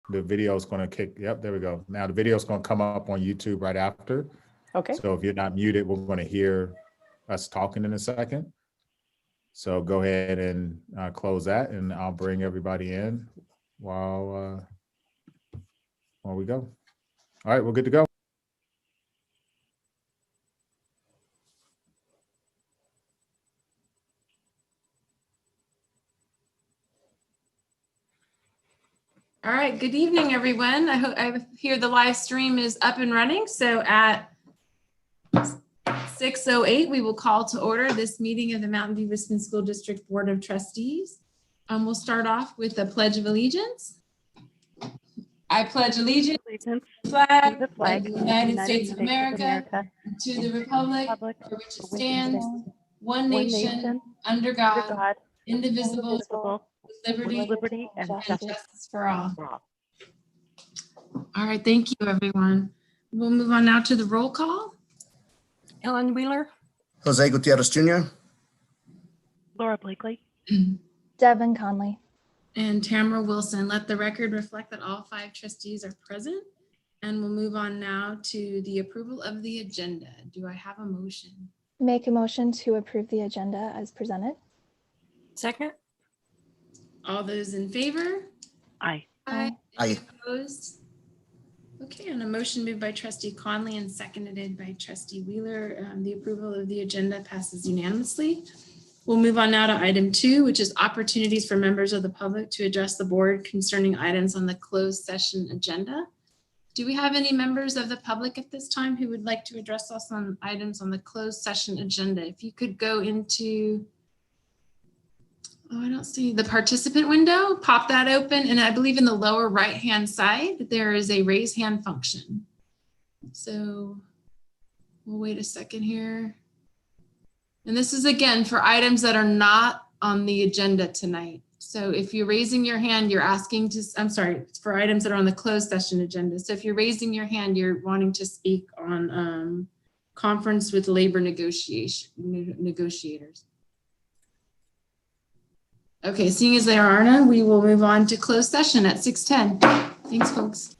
the video is going to kick. Yep, there we go. Now the video is going to come up on YouTube right after. Okay. So if you're not muted, we're going to hear us talking in a second. So go ahead and close that, and I'll bring everybody in while we go. All right, we're good to go. All right, good evening, everyone. I hear the live stream is up and running. So at 6:08, we will call to order this meeting of the Mountain View Whiston School District Board of Trustees. We'll start off with the Pledge of Allegiance. I pledge allegiance to the flag of the United States of America, and to the republic for which it stands, one nation, under God, indivisible, with liberty and justice for all. All right, thank you, everyone. We'll move on now to the roll call. Ellen Wheeler. Jose Gutierrez Jr. Laura Blakely. Devin Conley. And Tamara Wilson. Let the record reflect that all 5 trustees are present. And we'll move on now to the approval of the agenda. Do I have a motion? Make a motion to approve the agenda as presented. Second. All those in favor? Aye. Aye. Aye. Any opposed? Okay, and a motion moved by trustee Conley and seconded by trustee Wheeler. The approval of the agenda passes unanimously. We'll move on now to item 2, which is opportunities for members of the public to address the board concerning items on the closed session agenda. Do we have any members of the public at this time who would like to address us on items on the closed session agenda? If you could go into, I don't see the participant window, pop that open. And I believe in the lower right-hand side, there is a raise hand function. So we'll wait a second here. And this is again for items that are not on the agenda tonight. So if you're raising your hand, you're asking to, I'm sorry, for items that are on the closed session agenda. So if you're raising your hand, you're wanting to speak on conference with labor negotiators. Okay, seeing as there are none, we will move on to closed session at 6:10. Thanks, folks.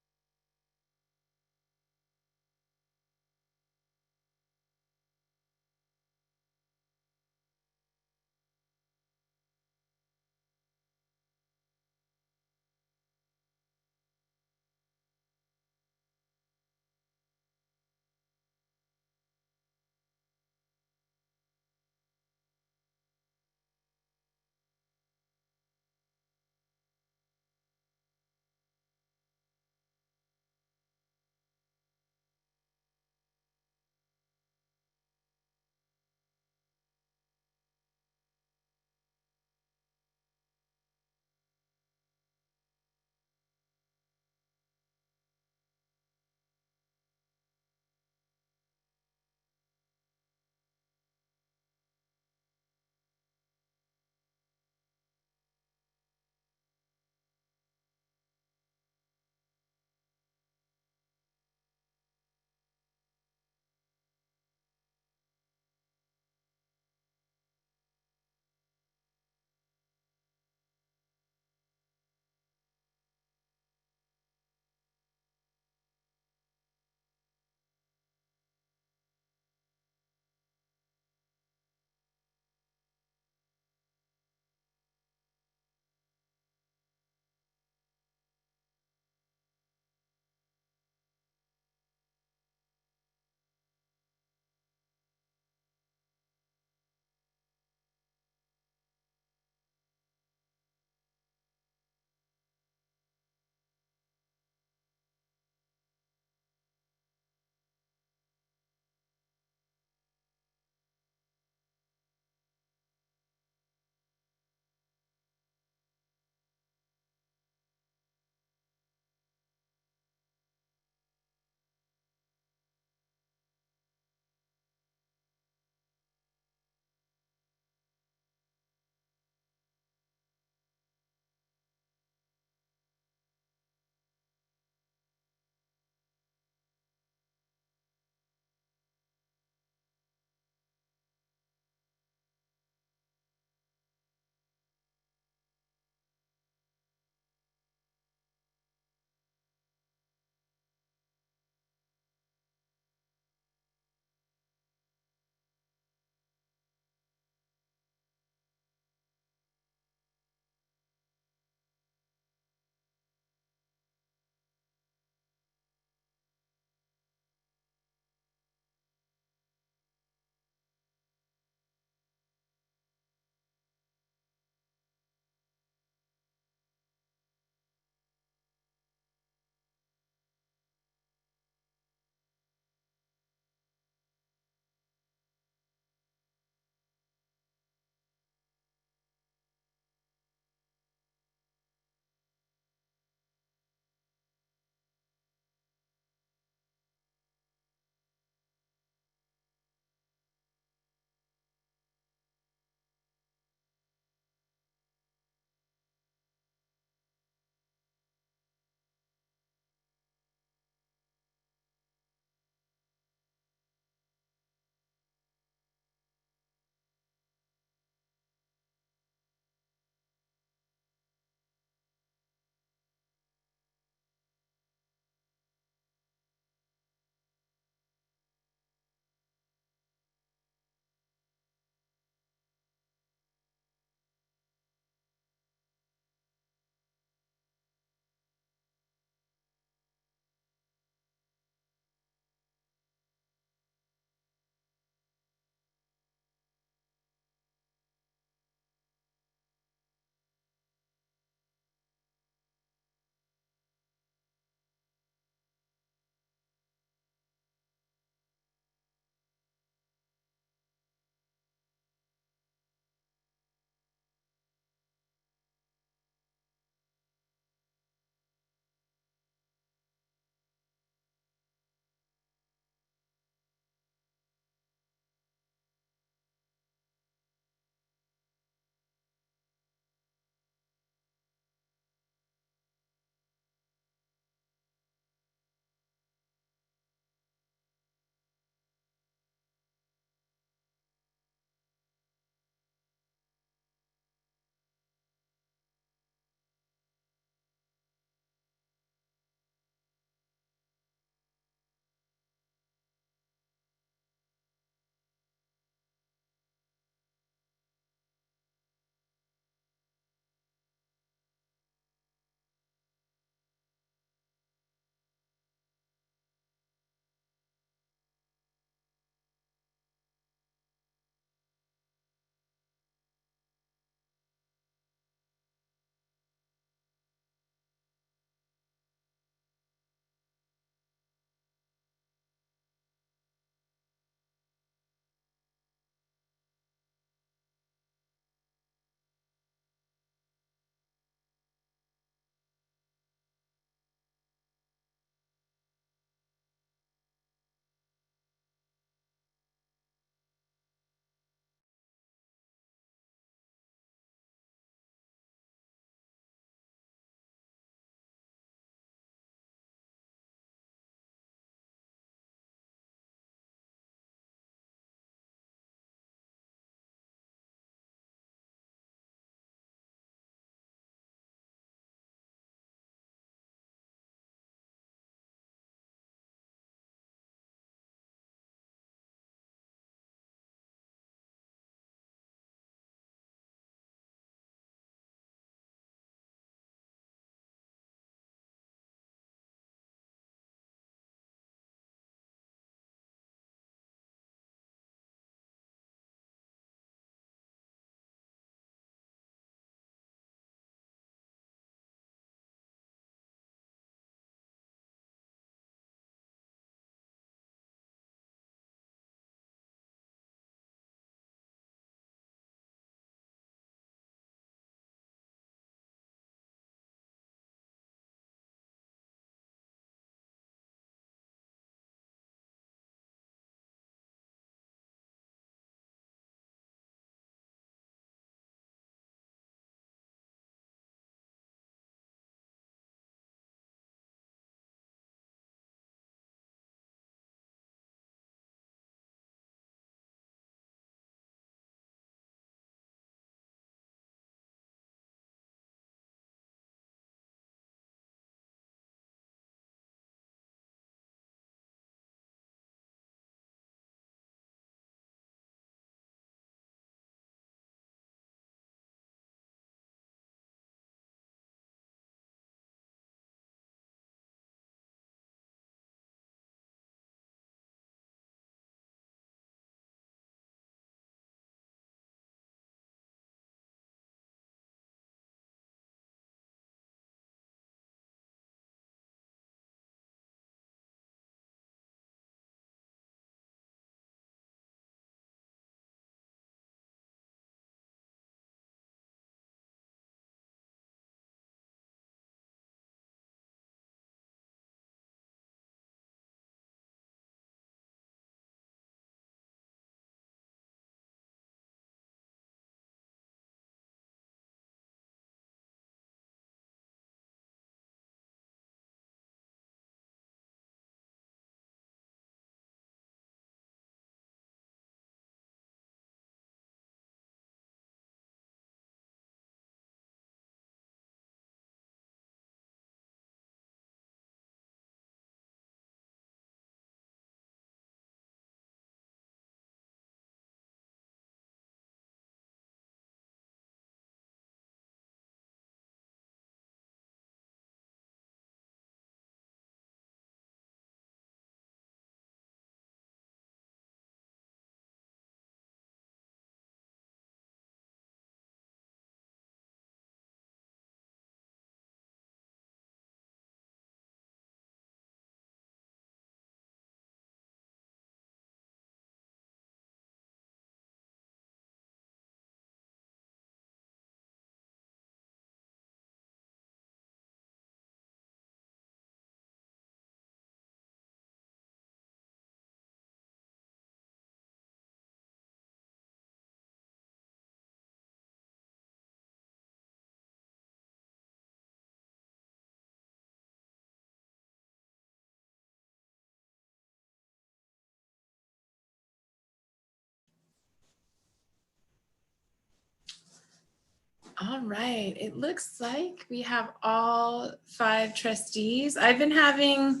All right, it looks like we have all 5 trustees. I've been having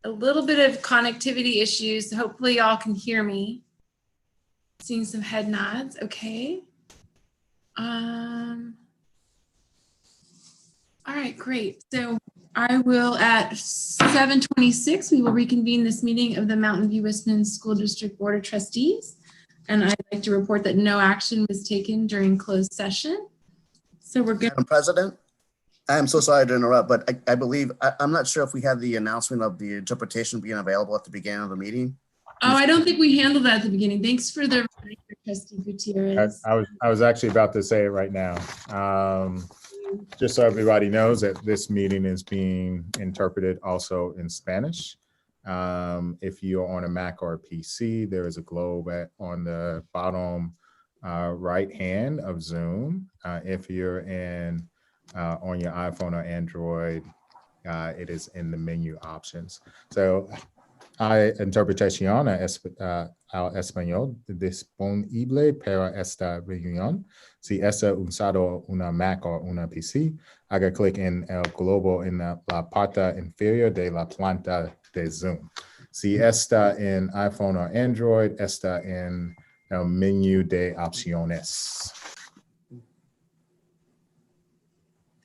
a little bit of connectivity issues. Hopefully y'all can hear me. Seeing some head nods, okay. All right, great. So I will at 7:26, we will reconvene this meeting of the Mountain View Westman School District Board of Trustees. And I'd like to report that no action was taken during closed session. So we're good. Madam President, I am so sorry to interrupt, but I believe, I'm not sure if we had the announcement of the interpretation being available at the beginning of the meeting. Oh, I don't think we handled that at the beginning. Thanks for the reminder, Trustee Gutierrez. I was actually about to say it right now. Just so everybody knows that this meeting is being interpreted also in Spanish. If you're on a Mac or a PC, there is a globe on the bottom right hand of Zoom. If you're on your iPhone or Android, it is in the menu options. So hay interpretación al español disponible para esta reunión. Si está usando una Mac o una PC, haga clic en el globo en la parte inferior de la planta de Zoom. Si está en iPhone o Android, está en el menú de opciones.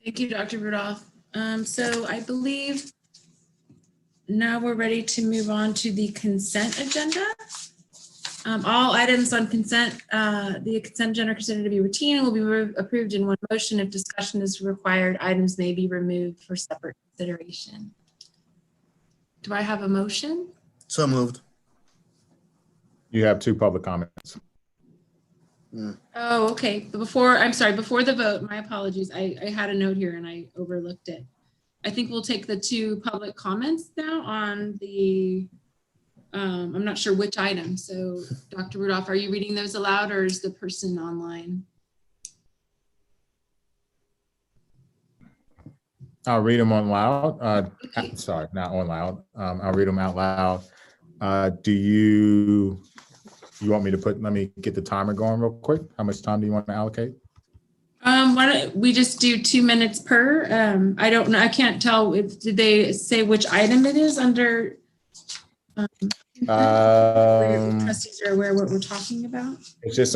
Thank you, Dr. Rudolph. So I believe now we're ready to move on to the consent agenda. All items on consent, the consent agenda are considered to be routine and will be approved in one motion. If discussion is required, items may be removed for separate consideration. Do I have a motion? So moved. You have 2 public comments. Oh, okay. But before the vote, my apologies. I had a note here and I overlooked it. I think we'll take the 2 public comments now on the, I'm not sure which item. So Dr. Rudolph, are you reading those aloud or is the person online? I'll read them on loud. Okay. Sorry, not on loud. I'll read them out loud. Do you want me to let me get the timer going real quick? How much time do you want to allocate? Why don't we just do 2 minutes per? I don't know. I can't tell. Did they say which item it is under? Trustees are aware what we're talking about. It's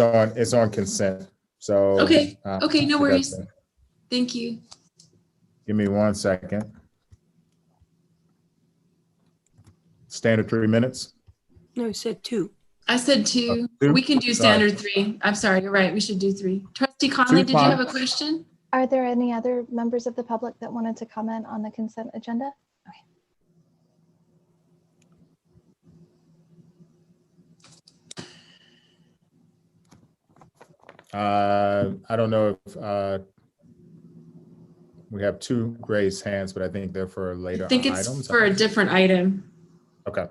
on consent. So Okay. Okay. No so worries. that's it. Thank you. Give me 1 second. Standard 3 minutes. No, it said 2. I said 2. 2? We can do Sorry. standard 3. I'm sorry. You're right. We should do 3. Trustee Conley, 2 did you fine. have a question? Are there any other members of the public that wanted to comment on the consent agenda? I don't know if we have 2 raised hands, but I think they're for later I think it's items. for a different item. Okay.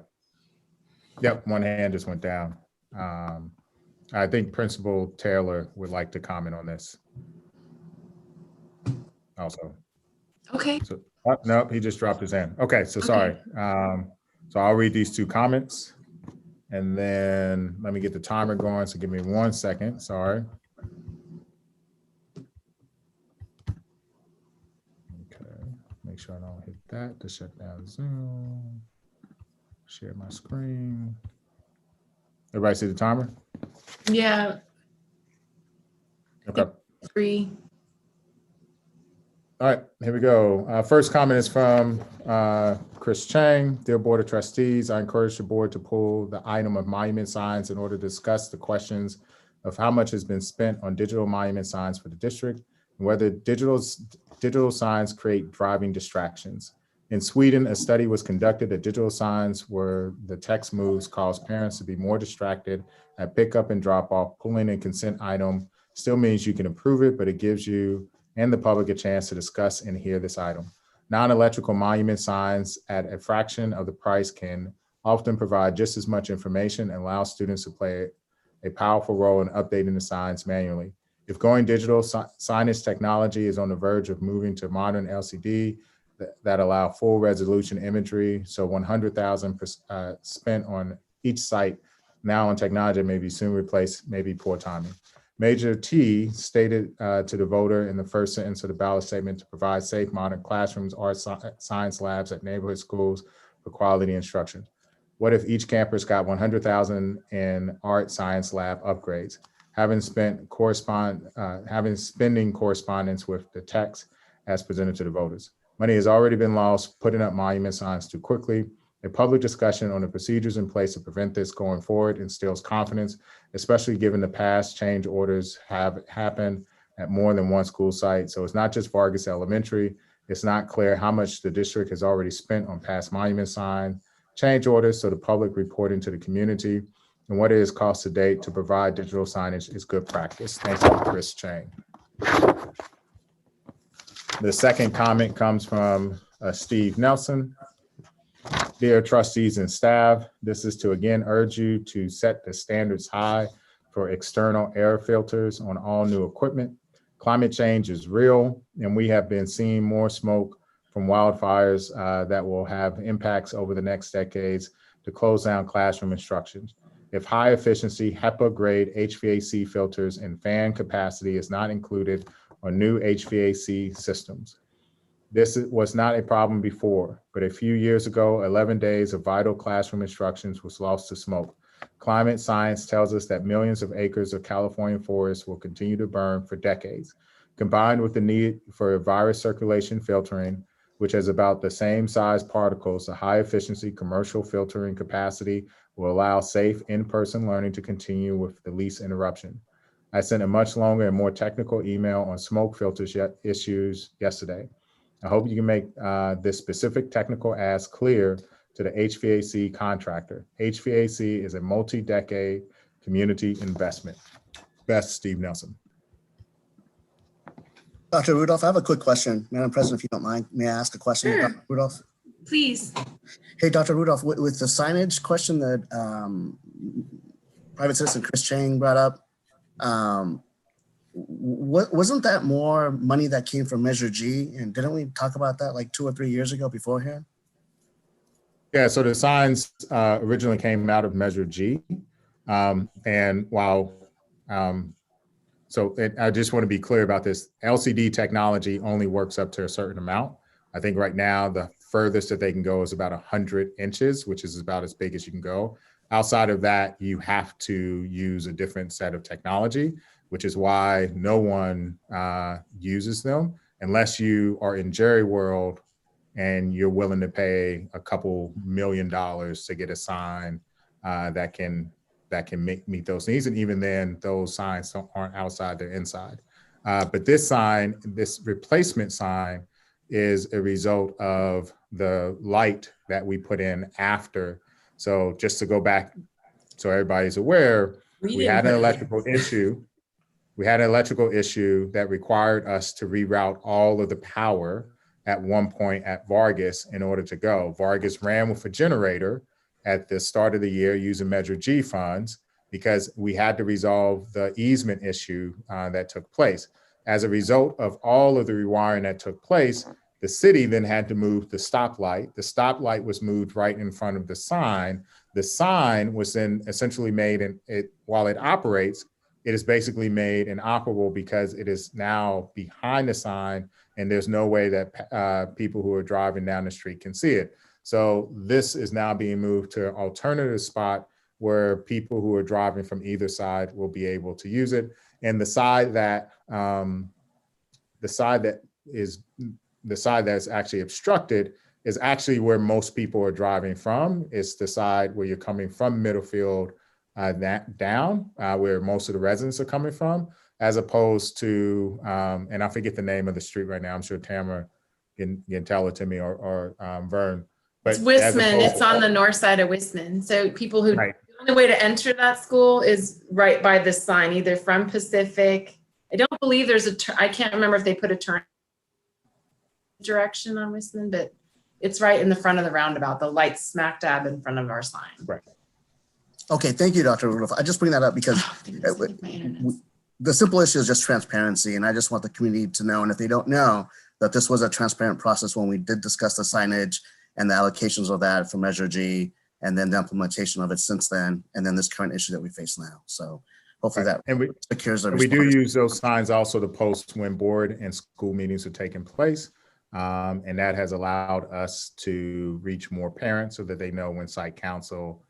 Yep, 1 hand just went down. I think Principal Taylor would like to comment on this. Also. Okay. So, nope, he just dropped his hand. Okay, so sorry. So I'll read these 2 comments and then let me get the timer going. So give me 1 second, sorry. Okay, make sure I don't hit that to shut down Zoom. Share my screen. Everybody see the timer? Yeah. Okay. 3. All right, here we go. First comment is from Chris Chang. Dear Board of Trustees, I encourage the board to pull the item of monument signs in order to discuss the questions of how much has been spent on digital monument signs for the district and whether digital signs create driving distractions. In Sweden, a study was conducted that digital signs where the text moves cause parents to be more distracted at pickup and drop off. Pulling a consent item still means you can approve it, but it gives you and the public a chance to discuss and hear this item. Non-electrical monument signs at a fraction of the price can often provide just as much information and allow students to play a powerful role in updating the signs manually. If going digital, signage technology is on the verge of moving to modern LCD that allow full resolution imagery. So 100,000 spent on each site now on technology may be soon replaced, maybe poor timing. Major T stated to the voter in the first sentence of the ballot statement to provide safe, modern classrooms, art, science labs at neighborhood schools for quality instruction. What if each campus got 100,000 in art science lab upgrades? Having spending correspondence with the text as presented to the voters. Money has already been lost putting up monument signs too quickly. A public discussion on the procedures in place to prevent this going forward instills confidence, especially given the past change orders have happened at more than one school site. So it's not just Vargas Elementary. It's not clear how much the district has already spent on past monument sign change orders, so the public reporting to the community and what it has cost to date to provide digital signage is good practice. Thank you, Chris Chang. The second comment comes from Steve Nelson. Dear trustees and staff, this is to again urge you to set the standards high for external air filters on all new equipment. Climate change is real, and we have been seeing more smoke from wildfires that will have impacts over the next decades to close down classroom instructions. If high efficiency HEPA grade HVAC filters and fan capacity is not included on new HVAC systems. This was not a problem before, but a few years ago, 11 days of vital classroom instructions was lost to smoke. Climate science tells us that millions of acres of California forests will continue to burn for decades. Combined with the need for virus circulation filtering, which has about the same size particles, the high efficiency commercial filtering capacity will allow safe in-person learning to continue with the least interruption. I sent a much longer and more technical email on smoke filters issues yesterday. I hope you can make this specific technical ask clear to the HVAC contractor. HVAC is a multi-decade community investment. Best, Steve Nelson. Dr. Rudolph, I have a quick question. Madam President, if you don't mind, may I ask a question? Sure. Dr. Rudolph? Please. Hey, Dr. Rudolph, with the signage question that private citizen Chris Chang brought up, wasn't that more money that came from Measure G? And didn't we talk about that like 2 or 3 years ago beforehand? Yeah, so the signs originally came out of Measure G. And while, I just want to be clear about this, LCD technology only works up to a certain amount. I think right now, the furthest that they can go is about 100 inches, which is about as big as you can go. Outside of that, you have to use a different set of technology, which is why no one uses them unless you are in Jerry World and you're willing to pay a couple $1 million to get a sign that can meet those needs. And even then, those signs aren't outside, they're inside. But this sign, this replacement sign, is a result of the light that we put in after. So just to go back, so everybody's aware, we had an electrical issue. We had an electrical issue that required us to reroute all of the power at one point at Vargas in order to go. Vargas ran with a generator at the start of the year using Measure G funds because we had to resolve the easement issue that took place. As a result of all of the rewiring that took place, the city then had to move the stoplight. The stoplight was moved right in front of the sign. The sign was then essentially made, while it operates, it is basically made inoperable because it is now behind the sign and there's no way that people who are driving down the street can see it. So this is now being moved to an alternative spot where people who are driving from either side will be able to use it. And the side that's actually obstructed is actually where most people are driving from. It's the side where you're coming from Middlefield down, where most of the residents are coming from, as opposed to, and I forget the name of the street right now. I'm sure Tamara can tell it to me or Vern. But it's Wisman. It's on the north side of Wisman. So people who, right. The only way to enter that school is right by this sign, either from Pacific. I don't believe there's I can't remember if they put a turn direction on Wisman, but it's right in the front of the roundabout. The light's smack dab in front of our sign. Right. Okay, thank you, Dr. Rudolph. I just bring that up because the simple issue is just transparency, and I just want the community to know, and if they don't know, that this was a transparent process when we did discuss the signage and the allocations of that for Measure G, and then the implementation of it since then, and then this current issue that we face now. So hopefully Right. that And secures the we do response. use those signs also to post when board and school meetings are taking place. And that has allowed us to reach more parents so that they know when site council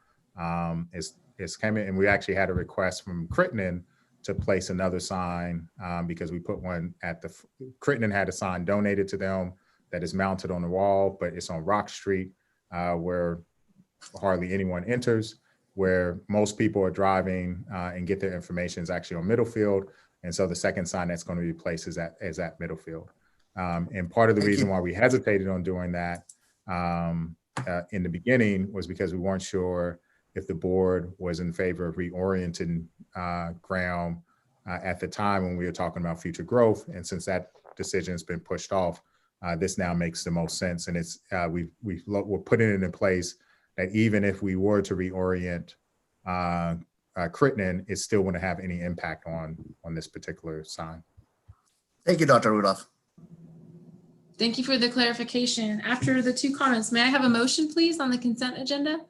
is coming. And we actually had a request from Crittenden to place another sign because we put one at the, Crittenden had a sign donated to them that is mounted on the wall, but it's on Rock Street where hardly anyone enters, where most people are driving and get their information is actually on Middlefield. And so the second sign that's going to be placed is at Middlefield. And part of the Thank reason you. why we hesitated on doing that in the beginning was because we weren't sure if the board was in favor of reorienting Graham at the time when we were talking about future growth. And since that decision has been pushed off, this now makes the most sense. And it's we're putting it in place that even if we were to reorient Crittenden, it still wouldn't have any impact on this particular sign. Thank you, Dr. Rudolph. Thank you for the clarification. After the two comments, may I have a motion, please, on the consent agenda?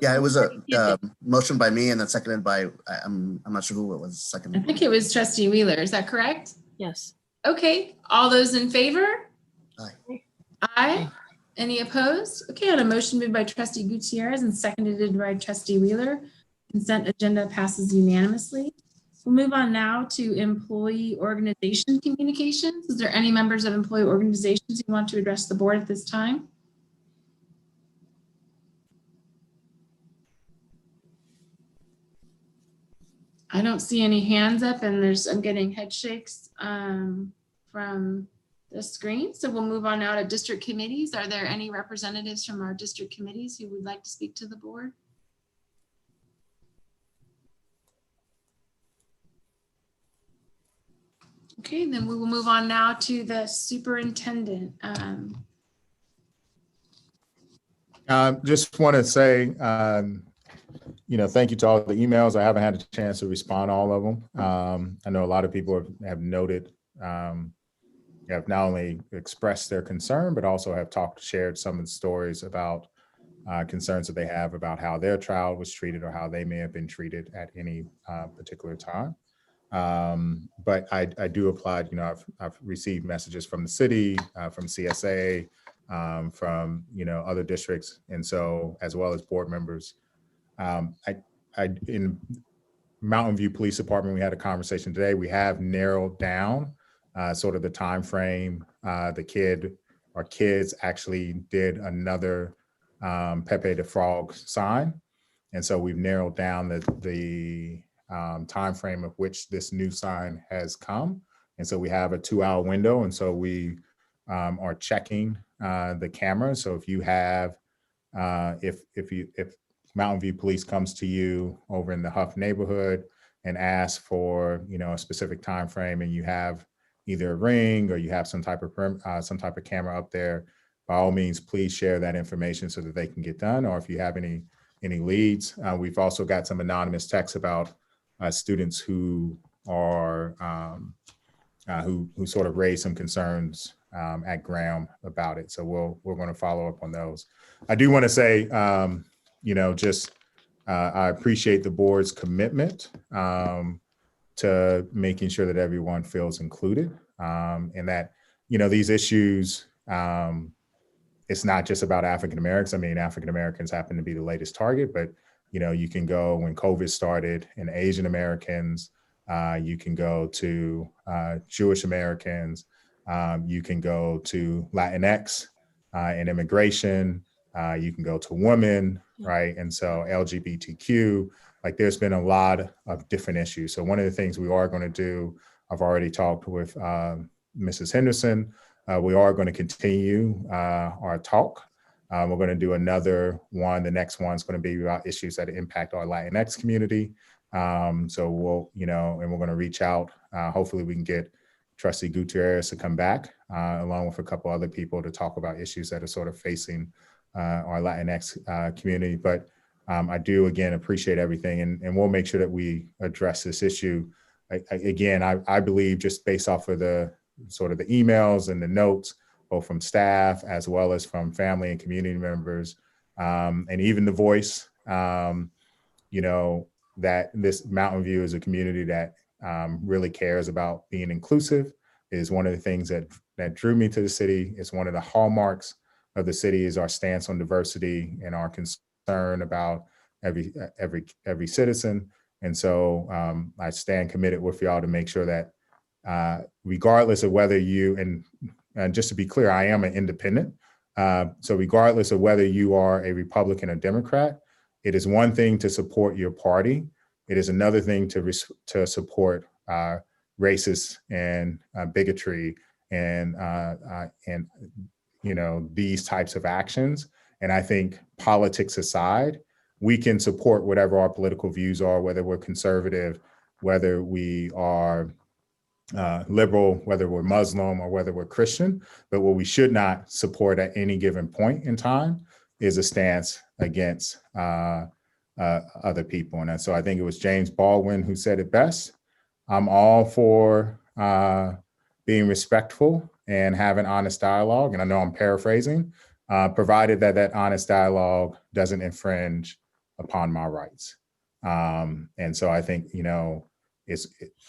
Yeah, it was a motion by me and then seconded by, I'm not sure who it was I seconded. think it was Trustee Wheeler. Is that correct? Yes. Okay, all those in favor? Aye. Aye. Any opposed? Okay, on a motion made by Trustee Gutierrez and seconded by Trustee Wheeler, consent agenda passes unanimously. We'll move on now to employee organization communications. Is there any members of employee organizations who want to address the board at this time? I don't see any hands up, and I'm getting head shakes from the screen. So we'll move on now to district committees. Are there any representatives from our district committees who would like to speak to the board? Okay, then we will move on now to the superintendent. Just want to say, thank you to all the emails. I haven't had a chance to respond to all of them. I know a lot of people have noted, have not only expressed their concern, but also have shared some of the stories about concerns that they have about how their child was treated or how they may have been treated at any particular time. But I do apply, I've received messages from the city, from CSA, from, other districts. And so, as well as board members, in Mountain View Police Department, we had a conversation today. We have narrowed down sort of the time frame. Our kids actually did another Pepe the Frog sign. And so we've narrowed down the time frame of which this new sign has come. And so we have a 2-hour window. And so we are checking the camera. So if you have, if Mountain View Police comes to you over in the Huff neighborhood and asks for, a specific time frame, and you have either a ring or you have some type of camera up there, by all means, please share that information so that they can get done. Or if you have any leads, we've also got some anonymous texts about students who are who sort of raised some concerns at Graham about it. So we're going to follow up on those. I do want to say, I appreciate the board's commitment to making sure that everyone feels included, and that, these issues, it's not just about African Americans. I mean, African Americans happen to be the latest target, but, you can go when COVID started and Asian Americans, you can go to Jewish Americans, you can go to Latinx and immigration, you can go to women, right? And so LGBTQ, like there's been a lot of different issues. So one of the things we are going to do, I've already talked with Mrs. Henderson, we are going to continue our talk. We're going to do another one. The next one's going to be about issues that impact our Latinx community. So we'll, and we're going to reach out. Hopefully we can get Trustee Gutierrez to come back along with a couple other people to talk about issues that are sort of facing our Latinx community. But I do, again, appreciate everything. And we'll make sure that we address this issue. I believe just based off of the sort of the emails and the notes, both from staff as well as from family and community members, and even the voice, that this Mountain View is a community that really cares about being inclusive. It is one of the things that drew me to the city. It's one of the hallmarks of the city is our stance on diversity and our concern about every citizen. And so I stand committed with y'all to make sure that regardless of whether you, and just to be clear, I am an independent. So regardless of whether you are a Republican or Democrat, it is one thing to support your party. It is another thing to support racist and bigotry and these types of actions. And I think politics aside, we can support whatever our political views are, whether we're conservative, whether we are liberal, whether we're Muslim or whether we're Christian. But what we should not support at any given point in time is a stance against other people. And so I think it was James Baldwin who said it best. I'm all for being respectful and having honest dialogue. And I know I'm paraphrasing, provided that that honest dialogue doesn't infringe upon my rights. And so I think,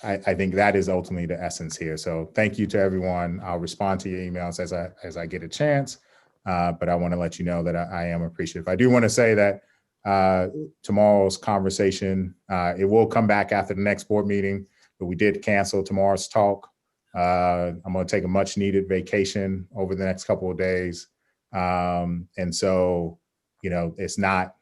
I think that is ultimately the essence here. So thank you to everyone. I'll respond to your emails as I get a chance, but I want to let you know that I am appreciative. I do want to say that tomorrow's conversation, it will come back after the next board meeting, but we did cancel tomorrow's talk. I'm going to take a much needed vacation over the next couple of days. And so, it's not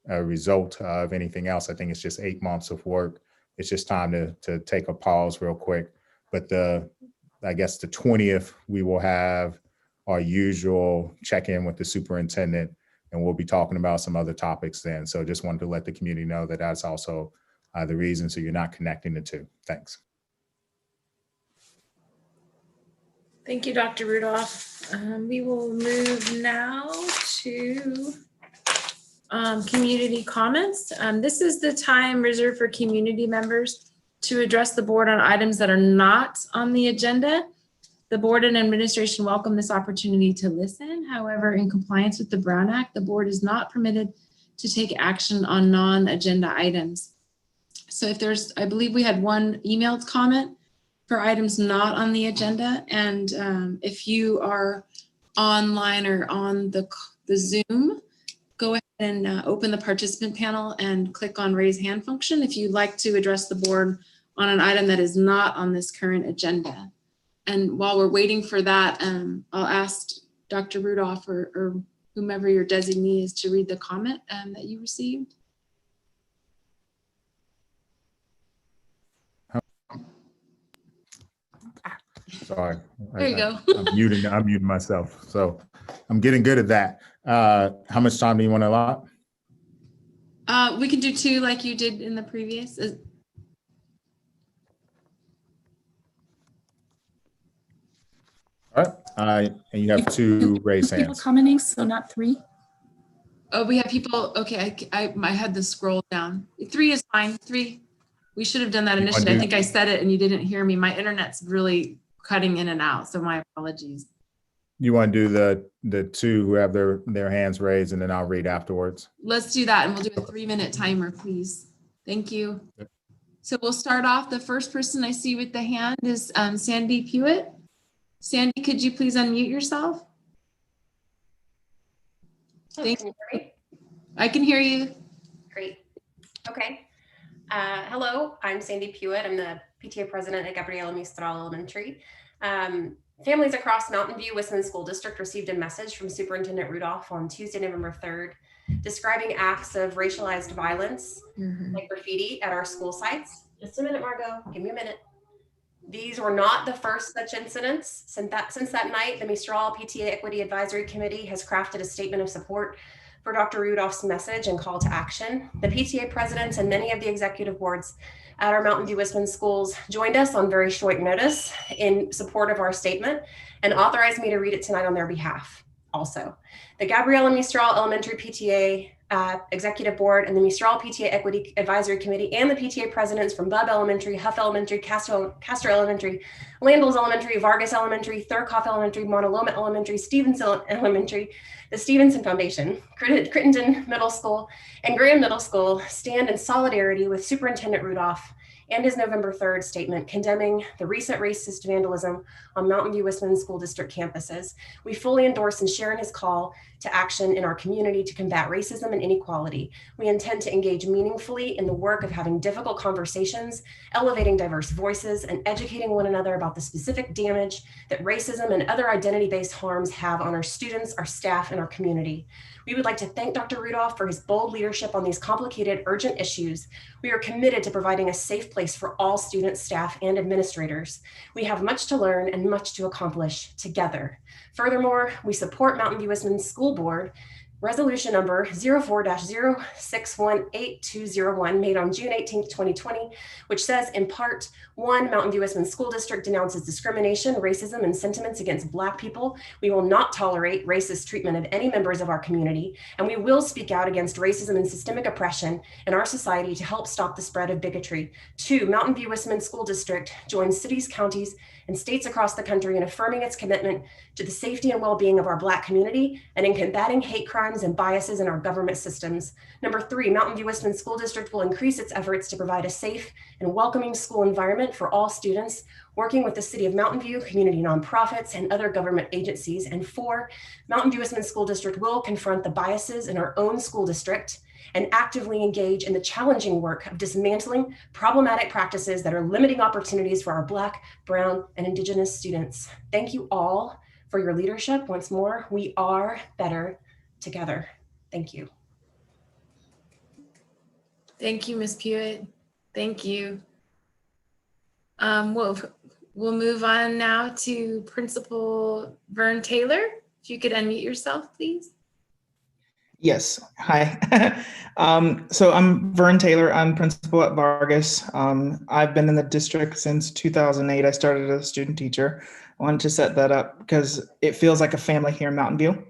a result of anything else. I think it's just 8 months of work. It's just time to take a pause real quick. But I guess the 20th, we will have our usual check-in with the superintendent, and we'll be talking about some other topics then. So just wanted to let the community know that that's also the reason, so you're not connecting the two. Thanks. Thank you, Dr. Rudolph. We will move now to community comments. This is the time reserved for community members to address the board on items that are not on the agenda. The board and administration welcome this opportunity to listen. However, in compliance with the Brown Act, the board is not permitted to take action on non-agenda items. So if I believe we had one emailed comment for items not on the agenda. And if you are online or on the Zoom, go ahead and open the participant panel and click on raise hand function if you'd like to address the board on an item that is not on this current agenda. And while we're waiting for that, I'll ask Dr. Rudolph or whomever your designee is to read the comment that you received. Sorry. There you go. I'm muting myself. So I'm getting good at that. How much time do you want to allot? We can do 2 like you did in the previous. All right. And you have 2 raised People hands. commenting, so not 3. Oh, we have people. Okay, I had to scroll down. 3 is fine. 3. We should have done that initially. I think I said it and you didn't hear me. My internet's really cutting in and out, so my apologies. You want to do the 2 who have their hands raised, and then I'll read afterwards. Let's do that, and we'll do a 3-minute timer, please. Thank you. So we'll start off. The first person I see with the hand is Sandy Pewitt. Sandy, could you please unmute yourself? Thank Can you hear me? I can hear you. Great. Okay. Hello, I'm Sandy Pewitt. I'm the PTA president at Gabriela Mistral Elementary. Families across Mountain View Wisman School District received a message from Superintendent Rudolph on Tuesday, November 3rd, describing acts of racialized violence like graffiti at our school sites. Just a minute, Margot. Give me a minute. These were not the first such incidents. Since that night, the Mistral PTA Equity Advisory Committee has crafted a statement of support for Dr. Rudolph's message and call to action. The PTA presidents and many of the executive boards at our Mountain View Wisman schools joined us on very short notice in support of our statement and authorized me to read it tonight on their behalf. Also, the Gabriela Mistral Elementary PTA Executive Board and the Mistral PTA Equity Advisory Committee and the PTA presidents from Bubb Elementary, Huff Elementary, Castro Elementary, Landals Elementary, Vargas Elementary, Thurkoff Elementary, Montaloma Elementary, Stevenson Elementary, the Stevenson Foundation, Crittenden Middle School, and Graham Middle School stand in solidarity with Superintendent Rudolph and his November 3rd statement condemning the recent racist vandalism on Mountain View Westman School District campuses. We fully endorse and share in his call to action in our community to combat racism and inequality. We intend to engage meaningfully in the work of having difficult conversations, elevating diverse voices, and educating one another about the specific damage that racism and other identity-based harms have on our students, our staff, and our community. We would like to thank Dr. Rudolph for his bold leadership on these complicated, urgent issues. We are committed to providing a safe place for all students, staff, and administrators. We have much to learn and much to accomplish together. Furthermore, we support Mountain View Westman School Board Resolution number 04-0618-201 made on June 18th, 2020, which says in part, 1, Mountain View Westman School District denounces discrimination, racism, and sentiments against Black people. We will not tolerate racist treatment of any members of our community, and we will speak out against racism and systemic oppression in our society to help stop the spread of bigotry. 2, Mountain View Westman School District joins cities, counties, and states across the country in affirming its commitment to the safety and well-being of our Black community and in combating hate crimes and biases in our government systems. Number 3, Mountain View Westman School District will increase its efforts to provide a safe and welcoming school environment for all students, working with the City of Mountain View, community nonprofits, and other government agencies. And 4, Mountain View Westman School District will confront the biases in our own school district and actively engage in the challenging work of dismantling problematic practices that are limiting opportunities for our Black, Brown, and Indigenous students. Thank you all for your leadership. Once more, we are better together. Thank you. Thank you, Ms. Pewitt. Thank you. We'll move on now to Principal Vern Taylor. If you could unmute yourself, please. Yes, hi. So I'm Vern Taylor. I'm principal at Vargas. I've been in the district since 2008. I started as a student teacher. I wanted to set that up because it feels like a family here in Mountain View.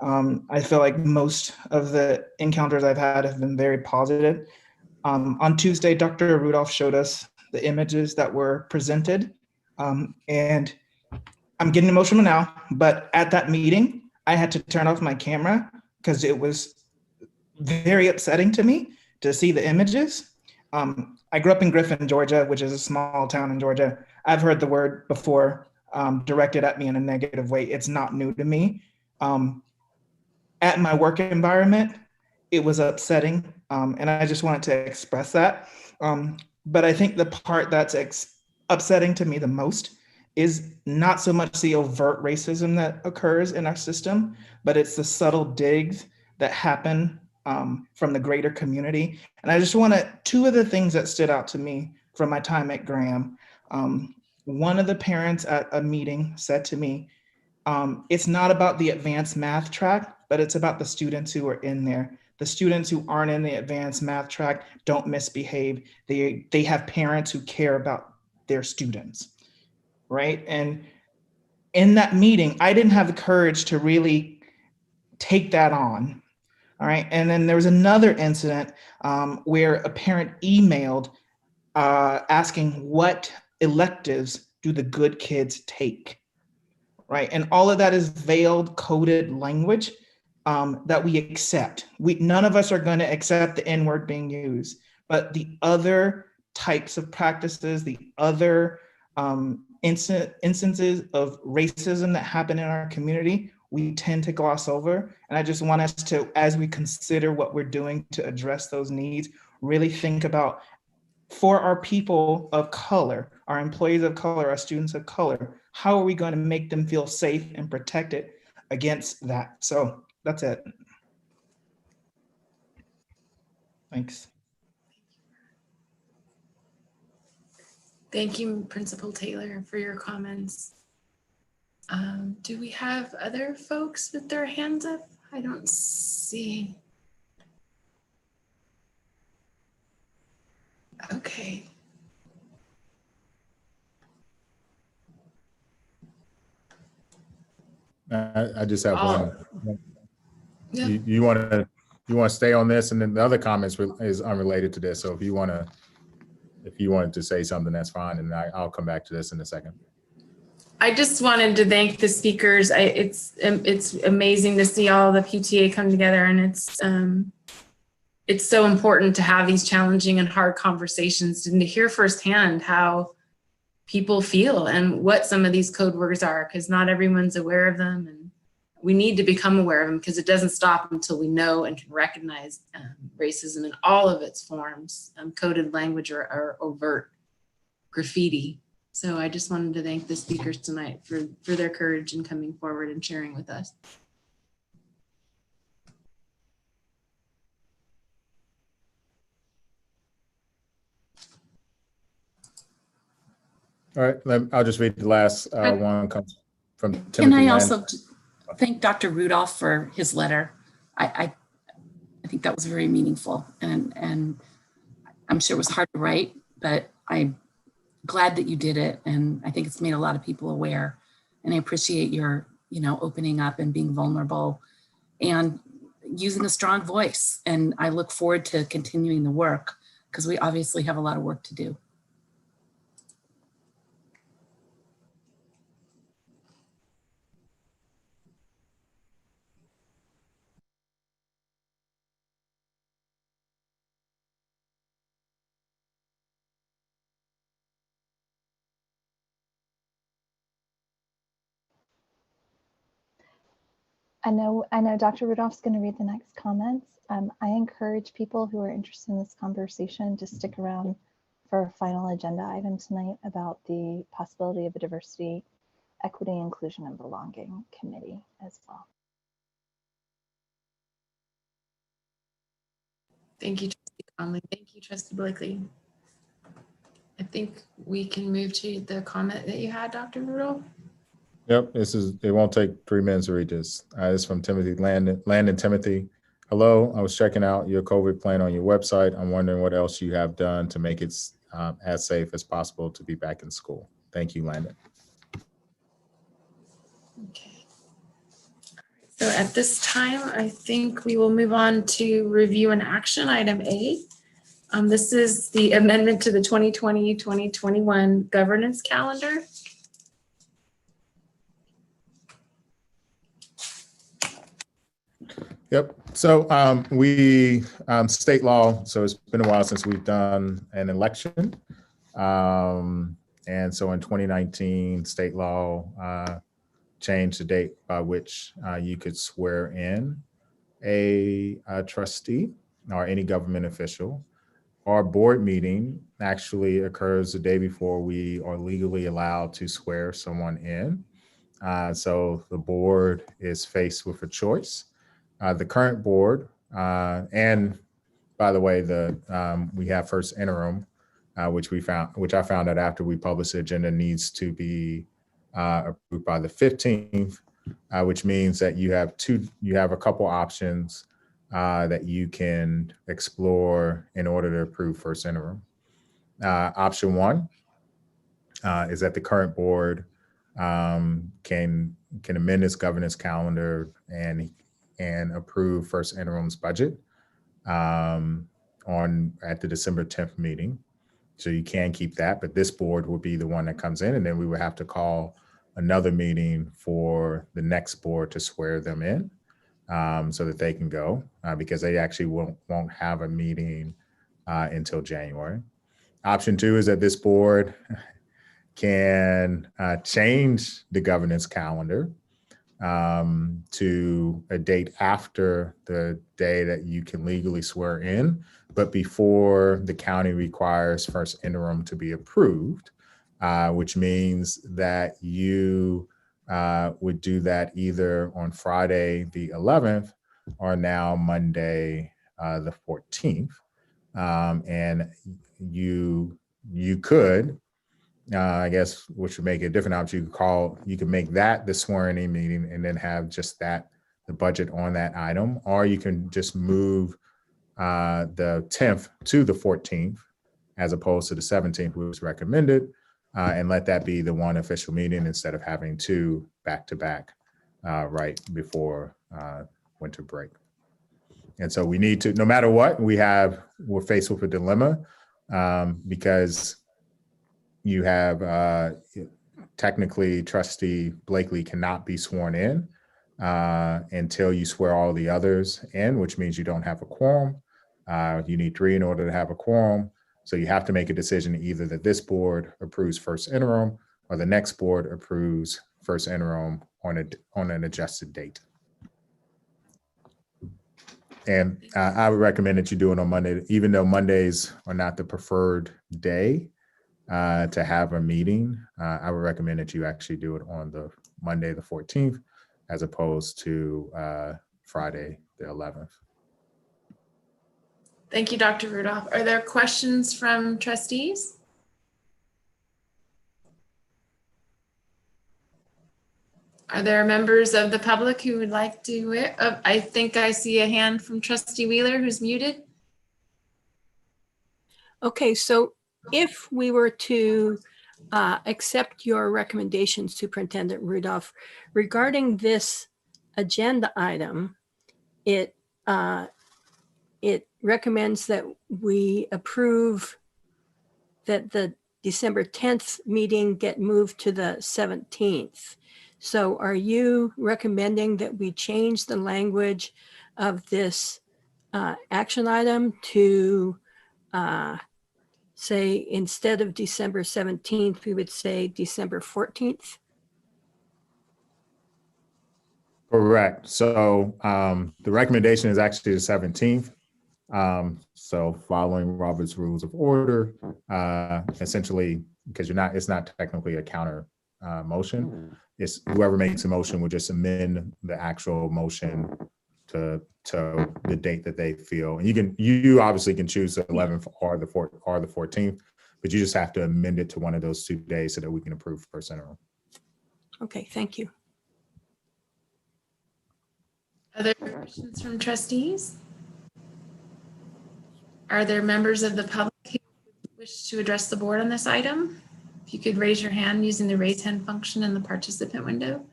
I feel like most of the encounters I've had have been very positive. On Tuesday, Dr. Rudolph showed us the images that were presented. And I'm getting emotional now, but at that meeting, I had to turn off my camera because it was very upsetting to me to see the images. I grew up in Griffin, Georgia, which is a small town in Georgia. I've heard the word before directed at me in a negative way. It's not new to me. At my work environment, it was upsetting, and I just wanted to express that. But I think the part that's upsetting to me the most is not so much the overt racism that occurs in our system, but it's the subtle digs that happen from the greater community. And I just two of the things that stood out to me from my time at Graham. One of the parents at a meeting said to me, it's not about the advanced math track, but it's about the students who are in there. The students who aren't in the advanced math track don't misbehave. They have parents who care about their students. Right. And in that meeting, I didn't have the courage to really take that on. All right. And then there was another incident where a parent emailed asking what electives do the good kids take. Right. And all of that is veiled, coded language that we accept. None of us are going to accept the N-word being used, but the other types of practices, the other instances of racism that happen in our community, we tend to gloss over. And I just want us to, as we consider what we're doing to address those needs, really think about, for our people of color, our employees of color, our students of color, how are we going to make them feel safe and protected against that? So that's it. Thanks. Thank you, Principal Taylor, for your comments. Do we have other folks with their hands up? I don't see. Okay. I just have one. Yeah. You want to you want to stay on this, and then the other comments is unrelated to this. So if you wanted to say something, that's fine, and I'll come back to this in a second. I just wanted to thank the speakers. It's amazing to see all the PTA come together, and it's so important to have these challenging and hard conversations and to hear firsthand how people feel and what some of these code words are, because not everyone's aware of them, and we need to become aware of them because it doesn't stop until we know and can recognize racism in all of its forms, coded language or overt graffiti. So I just wanted to thank the speakers tonight for their courage in coming forward and sharing with us. All right, I'll just read the last one. Comes from Timothy. Can I Land. also thank Dr. Rudolph for his letter? I think that was very meaningful, and I'm sure it was hard to write, but I'm glad that you did it, and I think it's made a lot of people aware. And I appreciate your, opening up and being vulnerable and using a strong voice. And I look forward to continuing the work because we obviously have a lot of work to do. I know Dr. Rudolph's going to read the next comments. I encourage people who are interested in this conversation to stick around for a final agenda item tonight about the possibility of a diversity, equity, inclusion, and belonging committee as well. Thank you, Trustee Conley. Thank you, Trustee Blakely. I think we can move to the comment that you had, Dr. Rudolph. Yep, it won't take 3 minutes to read this. This is from Timothy Landon Timothy. Hello, I was checking out your COVID plan on your website. I'm wondering what else you have done to make it as safe as possible to be back in school. Thank you, Landon. Okay. So at this time, I think we will move on to review and action item A. This is the amendment to the 2020-2021 governance calendar. Yep. So we state law. So it's been a while since we've done an election. And so in 2019, state law changed the date by which you could swear in a trustee or any government official. Our board meeting actually occurs the day before we are legally allowed to swear someone in. So the board is faced with a choice. The current board, and by the way, we have first interim, which I found out after we published the agenda, needs to be approved by the 15th, which means that you have a couple options that you can explore in order to approve first interim. Option one is that the current board can amend its governance calendar and approve first interim's budget at the December 10th meeting. So you can keep that, but this board will be the one that comes in, and then we would have to call another meeting for the next board to swear them in so that they can go because they actually won't have a meeting until January. Option two is that this board can change the governance calendar to a date after the day that you can legally swear in, but before the county requires first interim to be approved, which means that you would do that either on Friday the 11th or now Monday the 14th. And you could, I guess, which would make it a different option, you could make that the swearing in meeting and then have just the budget on that item, or you can just move the 10th to the 14th as opposed to the 17th, which was recommended, and let that be the one official meeting instead of having two back to back right before winter break. And so we need to, no matter what, we're faced with a dilemma because you have technically Trustee Blakely cannot be sworn in until you swear all the others in, which means you don't have a quorum. You need 3 in order to have a quorum. So you have to make a decision either that this board approves first interim or the next board approves first interim on an adjusted date. And I would recommend that you do it on Monday, even though Mondays are not the preferred day to have a meeting. I would recommend that you actually do it on the Monday, the 14th, as opposed to Friday, the 11th. Thank you, Dr. Rudolph. Are there questions from trustees? Are there members of the public who would like to? I think I see a hand from Trustee Wheeler who's muted. Okay, so if we were to accept your recommendation, Superintendent Rudolph, regarding this agenda item, it recommends that we approve that the December 10th meeting get moved to the 17th. So are you recommending that we change the language of this action item to say, instead of December 17th, we would say December 14th? Correct. So the recommendation is actually the 17th. So following Robert's Rules of Order, essentially, because it's not technically a counter motion. It's whoever makes a motion will just amend the actual motion to the date that they feel. And you obviously can choose the 11th or the 14th, but you just have to amend it to one of those 2 days so that we can approve first interim. Okay, thank you. Other questions from trustees? Are there members of the public who wish to address the board on this item? If you could raise your hand using the raise hand function in the participant window.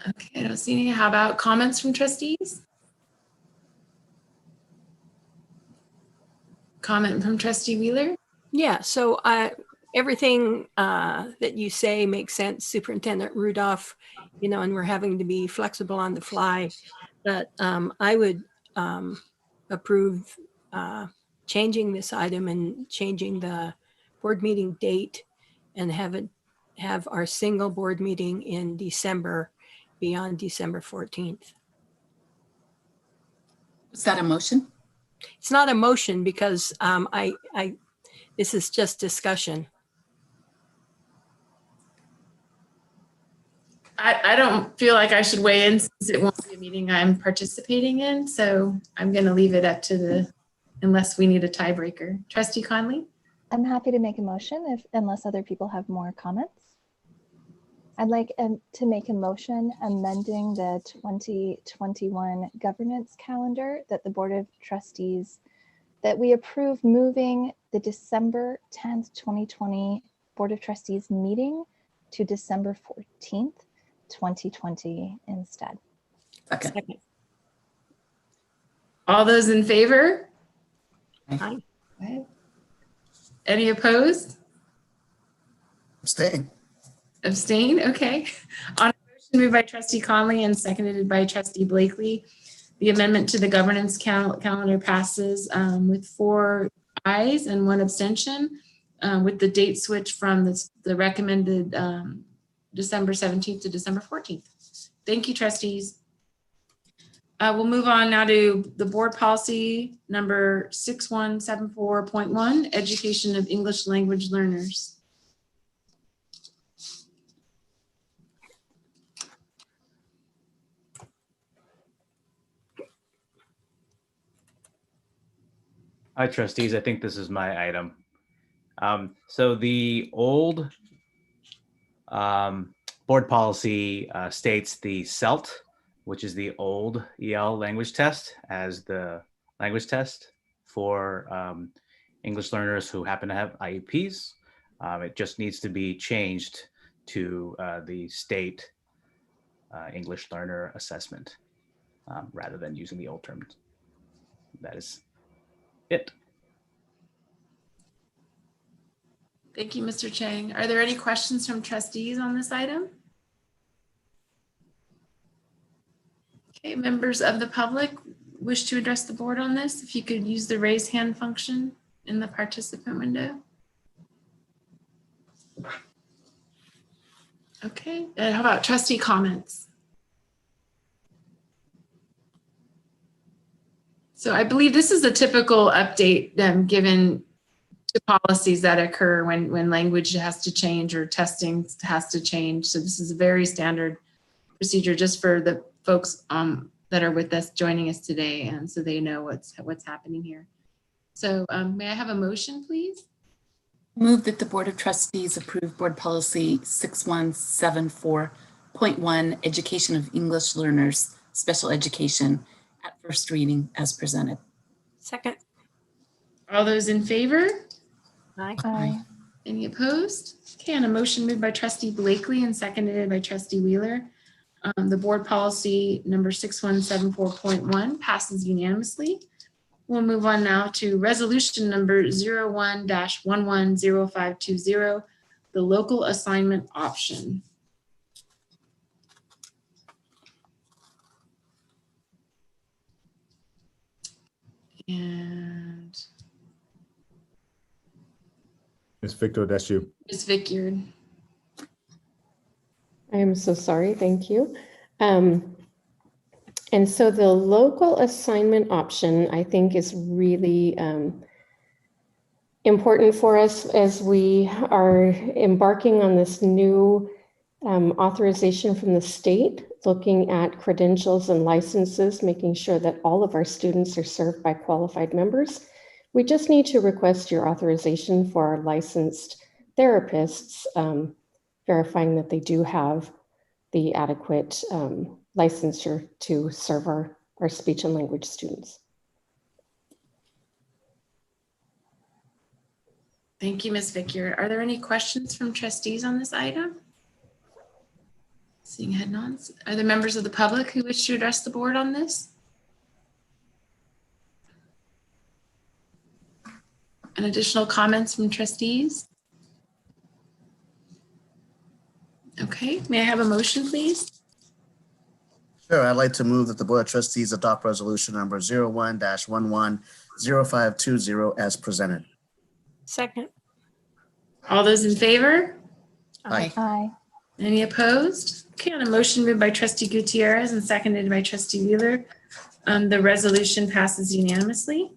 Okay, I don't see any. How about comments from trustees? Comment from Trustee Wheeler? Yeah, so everything that you say makes sense, Superintendent Rudolph, and we're having to be flexible on the fly. But I would approve changing this item and changing the board meeting date and have our single board meeting in December beyond December 14th. Is that a motion? It's not a motion because this is just discussion. I don't feel like I should weigh in since it won't be a meeting I'm participating in. So I'm going to leave it up to unless we need a tiebreaker. Trustee Conley? I'm happy to make a motion unless other people have more comments. I'd like to make a motion amending the 2021 governance calendar that the Board of Trustees, that we approve moving the December 10th, 2020 Board of Trustees meeting to December 14th, 2020 instead. Second. All those in favor? Aye. Okay. Any opposed? Abstain. Abstain? Okay. On a motion moved by Trustee Conley and seconded by Trustee Blakely, the amendment to the governance calendar passes with 4 ayes and 1 abstention, with the date switch from the recommended December 17th to December 14th. Thank you, trustees. We'll move on now to the board policy number 6174.1, education of English language learners. Hi, trustees. I think this is my item. So the old board policy states the CELT, which is the old EL language test, as the language test for English learners who happen to have IEPs. It just needs to be changed to the state English learner assessment. rather than using the old term. That is it. Thank you, Mr. Chang. Are there any questions from trustees on this item? Okay, members of the public wish to address the board on this? If you could use the raise hand function in the participant window. Okay, how about trustee comments? So I believe this is a typical update given to policies that occur when language has to change or testing has to change. So this is a very standard procedure just for the folks that are with us, joining us today, and so they know what's happening here. So may I have a motion, please? Move that the Board of Trustees approve Board Policy 6174.1, Education of English Learners, Special Education, at first reading as presented. Second. All those in favor? Aye. Aye. Any opposed? Okay, and a motion moved by trustee Blakely and seconded by trustee Wheeler. The board policy number 6174.1 passes unanimously. We'll move on now to resolution number 01-110520, the local assignment option. And Ms. Victor, that's you. Ms. Vicyard. I am so sorry. Thank you. And so the local assignment option, I think, is really important for us as we are embarking on this new authorization from the state, looking at credentials and licenses, making sure that all of our students are served by qualified members. We just need to request your authorization for our licensed therapists, verifying that they do have the adequate licensure to serve our speech and language students. Thank you, Ms. Vicyard. Are there any questions from trustees on this item? Seeing head nods. Are there members of the public who wish to address the board on this? And additional comments from trustees? Okay, may I have a motion, please? Sure, I'd like to move that the Board of Trustees adopt resolution number 01-110520 as presented. Second. All those in favor? Aye. Aye. Any opposed? Okay, on a motion moved by trustee Gutierrez and seconded by trustee Wheeler, the resolution passes unanimously.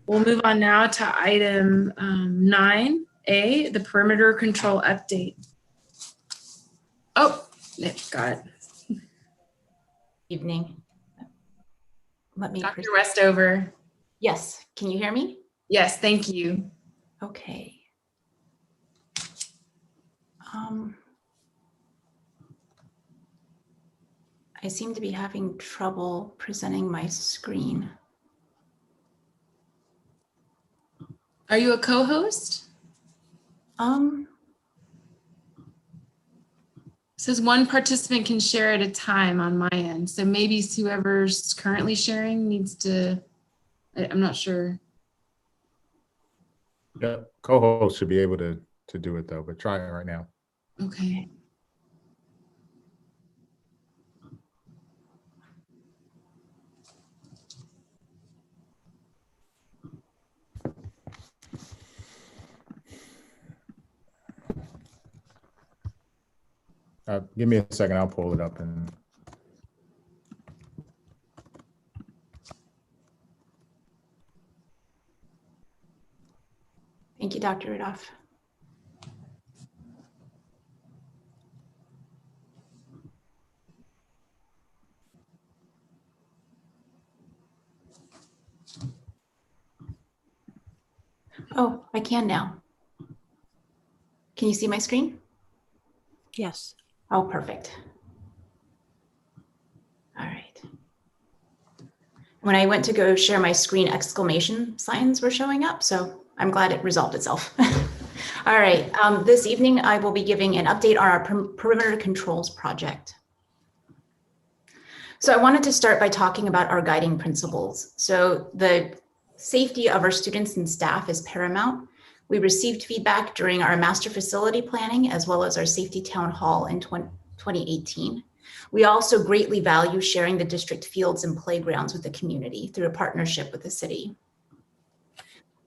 We'll move on now to item 9A, the perimeter control update. Oh, got it. Evening. Let me. Dr. Westover. Yes, can you hear me? Yes, thank you. Okay. I seem to be having trouble presenting my screen. Are you a co-host? It says one participant can share at a time on my end. So maybe whoever's currently sharing needs to, I'm not sure. Yeah, co-host should be able to do it though, but try it right now. Okay. Give me a second, I'll pull it up and. Thank you, Dr. Rudolph. Oh, I can now. Can you see my screen? Yes. Oh, perfect. All right. When I went to go share my screen, exclamation signs were showing up, so I'm glad it resolved itself. All right, this evening I will be giving an update on our perimeter controls project. So I wanted to start by talking about our guiding principles. So the safety of our students and staff is paramount. We received feedback during our master facility planning as well as our safety town hall in 2018. We also greatly value sharing the district fields and playgrounds with the community through a partnership with the city.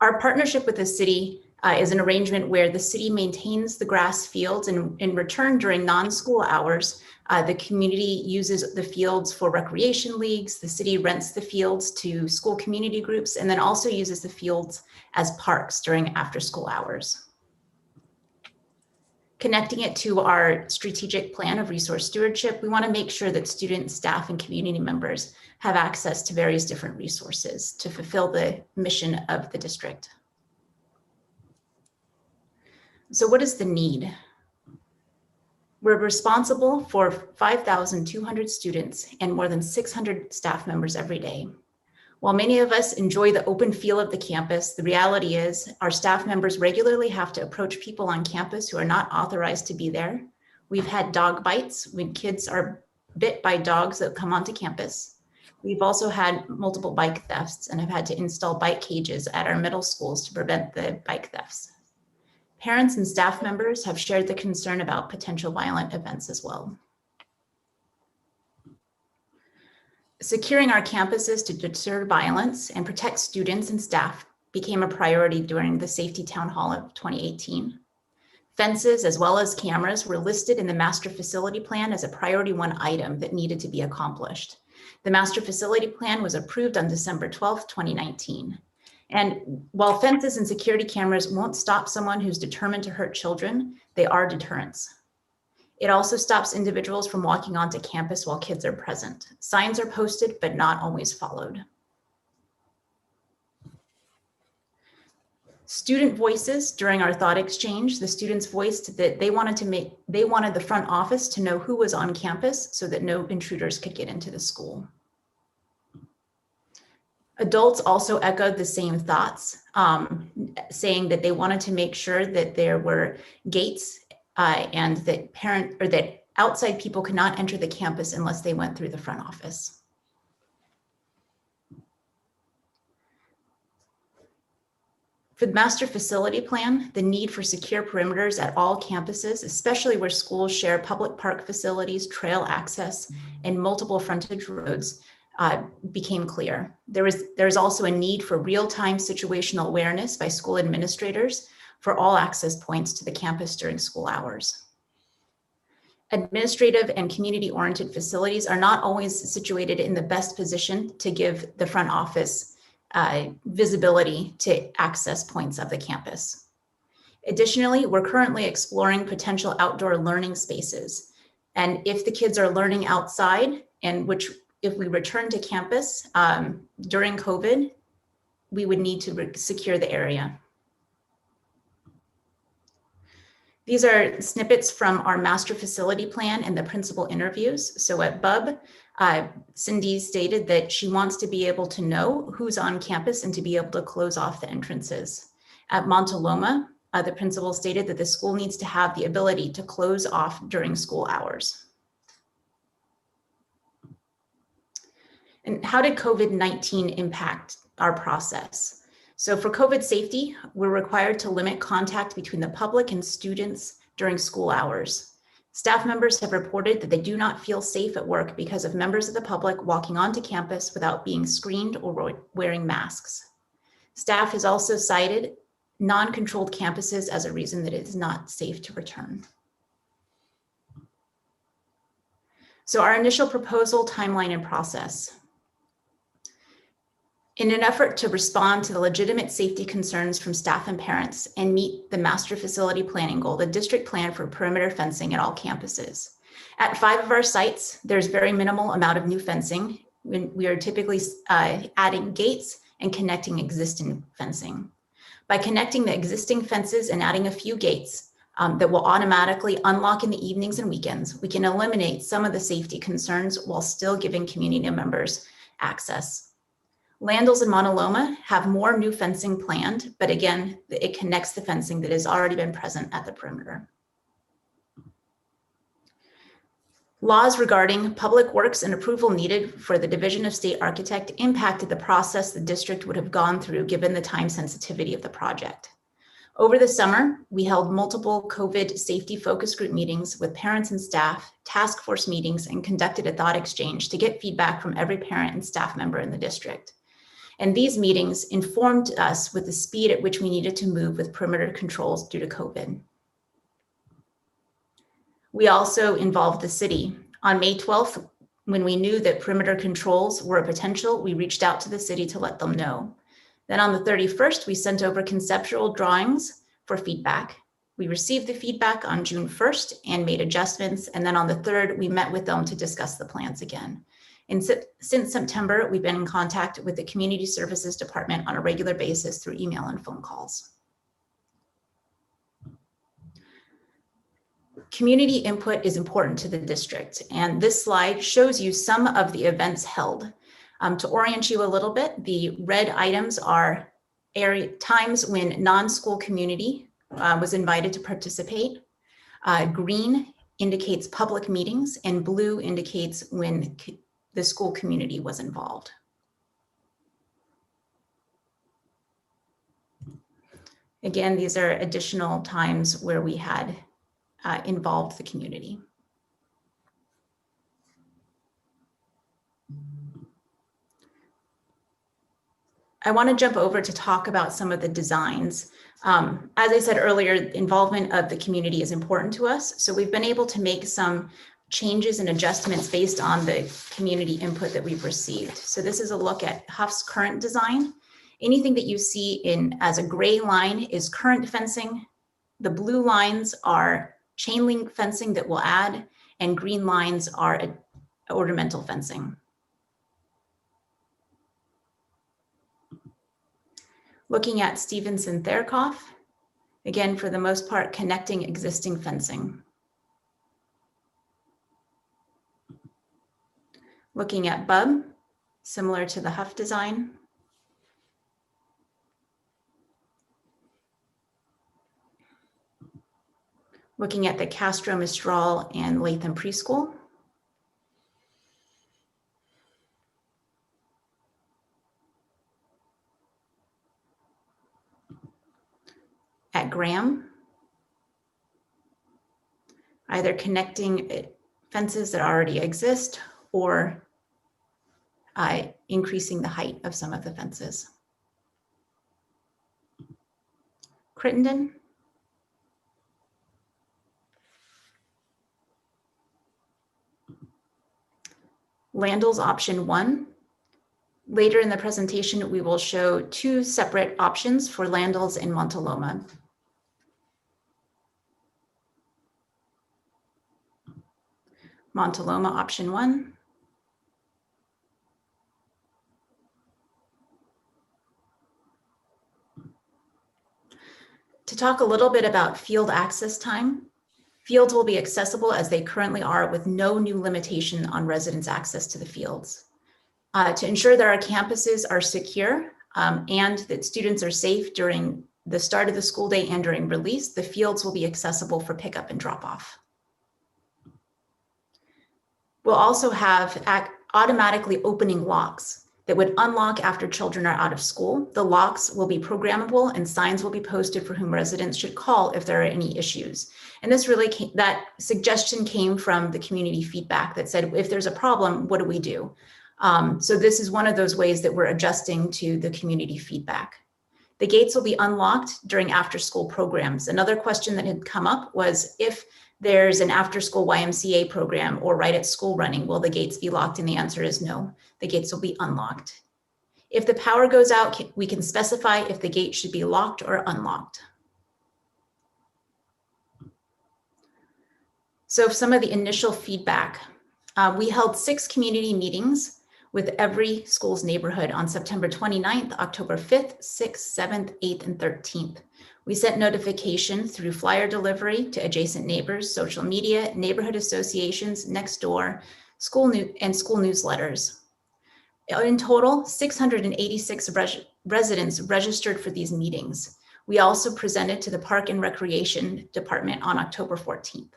Our partnership with the city is an arrangement where the city maintains the grass fields, and in return during non-school hours, the community uses the fields for recreation leagues. The city rents the fields to school community groups, and then also uses the fields as parks during after-school hours. Connecting it to our strategic plan of resource stewardship, we want to make sure that students, staff, and community members have access to various different resources to fulfill the mission of the district. So what is the need? We're responsible for 5,200 students and more than 600 staff members every day. While many of us enjoy the open feel of the campus, the reality is our staff members regularly have to approach people on campus who are not authorized to be there. We've had dog bites when kids are bit by dogs that come onto campus. We've also had multiple bike thefts and have had to install bike cages at our middle schools to prevent the bike thefts. Parents and staff members have shared the concern about potential violent events as well. Securing our campuses to deter violence and protect students and staff became a priority during the Safety Town Hall of 2018. Fences as well as cameras were listed in the Master Facility Plan as a priority 1 item that needed to be accomplished. The Master Facility Plan was approved on December 12, 2019. And while fences and security cameras won't stop someone who's determined to hurt children, they are deterrents. It also stops individuals from walking onto campus while kids are present. Signs are posted, but not always followed. Student voices during our thought exchange, the students voiced that they wanted the front office to know who was on campus so that no intruders could get into the school. Adults also echoed the same thoughts, saying that they wanted to make sure that there were gates and that outside people could not enter the campus unless they went through the front office. For the Master Facility Plan, the need for secure perimeters at all campuses, especially where schools share public park facilities, trail access, and multiple frontage roads, became clear. There's also a need for real-time situational awareness by school administrators for all access points to the campus during school hours. Administrative and community-oriented facilities are not always situated in the best position to give the front office visibility to access points of the campus. Additionally, we're currently exploring potential outdoor learning spaces. And if the kids are learning outside, and if we return to campus during COVID, we would need to secure the area. These are snippets from our master facility plan and the principal interviews. So at BUB, Cindy stated that she wants to be able to know who's on campus and to be able to close off the entrances. At Montaloma, the principal stated that the school needs to have the ability to close off during school hours. And how did COVID-19 impact our process? So for COVID safety, we're required to limit contact between the public and students during school hours. Staff members have reported that they do not feel safe at work because of members of the public walking onto campus without being screened or wearing masks. Staff has also cited non-controlled campuses as a reason that it is not safe to return. So our initial proposal, timeline, and process. In an effort to respond to the legitimate safety concerns from staff and parents and meet the master facility planning goal, the district planned for perimeter fencing at all campuses. At 5 of our sites, there's very minimal amount of new fencing. We are typically adding gates and connecting existing fencing. By connecting the existing fences and adding a few gates that will automatically unlock in the evenings and weekends, we can eliminate some of the safety concerns while still giving community members access. Landals and Montaloma have more new fencing planned, but again, it connects the fencing that has already been present at the perimeter. Laws regarding public works and approval needed for the Division of State Architect impacted the process the district would have gone through given the time sensitivity of the project. Over the summer, we held multiple COVID safety focus group meetings with parents and staff, task force meetings, and conducted a thought exchange to get feedback from every parent and staff member in the district. And these meetings informed us with the speed at which we needed to move with perimeter controls due to COVID. We also involved the city. On May 12th, when we knew that perimeter controls were a potential, we reached out to the city to let them know. Then on the 31st, we sent over conceptual drawings for feedback. We received the feedback on June 1st and made adjustments. And then on the 3rd, we met with them to discuss the plans again. And since September, we've been in contact with the Community Services Department on a regular basis through email and phone calls. Community input is important to the district, and this slide shows you some of the events held. To orient you a little bit, the red items are times when non-school community was invited to participate. Green indicates public meetings, and blue indicates when the school community was involved. Again, these are additional times where we had involved the community. I want to jump over to talk about some of the designs. As I said earlier, involvement of the community is important to us. So we've been able to make some changes and adjustments based on the community input that we've received. So this is a look at Huff's current design. Anything that you see in as a gray line is current fencing. The blue lines are chain link fencing that we'll add, and green lines are ornamental fencing. Looking at Stevenson Therkoff, again, for the most part, connecting existing fencing. Looking at Bub, similar to the Huff design. Looking at the Castro Mistral and Latham Preschool. At Graham, either connecting fences that already exist or increasing the height of some of the fences. Crittenden. Landell's option 1. Later in the presentation, we will show 2 separate options for Landell's and Montaloma. Montaloma option 1. To talk a little bit about field access time, fields will be accessible as they currently are with no new limitation on residents' access to the fields. To ensure that our campuses are secure and that students are safe during the start of the school day and during release, the fields will be accessible for pickup and drop off. We'll also have automatically opening locks that would unlock after children are out of school. The locks will be programmable and signs will be posted for whom residents should call if there are any issues. And this really that suggestion came from the community feedback that said, if there's a problem, what do we do? So this is one of those ways that we're adjusting to the community feedback. The gates will be unlocked during after school programs. Another question that had come up was if there's an after school YMCA program or right at school running, will the gates be locked? And the answer is no, the gates will be unlocked. If the power goes out, we can specify if the gate should be locked or unlocked. So some of the initial feedback, we held 6 community meetings with every school's neighborhood on September 29th, October 5th, 6th, 7th, 8th, and 13th. We sent notification through flyer delivery to adjacent neighbors, social media, neighborhood associations, Nextdoor, school newsletters. In total, 686 residents registered for these meetings. We also presented to the Park and Recreation Department on October 14th.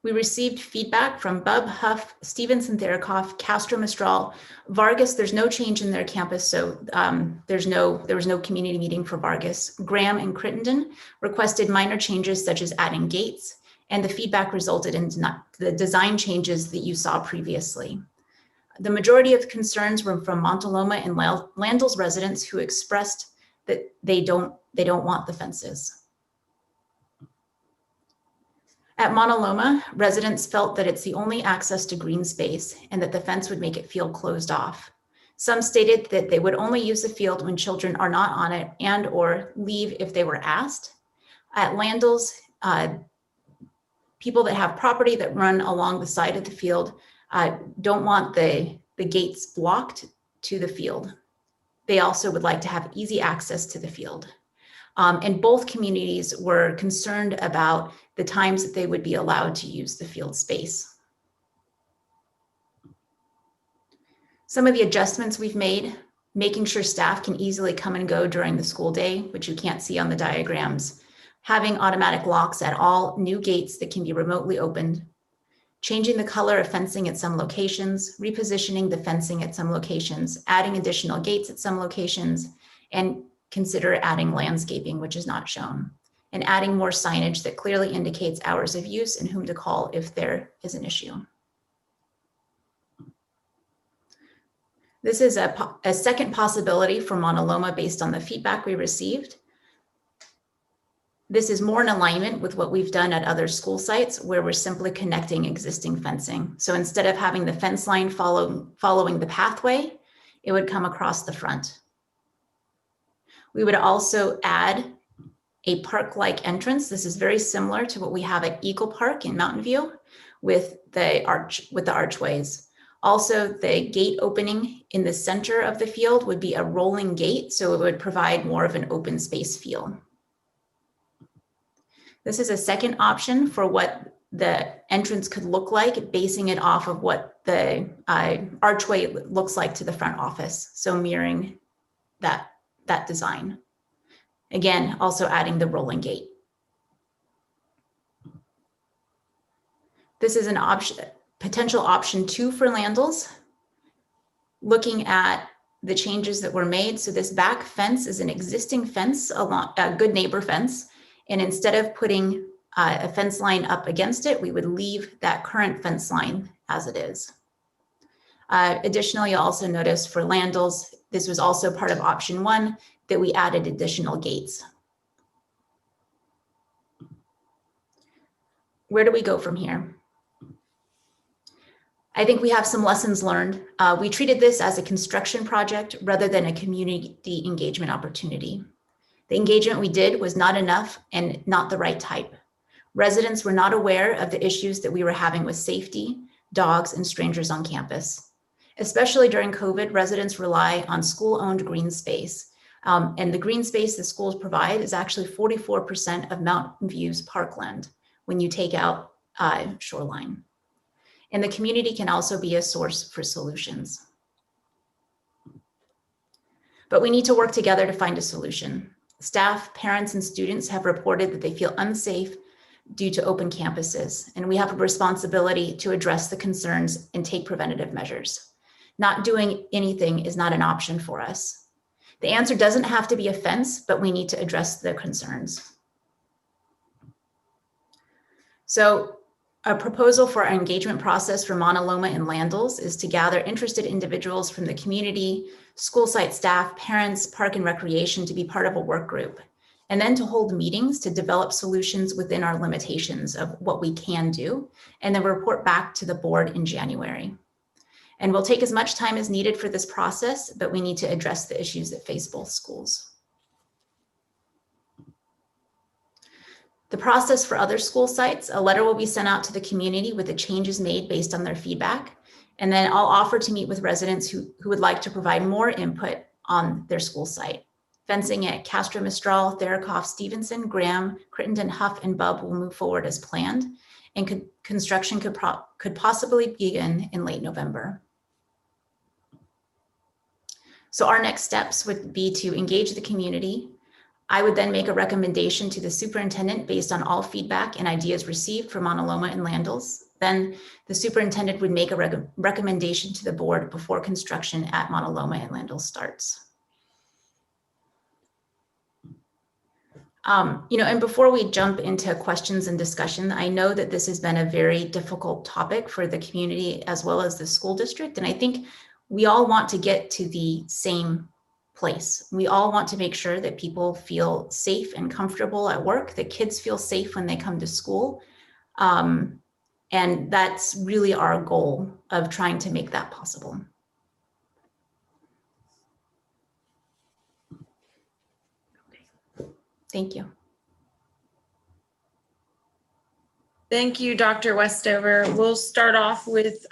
We received feedback from Bub, Huff, Stevenson, Therakoff, Castro, Mistral, Vargas. There's no change in their campus, so there was no community meeting for Vargas. Graham and Crittenden requested minor changes such as adding gates, and the feedback resulted in the design changes that you saw previously. The majority of concerns were from Montaloma and Landell's residents who expressed that they don't want the fences. At Montaloma, residents felt that it's the only access to green space and that the fence would make it feel closed off. Some stated that they would only use the field when children are not on it and or leave if they were asked. At Landell's, people that have property that run along the side of the field don't want the gates blocked to the field. They also would like to have easy access to the field. And both communities were concerned about the times that they would be allowed to use the field space. Some of the adjustments we've made, making sure staff can easily come and go during the school day, which you can't see on the diagrams, having automatic locks at all new gates that can be remotely opened, changing the color of fencing at some locations, repositioning the fencing at some locations, adding additional gates at some locations, and consider adding landscaping, which is not shown, and adding more signage that clearly indicates hours of use and whom to call if there is an issue. This is a second possibility for Montaloma based on the feedback we received. This is more in alignment with what we've done at other school sites where we're simply connecting existing fencing. So instead of having the fence line following the pathway, it would come across the front. We would also add a park-like entrance. This is very similar to what we have at Eagle Park in Mountain View with the archways. Also, the gate opening in the center of the field would be a rolling gate, so it would provide more of an open space feel. This is a second option for what the entrance could look like, basing it off of what the archway looks like to the front office. So mirroring that design. Again, also adding the rolling gate. This is an option, potential option 2 for Landell's. Looking at the changes that were made. So this back fence is an existing fence, a good neighbor fence. And instead of putting a fence line up against it, we would leave that current fence line as it is. Additionally, you'll also notice for Landell's, this was also part of option 1, that we added additional gates. Where do we go from here? I think we have some lessons learned. We treated this as a construction project rather than a community engagement opportunity. The engagement we did was not enough and not the right type. Residents were not aware of the issues that we were having with safety, dogs, and strangers on campus. Especially during COVID, residents rely on school-owned green space. And the green space the schools provide is actually 44% of Mountain View's parkland when you take out shoreline. And the community can also be a source for solutions. But we need to work together to find a solution. Staff, parents, and students have reported that they feel unsafe due to open campuses, and we have a responsibility to address the concerns and take preventative measures. Not doing anything is not an option for us. The answer doesn't have to be a fence, but we need to address the concerns. So a proposal for our engagement process for Montaloma and Landell's is to gather interested individuals from the community, school site staff, parents, park and recreation to be part of a work group, and then to hold meetings to develop solutions within our limitations of what we can do, and then report back to the board in January. And we'll take as much time as needed for this process, but we need to address the issues that face both schools. The process for other school sites, a letter will be sent out to the community with the changes made based on their feedback. And then I'll offer to meet with residents who would like to provide more input on their school site. Fencing at Castro, Mistral, Therakoff, Stevenson, Graham, Crittenden, Huff, and Bub will move forward as planned, and construction could possibly begin in late November. So our next steps would be to engage the community, I would then make a recommendation to the superintendent based on all feedback and ideas received from Mauna Loma and Landals. Then the superintendent would make a recommendation to the board before construction at Mauna Loma and Landals starts. And before we jump into questions and discussion, I know that this has been a very difficult topic for the community as well as the school district. And I think we all want to get to the same place. We all want to make sure that people feel safe and comfortable at work, that kids feel safe when they come to school. And that's really our goal of trying to make that possible. Thank you. Thank you, Dr. Westover. We'll start off with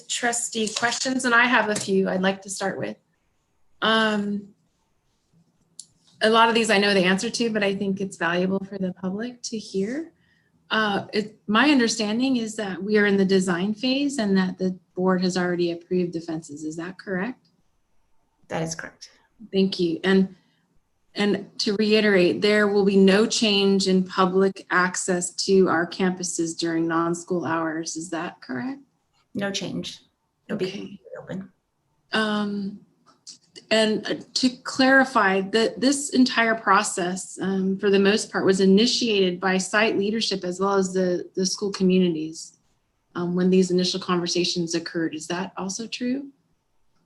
trustee questions, and I have a few I'd like to start with. A lot of these I know the answer to, but I think it's valuable for the public to hear. My understanding is that we are in the design phase and that the board has already approved the fences. Is that correct? That is correct. Thank you. And to reiterate, there will be no change in public access to our campuses during non-school hours. Is that correct? No change. It'll be open. And to clarify, that this entire process, for the most part, was initiated by site leadership as well as the school communities when these initial conversations occurred. Is that also true?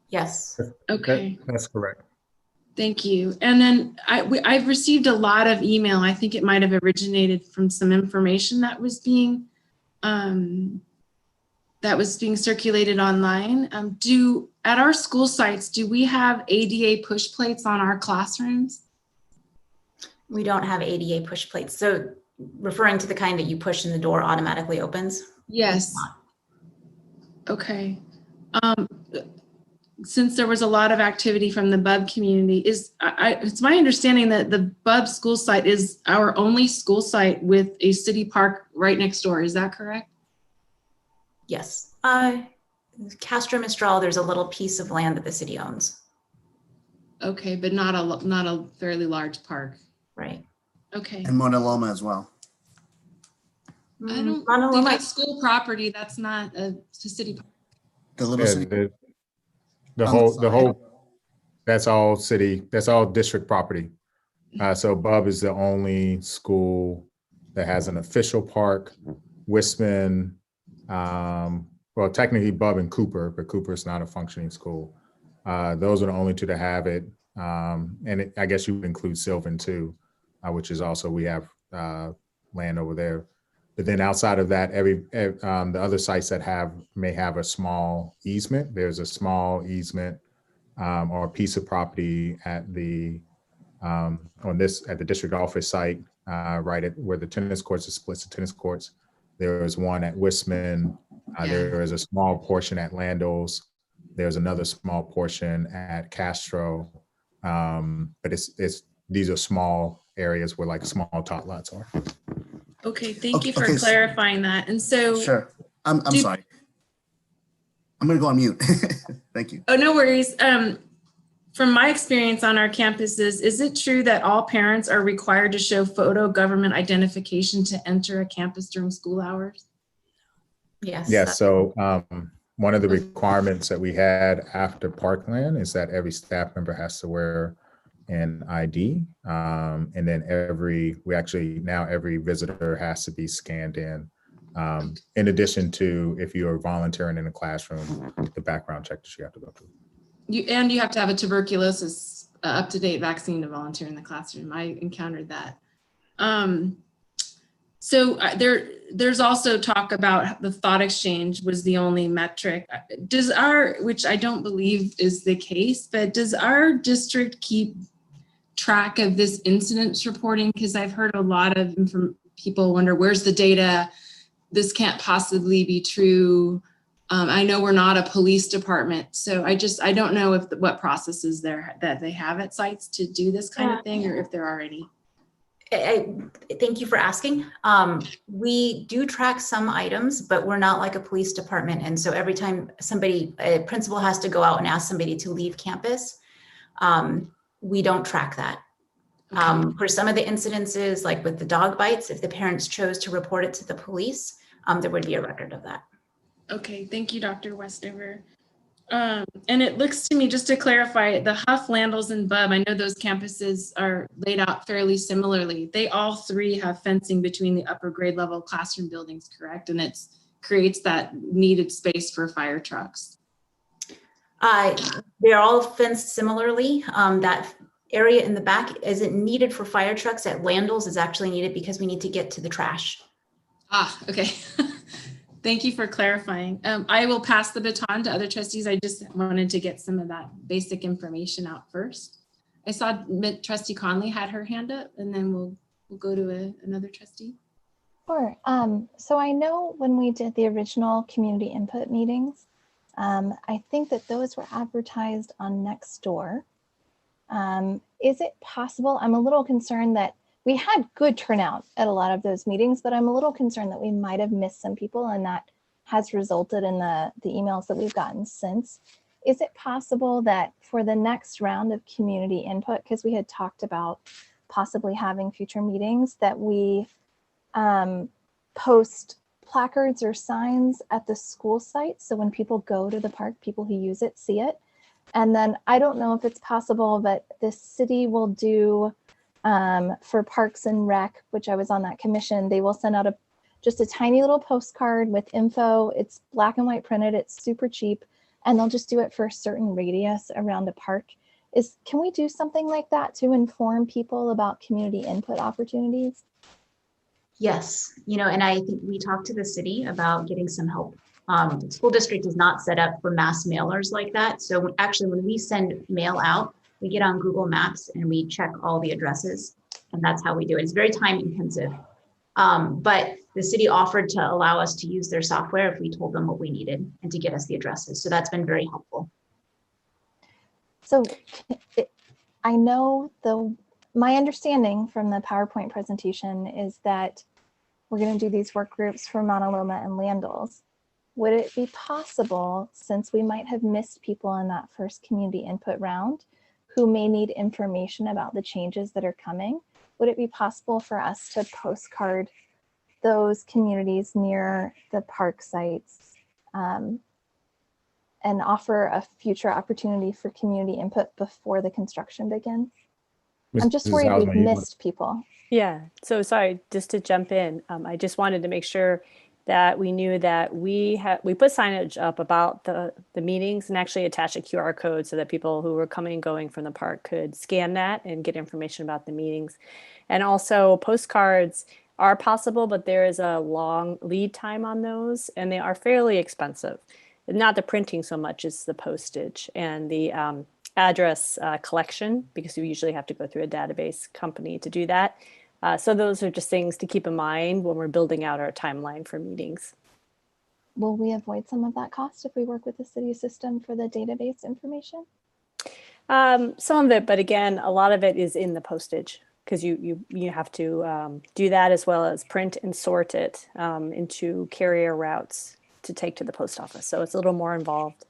Yes. Okay. That's correct. Thank you. And then I've received a lot of email. I think it might have originated from some information that was being circulated online. At our school sites, do we have ADA push plates on our classrooms? We don't have ADA push plates. So referring to the kind that you push and the door automatically opens? Yes. Okay. Since there was a lot of activity from the BUB community, it's my understanding that the BUB school site is our only school site with a city park right next door. Is that correct? Yes. Castro Mistral, there's a little piece of land that the city owns. Okay, but not a fairly large park. Right. Okay. And Mauna Loma as well. I don't think that's school property. That's not a city park. The little city. The whole, that's all city, that's all district property. So BUB is the only school that has an official park. Wisman, well, technically BUB and Cooper, but Cooper is not a functioning school. Those are the only two that have it. And I guess you would include Sylvan too, which is also, we have land over there. But then outside of that, the other sites that may have a small easement. There's a small easement or a piece of property at the district office site, right at where the tennis courts, splits the tennis courts. There is one at Wisman. There is a small portion at Landals. There's another small portion at Castro. But these are small areas where like small tot lots are. Okay, thank you for clarifying that. And so, sure, I'm sorry. I'm gonna go on mute. Thank you. Oh, no worries. From my experience on our campuses, is it true that all parents are required to show photo government identification to enter a campus during school hours? Yes. Yes. So one of the requirements that we had after Parkland is that every staff member has to wear an ID. And then every visitor has to be scanned in addition to if you are volunteering in a classroom, the background check that you have to go through. You have to have a tuberculosis up-to-date vaccine to volunteer in the classroom. I encountered that. So there's also talk about the thought exchange was the only metric. Which I don't believe is the case, but does our district keep track of this incidents reporting? Because I've heard a lot of people wonder, where's the data? This can't possibly be true. I know we're not a police department, so I don't know what processes that they have at sites to do this kind of thing, or if there are any. Thank you for asking. We do track some items, but we're not like a police department. And so every time a principal has to go out and ask somebody to leave campus, we don't track that. For some of the incidences, like with the dog bites, if the parents chose to report it to the police, there would be a record of that. Okay, thank you, Dr. Westover. And it looks to me, just to clarify, the Huff, Landals, and Bub, I know those campuses are laid out fairly similarly. They all three have fencing between the upper grade level classroom buildings, correct? And it creates that needed space for fire trucks. They're all fenced similarly. That area in the back isn't needed for fire trucks. At Landals is actually needed because we need to get to the trash. Ah, okay. Thank you for clarifying. I will pass the baton to other trustees. I just wanted to get some of that basic information out first. I saw Trustee Conley had her hand up, and then we'll go to another trustee. Sure. So I know when we did the original community input meetings, I think that those were advertised on Nextdoor. Is it possible? I'm a little concerned that we had good turnout at a lot of those meetings, but I'm a little concerned that we might have missed some people, and that has resulted in the emails that we've gotten since. Is it possible that for the next round of community input, because we had talked about possibly having future meetings, that we post placards or signs at the school site, so when people go to the park, people who use it see it? And then I don't know if it's possible, but the city will do for Parks and Rec, which I was on that commission, they will send out just a tiny little postcard with info. It's black and white printed, it's super cheap, and they'll just do it for a certain radius around a park. Can we do something like that to inform people about community input opportunities? Yes, and I think we talked to the city about getting some help. The school district is not set up for mass mailers like that. So actually, when we send mail out, we get on Google Maps and we check all the addresses, and that's how we do it. It's very time intensive. But the city offered to allow us to use their software if we told them what we needed and to get us the addresses. So that's been very helpful. So I know my understanding from the PowerPoint presentation is that we're going to do these work groups for Mauna Loma and Landals. Would it be possible, since we might have missed people in that first community input round who may need information about the changes that are coming, would it be possible for us to postcard those communities near the park sites and offer a future opportunity for community input before the construction begins? I'm just worried we've missed people. Yeah, so sorry, just to jump in, I just wanted to make sure that we knew that we put signage up about the meetings and actually attach a QR code so that people who were coming and going from the park could scan that and get information about the meetings. And also postcards are possible, but there is a long lead time on those, and they are fairly expensive. Not the printing so much as the postage and the address collection, because you usually have to go through a database company to do that. So those are just things to keep in mind when we're building out our timeline for meetings. Will we avoid some of that cost if we work with the city system for the database information? Some of it, but again, a lot of it is in the postage, because you have to do that as well as print and sort it into carrier routes to take to the post office. So it's a little more involved.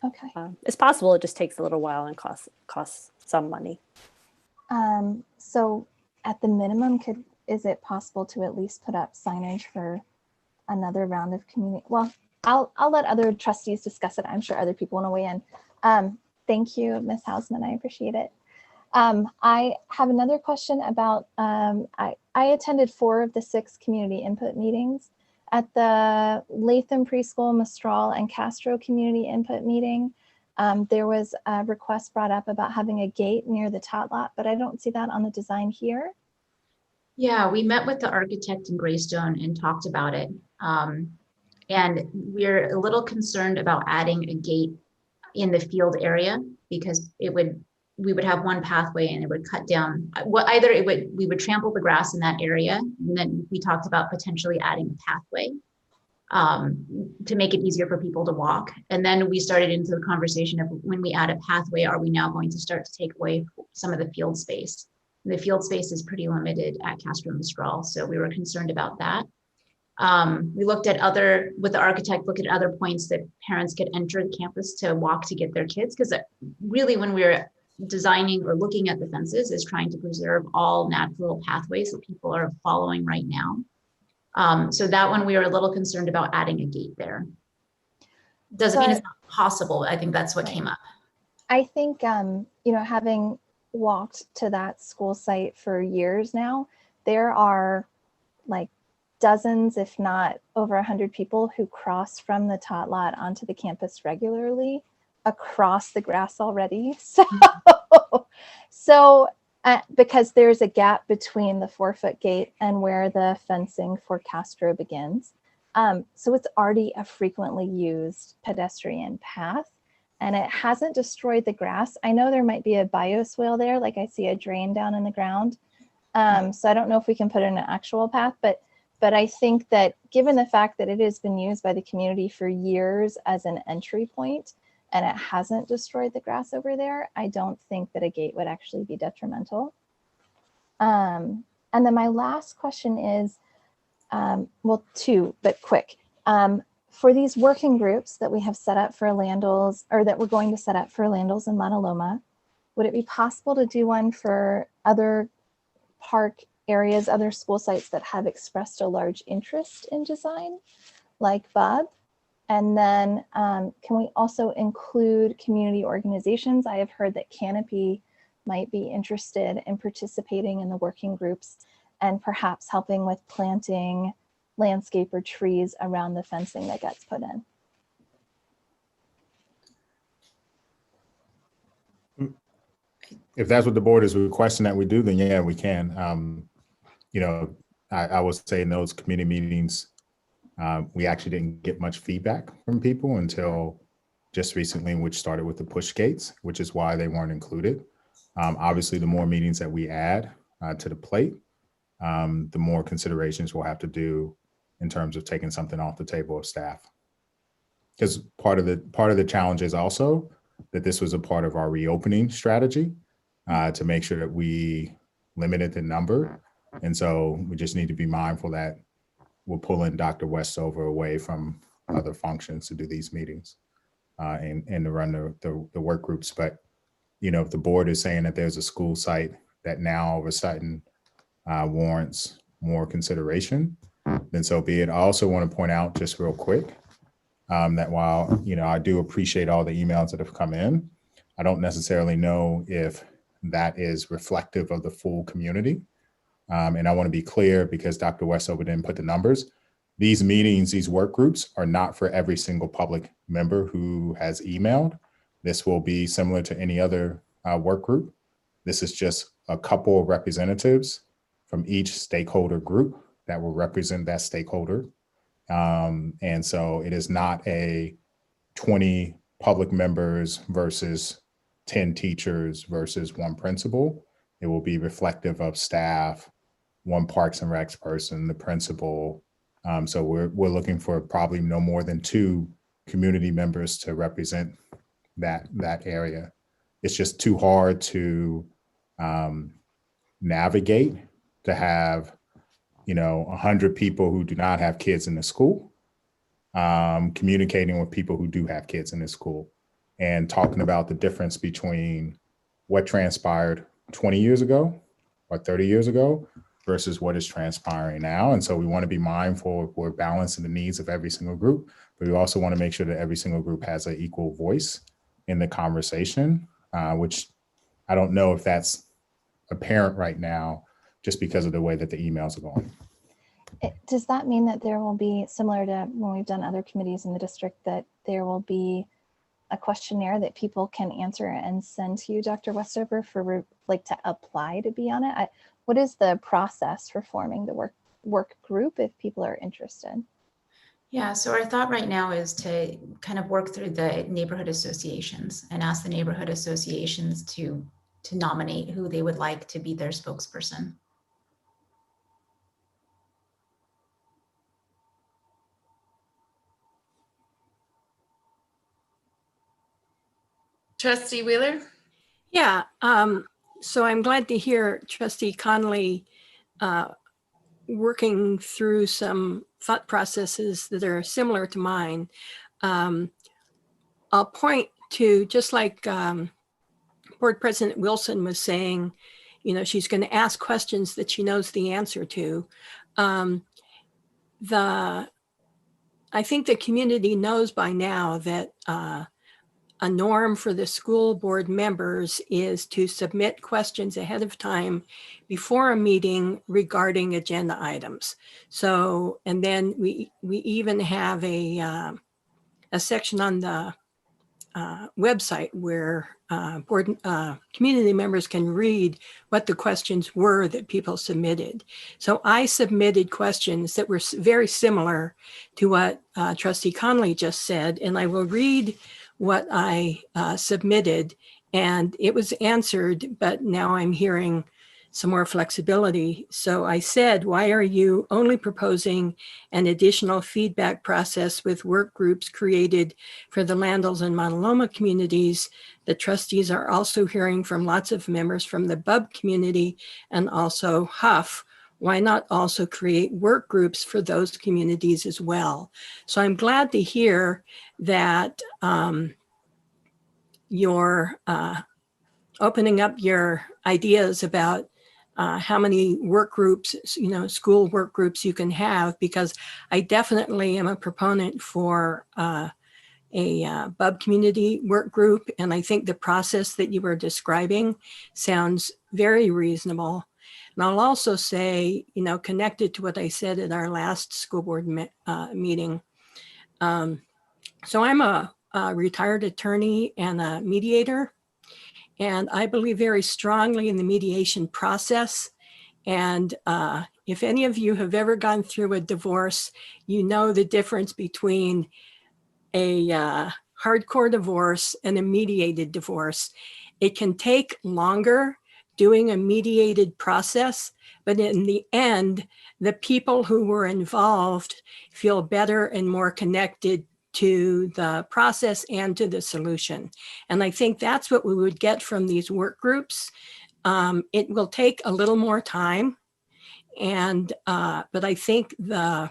Okay. It's possible it just takes a little while and costs some money. So at the minimum, is it possible to at least put up signage for another round of community? Well, I'll let other trustees discuss it. I'm sure other people want to weigh in. Thank you, Ms. Hausman. I appreciate it. I have another question about, I attended 4 of the 6 community input meetings. At the Latham Preschool, Mistral, and Castro community input meeting, there was a request brought up about having a gate near the tot lot, but I don't see that on the design here. Yeah, we met with the architect in Greystone and talked about it. And we're a little concerned about adding a gate in the field area because we would have one pathway and it would cut down. Well, either we would trample the grass in that area, and then we talked about potentially adding a pathway to make it easier for people to walk. And then we started into the conversation of, when we add a pathway, are we now going to start to take away some of the field space? And the field space is pretty limited at Castro and Mistral, so we were concerned about that. We looked at with the architect, looked at other points that parents could enter the campus to walk to get their kids, because really when we were designing or looking at the fences is trying to preserve all natural pathways that people are following right now. So that one, we are a little concerned about adding a gate there. Doesn't mean it's not possible. I think that's what came up. I think, you know, having walked to that school site for years now, there are like dozens, if not over 100 people who cross from the tot lot onto the campus regularly across the grass already. So because there's a gap between the 4-foot gate and where the fencing for Castro begins. So it's already a frequently used pedestrian path, and it hasn't destroyed the grass. I know there might be a bioswale there, like I see a drain down in the ground. So I don't know if we can put in an actual path, but I think that given the fact that it has been used by the community for years as an entry point, and it hasn't destroyed the grass over there, I don't think that a gate would actually be detrimental. And then my last question is, well, two, but quick. For these working groups that we have set up for Landals, or that we're going to set up for Landals and Montaloma, would it be possible to do one for other park areas, other school sites that have expressed a large interest in design, like Bob? And then can we also include community organizations? I have heard that Canopy might be interested in participating in the working groups and perhaps helping with planting landscape or trees around the fencing that gets put in. If that's what the board is requesting that we do, then yeah, we can. You know, I would say in those committee meetings, we actually didn't get much feedback from people until just recently, which started with the push gates, which is why they weren't included. Obviously, the more meetings that we add to the plate, the more considerations we'll have to do in terms of taking something off the table of staff. Because part of the challenge is also that this was a part of our reopening strategy to make sure that we limited the number. And so we just need to be mindful that we're pulling Dr. Westover away from other functions to do these meetings and to run the work groups. But, you know, if the board is saying that there's a school site that now all of a sudden warrants more consideration, then so be it. I also want to point out just real quick that while, you know, I do appreciate all the emails that have come in, I don't necessarily know if that is reflective of the full community. And I want to be clear, because Dr. Westover didn't put the numbers. These meetings, these work groups are not for every single public member who has emailed. This will be similar to any other work group. This is just a couple of representatives from each stakeholder group that will represent that stakeholder. And so it is not a 20 public members versus 10 teachers versus one principal. It will be reflective of staff, one Parks and Recs person, the principal. So we're looking for probably no more than 2 community members to represent that area. It's just too hard to navigate to have, you know, 100 people who do not have kids in the school communicating with people who do have kids in the school and talking about the difference between what transpired 20 years ago or 30 years ago versus what is transpiring now. And so we want to be mindful, we're balancing the needs of every single group, but we also want to make sure that every single group has an equal voice in the conversation, which I don't know if that's apparent right now just because of the way that the emails are going. Does that mean that there will be, similar to when we've done other committees in the district, that there will be a questionnaire that people can answer and send to you, Dr. Westover, for like to apply to be on it? What is the process for forming the work group if people are interested? Yeah, so our thought right now is to kind of work through the neighborhood associations and ask the neighborhood associations to nominate who they would like to be their spokesperson. Trustee Wheeler? Yeah, so I'm glad to hear Trustee Conley working through some thought processes that are similar to mine. I'll point to, just like Board President Wilson was saying, you know, she's going to ask questions that she knows the answer to. I think the community knows by now that a norm for the school board members is to submit questions ahead of time before a meeting regarding agenda items. So, and then we even have a section on the website where community members can read what the questions were that people submitted. So I submitted questions that were very similar to what Trustee Conley just said, and I will read what I submitted, and it was answered, but now I'm hearing some more flexibility. So I said, why are you only proposing an additional feedback process with work groups created for the Landals and Montaloma communities? The trustees are also hearing from lots of members from the BUB community and also Huff. Why not also create work groups for those communities as well? So I'm glad to hear that you're opening up your ideas about how many work groups, you know, school work groups you can have, because I definitely am a proponent for a BUB community work group. And I think the process that you were describing sounds very reasonable. And I'll also say, you know, connected to what I said at our last school board meeting. So I'm a retired attorney and a mediator. And I believe very strongly in the mediation process. And if any of you have ever gone through a divorce, you know the difference between a hardcore divorce and a mediated divorce. It can take longer doing a mediated process, but in the end, the people who were involved feel better and more connected to the process and to the solution. And I think that's what we would get from these work groups. It will take a little more time, and but I think the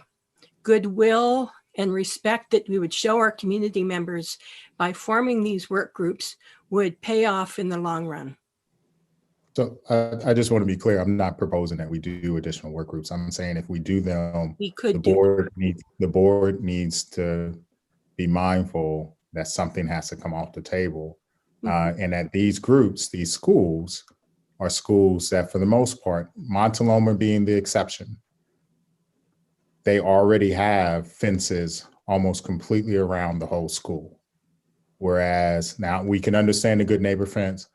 goodwill and respect that we would show our community members by forming these work groups would pay off in the long run. So I just want to be clear, I'm not proposing that we do additional work groups. I'm saying if we do them, We could the board needs to be mindful that something has to come off the table. And that these groups, these schools, are schools that for the most part, Montaloma being the exception, they already have fences almost completely around the whole school. Whereas now we can understand the good neighbor fence.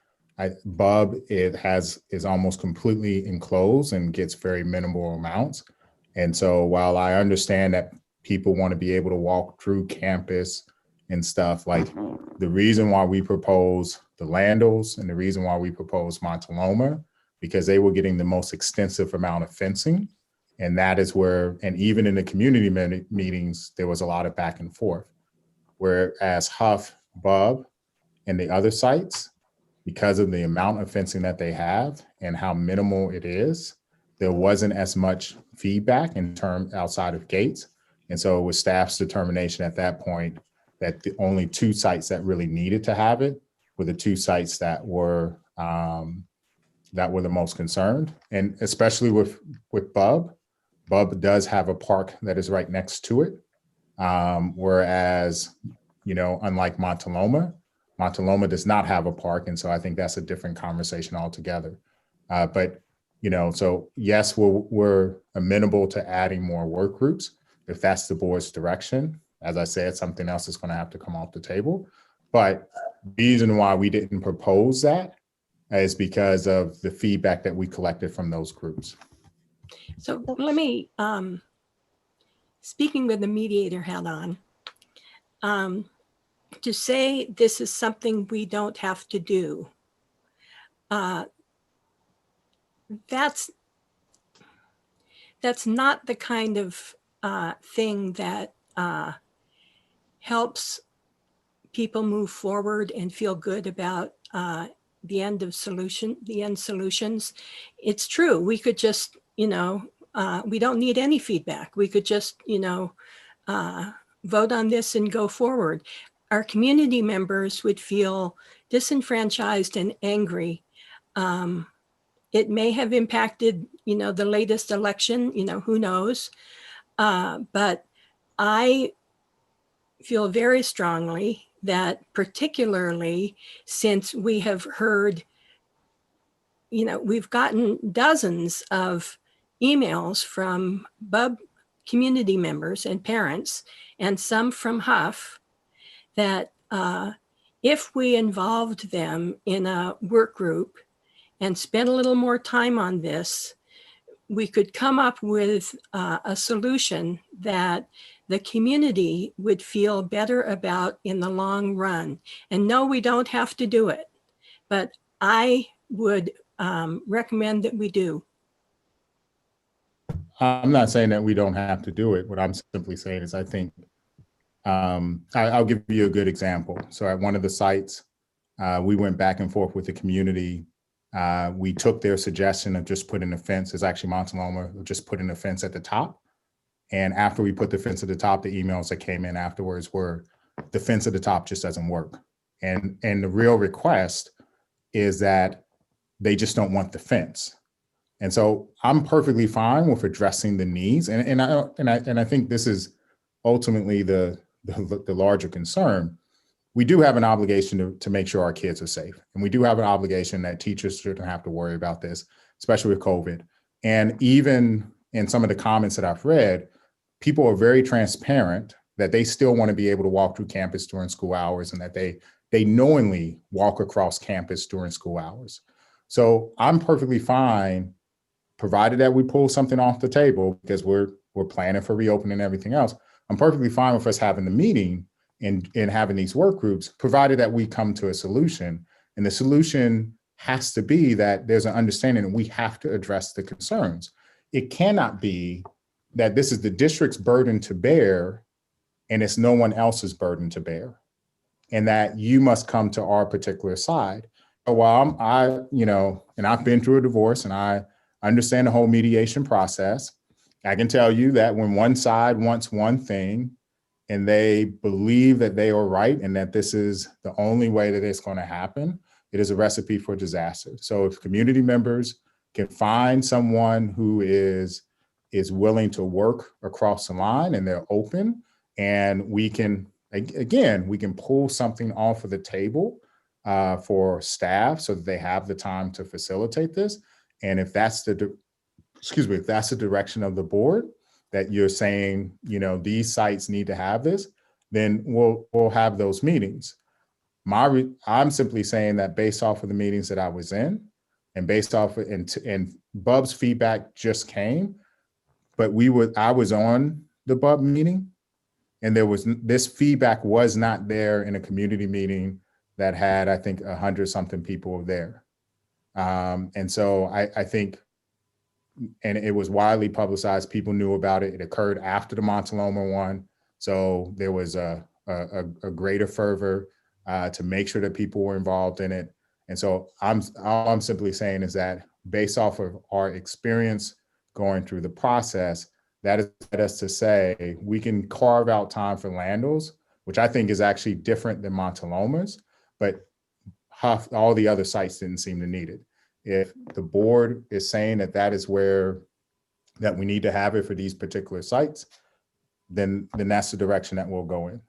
BUB, is almost completely enclosed and gets very minimal amounts. And so while I understand that people want to be able to walk through campus and stuff, like the reason why we propose the Landals and the reason why we propose Montaloma, because they were getting the most extensive amount of fencing. And that is where, and even in the community meetings, there was a lot of back and forth. Whereas Huff, BUB, and the other sites, because of the amount of fencing that they have and how minimal it is, there wasn't as much feedback in terms outside of gates. And so it was staff's determination at that point that the only two sites that really needed to have it were the two sites that were the most concerned. And especially with BUB, BUB does have a park that is right next to it. Whereas, you know, unlike Montaloma does not have a park. And so I think that's a different conversation altogether. But, you know, so yes, we're amenable to adding more work groups if that's the board's direction. As I said, something else is going to have to come off the table. But the reason why we didn't propose that is because of the feedback that we collected from those groups. So let me, speaking with the mediator hat on, to say this is something we don't have to do, that's not the kind of thing that helps people move forward and feel good about the end solutions. It's true. We could just, you know, we don't need any feedback. We could just, you know, vote on this and go forward. our community members would feel disenfranchised and angry. It may have impacted, the latest election, who knows? But I feel very strongly that, particularly since we have heard, we've gotten dozens of emails from BUB community members and parents, and some from Huff, that if we involved them in a work group and spent a little more time on this, we could come up with a solution that the community would feel better about in the long run. And no, we don't have to do it, but I would recommend that we do. I'm not saying that we don't have to do it. What I'm simply saying is I think, I'll give you a good example. So at one of the sites, we went back and forth with the community. We took their suggestion of just putting a fence, it's actually Montaloma, just putting a fence at the top. And after we put the fence at the top, the emails that came in afterwards were, the fence at the top just doesn't work. And the real request is that they just don't want the fence. And so I'm perfectly fine with addressing the needs. And I think this is ultimately the larger concern. We do have an obligation to make sure our kids are safe. And we do have an obligation that teachers shouldn't have to worry about this, especially with COVID. And even in some of the comments that I've read, people are very transparent that they still want to be able to walk through campus during school hours, and that they knowingly walk across campus during school hours. So I'm perfectly fine, provided that we pull something off the table, because we're planning for reopening and everything else. I'm perfectly fine with us having the meeting and having these work groups, provided that we come to a solution. And the solution has to be that there's an understanding that we have to address the concerns. It cannot be that this is the district's burden to bear and it's no one else's burden to bear, and that you must come to our particular side. While and I've been through a divorce and I understand the whole mediation process, I can tell you that when one side wants one thing and they believe that they are right and that this is the only way that it's going to happen, it is a recipe for disaster. So if community members can find someone who is willing to work across the line and they're open, and we can pull something off of the table for staff so that they have the time to facilitate this. And if that's the direction of the board, that you're saying, these sites need to have this, then we'll have those meetings. I'm simply saying that based off of the meetings that I was in, and based off of, and Bub's feedback just came, but I was on the Bub meeting, and this feedback was not there in a community meeting that had, I think, 100-something people there. And so I think, and it was widely publicized, people knew about it. It occurred after the Montaloma one. So there was a greater fervor to make sure that people were involved in it. And so all I'm simply saying is that based off of our experience going through the process, that is led us to say we can carve out time for Landals, which I think is actually different than Montaloma's, but all the other sites didn't seem to need it. If the board is saying that is where that we need to have it for these particular sites, then that's the direction that we'll go in.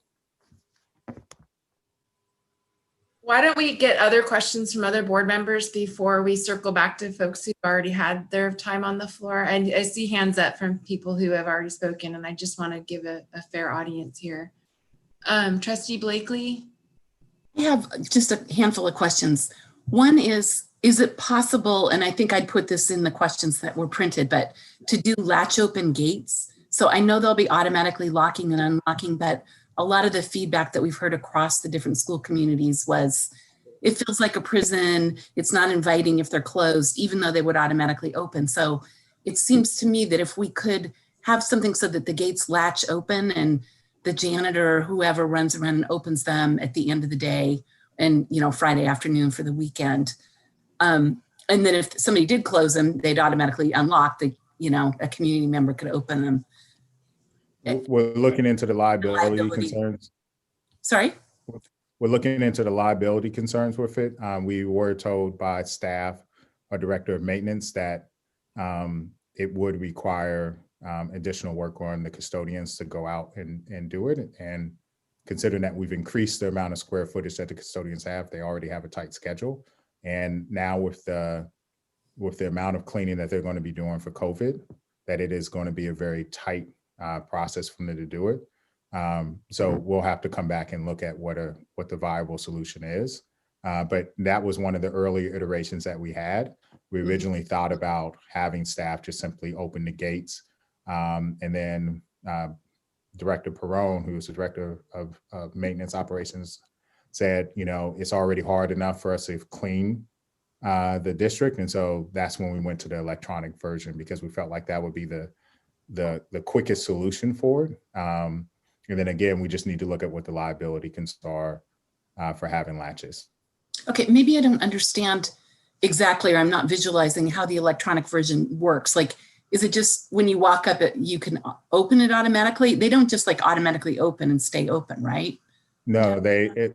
Why don't we get other questions from other board members before we circle back to folks who've already had their time on the floor? And I see hands up from people who have already spoken, and I just want to give a fair audience here. Trustee Blakely? I have just a handful of questions. One is it possible, and I think I'd put this in the questions that were printed, but to do latch open gates? So I know they'll be automatically locking and unlocking, but a lot of the feedback that we've heard across the different school communities was, it feels like a prison. It's not inviting if they're closed, even though they would automatically open. So it seems to me that if we could have something so that the gates latch open and the janitor or whoever runs around and opens them at the end of the day and, Friday afternoon for the weekend. And then if somebody did close them, they'd automatically unlock a community member could open them. We're looking into the liability concerns. Sorry? we're looking into the liability concerns with it. We were told by staff, our director of maintenance, that it would require additional work on the custodians to go out and do it. And considering that we've increased the amount of square footage that the custodians have, they already have a tight schedule. And now with the amount of cleaning that they're going to be doing for COVID, that it is going to be a very tight process for them to do it. So we'll have to come back and look at what the viable solution is. But that was one of the early iterations that we had. We originally thought about having staff just simply open the gates. And then Director Perrone, who was the director of maintenance operations, said, it's already hard enough for us to clean the district. And so that's when we went to the electronic version, because we felt like that would be the quickest solution for it. And then again, we just need to look at what the liability concerns are for having latches. Okay, maybe I don't understand exactly, or I'm not visualizing how the electronic version works. Like, is it just when you walk up, you can open it automatically? They don't just like automatically open and stay open, right? No,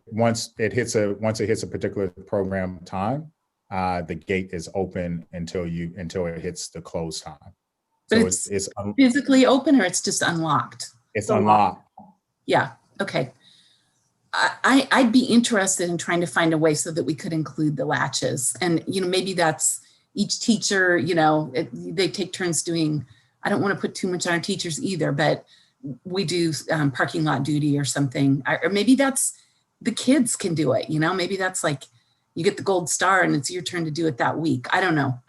once it hits a particular program time, the gate is open until it hits the close time. But So it's physically open, or it's just unlocked? It's unlocked. Yeah. Okay. I'd be interested in trying to find a way so that we could include the latches, and maybe that's each teacher. They take turns doing. I don't want to put too much on our teachers either, but we do parking lot duty or something, or maybe that's the kids can do it. Maybe that's like you get the gold star and it's your turn to do it that week. I don't know.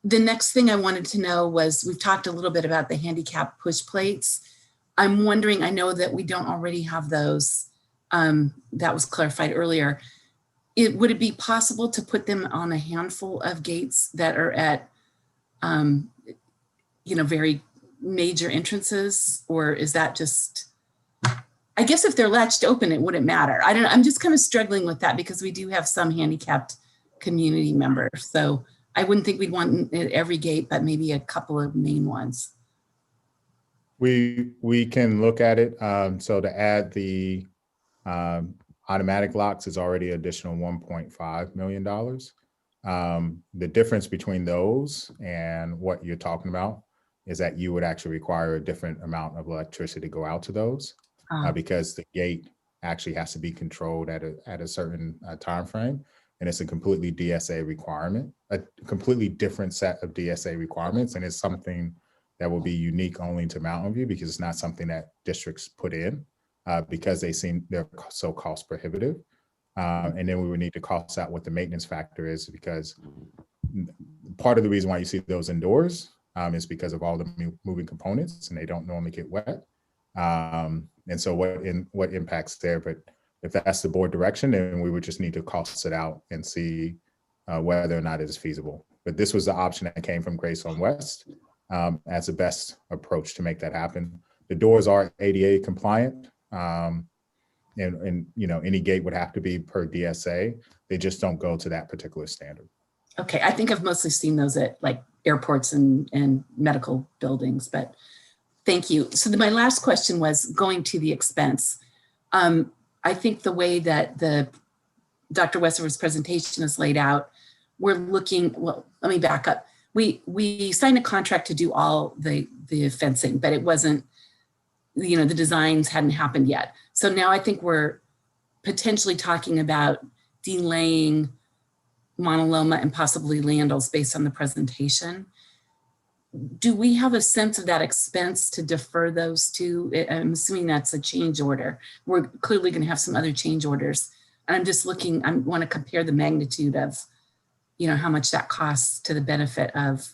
The next thing I wanted to know was, we've talked a little bit about the handicap push plates. I'm wondering, I know that we don't already have those. That was clarified earlier. Would it be possible to put them on a handful of gates that are at, very major entrances? Or is that just, I guess if they're latched open, it wouldn't matter. I'm just kind of struggling with that, because we do have some handicapped community members. So I wouldn't think we'd want it at every gate, but maybe a couple of main ones. We can look at it. So to add the automatic locks is already additional $1.5 million. The difference between those and what you're talking about is that you would actually require a different amount of electricity to go out to those, because the gate actually has to be controlled at a certain time frame, and it's a completely DSA requirement, a completely different set of DSA requirements, and it's something that will be unique only to Mountain View, because it's not something that districts put in because they're so cost prohibitive. And then we would need to cost out what the maintenance factor is, because part of the reason why you see those indoors is because of all the moving components, and they don't normally get wet. And so what impacts there, but if that's the board direction, then we would just need to cost it out and see whether or not it is feasible. But this was the option that came from Grace on West as the best approach to make that happen. The doors are ADA compliant, and any gate would have to be per DSA. They just don't go to that particular standard. Okay, I think I've mostly seen those at like airports and medical buildings, but thank you. So my last question was going to the expense. I think the way that Dr. Westover's presentation is laid out, we're looking, well, let me back up. We signed a contract to do all the fencing, but it wasn't, the designs hadn't happened yet. So now I think we're potentially talking about delaying Mauna Loma and possibly Landals based on the presentation. Do we have a sense of that expense to defer those two? I'm assuming that's a change order. We're clearly going to have some other change orders. And I'm just looking, I want to compare the magnitude of, how much that costs to the benefit of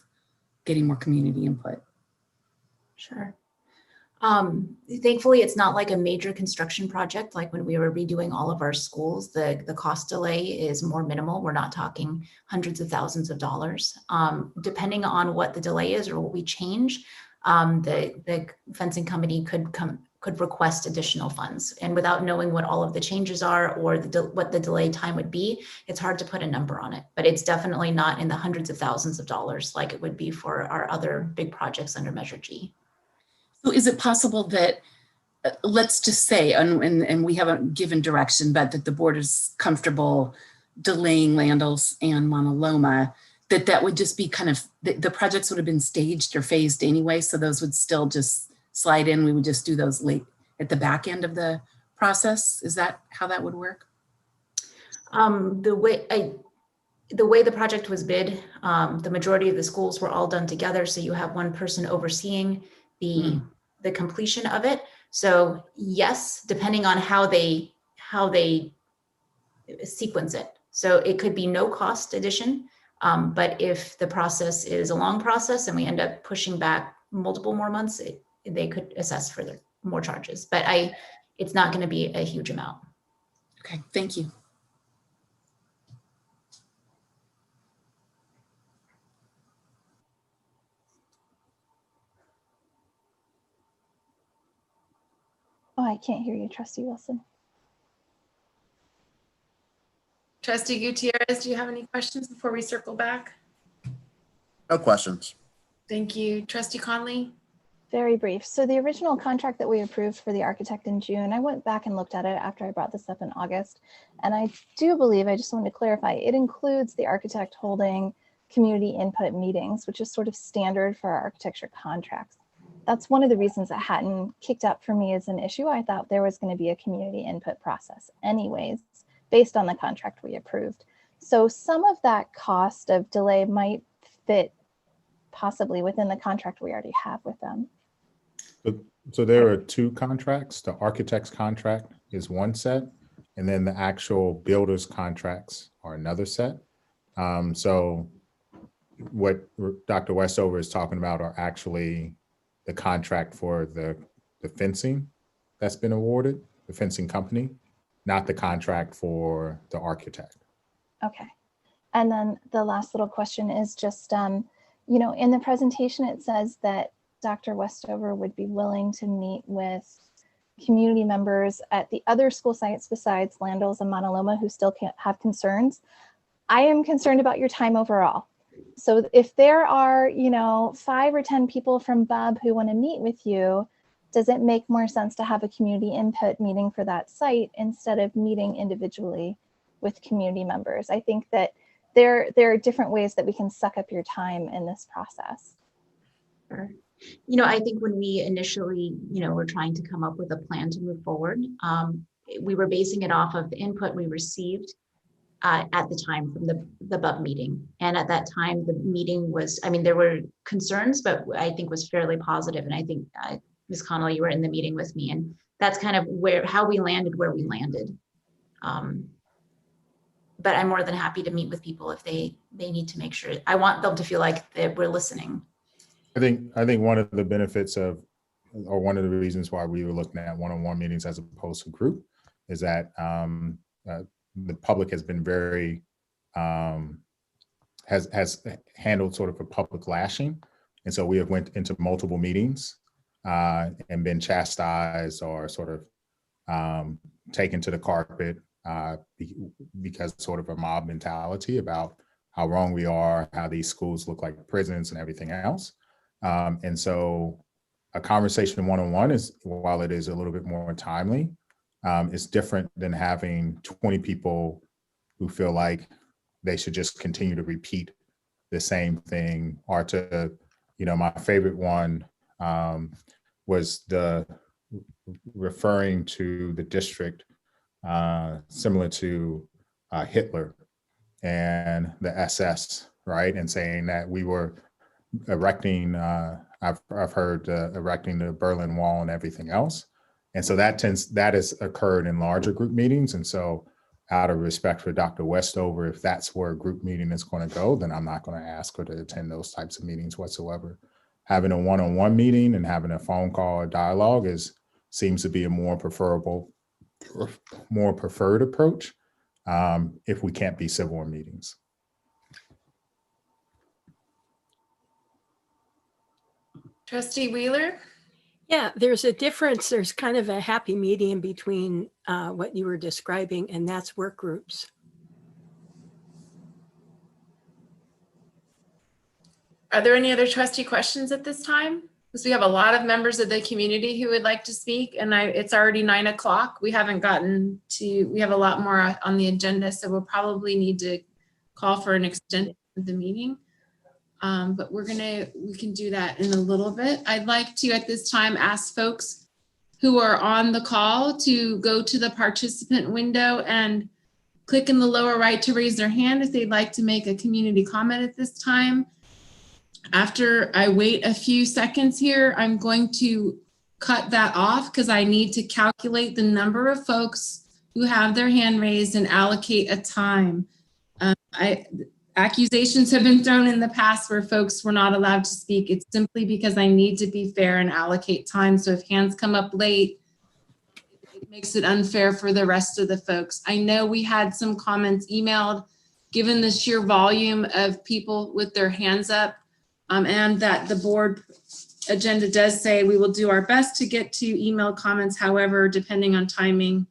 getting more community input. Sure. Thankfully, it's not like a major construction project. Like when we were redoing all of our schools, the cost delay is more minimal. We're not talking hundreds of thousands of dollars. Depending on what the delay is or what we change, the fencing company could request additional funds. And without knowing what all of the changes are or what the delay time would be, it's hard to put a number on it. But it's definitely not in the hundreds of thousands of dollars like it would be for our other big projects under Measure G. So is it possible that let's just say, and we haven't given direction, but that the board is comfortable delaying Landals and Mauna Loma, that would just be kind of, the projects would have been staged or phased anyway, so those would still just slide in. We would just do those late at the back end of the process. Is that how that would work? The way the project was bid, the majority of the schools were all done together. So you have one person overseeing the completion of it. So yes, depending on how they sequence it. So it could be no cost addition. But if the process is a long process and we end up pushing back multiple more months, they could assess further more charges. But it's not going to be a huge amount. Okay, thank you. Oh, I can't hear you, Trustee Wilson. Trustee Gutierrez, do you have any questions before we circle back? No questions. Thank you. Trustee Conley? Very brief. So the original contract that we approved for the architect in June, I went back and looked at it after I brought this up in August. And I do believe, I just wanted to clarify, it includes the architect holding community input meetings, which is sort of standard for our architecture contracts. That's one of the reasons it hadn't kicked up for me as an issue. I thought there was going to be a community input process anyways, based on the contract we approved. So some of that cost of delay might fit possibly within the contract we already have with them. So there are two contracts. The architect's contract is one set, and then the actual builder's contracts are another set. So what Dr. Westover is talking about are actually the contract for the fencing that's been awarded, the fencing company, not the contract for the architect. Okay. And then the last little question is just, in the presentation, it says that Dr. Westover would be willing to meet with community members at the other school sites besides Landals and Mauna Loma who still can't have concerns. I am concerned about your time overall. So if there are, 5 or 10 people from BUB who want to meet with you, does it make more sense to have a community input meeting for that site instead of meeting individually with community members? I think that there are different ways that we can suck up your time in this process. Sure. I think when we initially, were trying to come up with a plan to move forward, we were basing it off of the input we received at the time from the BUB meeting. And at that time, the meeting was, there were concerns, but I think was fairly positive. And I think, Ms. Connell, you were in the meeting with me, and that's kind of how we landed where we landed. But I'm more than happy to meet with people if they need to make sure. I want them to feel like that we're listening. I think one of the benefits of, or one of the reasons why we were looking at one-on-one meetings as opposed to group is that the public has been very, has handled sort of a public lashing. And so we have went into multiple meetings and been chastised or sort of taken to the carpet because sort of a mob mentality about how wrong we are, how these schools look like prisons and everything else. And so a conversation one-on-one is, while it is a little bit more timely, it's different than having 20 people who feel like they should just continue to repeat the same thing, or to, my favorite one was the referring to the district similar to Hitler and the SS, right? And saying that we were erecting, I've heard erecting the Berlin Wall and everything else. And so that has occurred in larger group meetings. And so out of respect for Dr. Westover, if that's where a group meeting is going to go, then I'm not going to ask her to attend those types of meetings whatsoever. Having a one-on-one meeting and having a phone call or dialogue seems to be a more preferred approach if we can't be civil in meetings. Trustee Wheeler? Yeah, there's a difference. There's kind of a happy medium between what you were describing, and that's work groups. Are there any other trustee questions at this time? Because we have a lot of members of the community who would like to speak, and it's already 9 o'clock. We have a lot more on the agenda, so we'll probably need to call for an extension of the meeting. But we can do that in a little bit. I'd like to, at this time, ask folks who are on the call to go to the participant window and click in the lower right to raise their hand if they'd like to make a community comment at this time. After I wait a few seconds here, I'm going to cut that off because I need to calculate the number of folks who have their hand raised and allocate a time. Accusations have been thrown in the past where folks were not allowed to speak. It's simply because I need to be fair and allocate time. So if hands come up late, it makes it unfair for the rest of the folks. I know we had some comments emailed, given the sheer volume of people with their hands up, and that the board agenda does say we will do our best to get to email comments. However, depending on timing,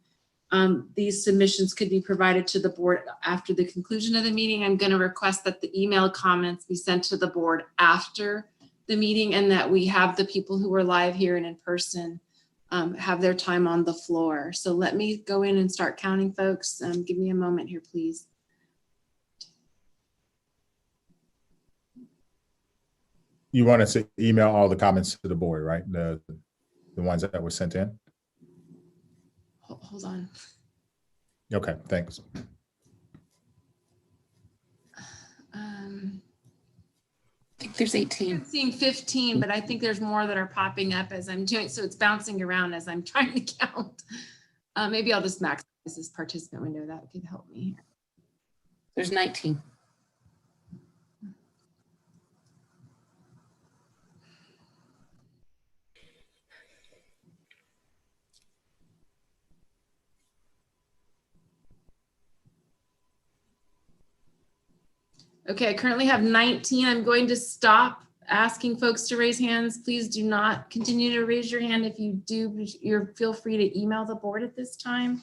these submissions could be provided to the board after the conclusion of the meeting. I'm going to request that the email comments be sent to the board after the meeting, and that we have the people who are live here and in person have their time on the floor. So let me go in and start counting, folks. Give me a moment here, please. You want us to email all the comments to the board, right? The ones that were sent in? Hold on. Okay, thanks. I think there's 18. I'm seeing 15, but I think there's more that are popping up as I'm doing. So it's bouncing around as I'm trying to count. Maybe I'll just maximize this participant window. That could help me. There's 19. Okay, I currently have 19. I'm going to stop asking folks to raise hands. Please do not continue to raise your hand. If you do, feel free to email the board at this time.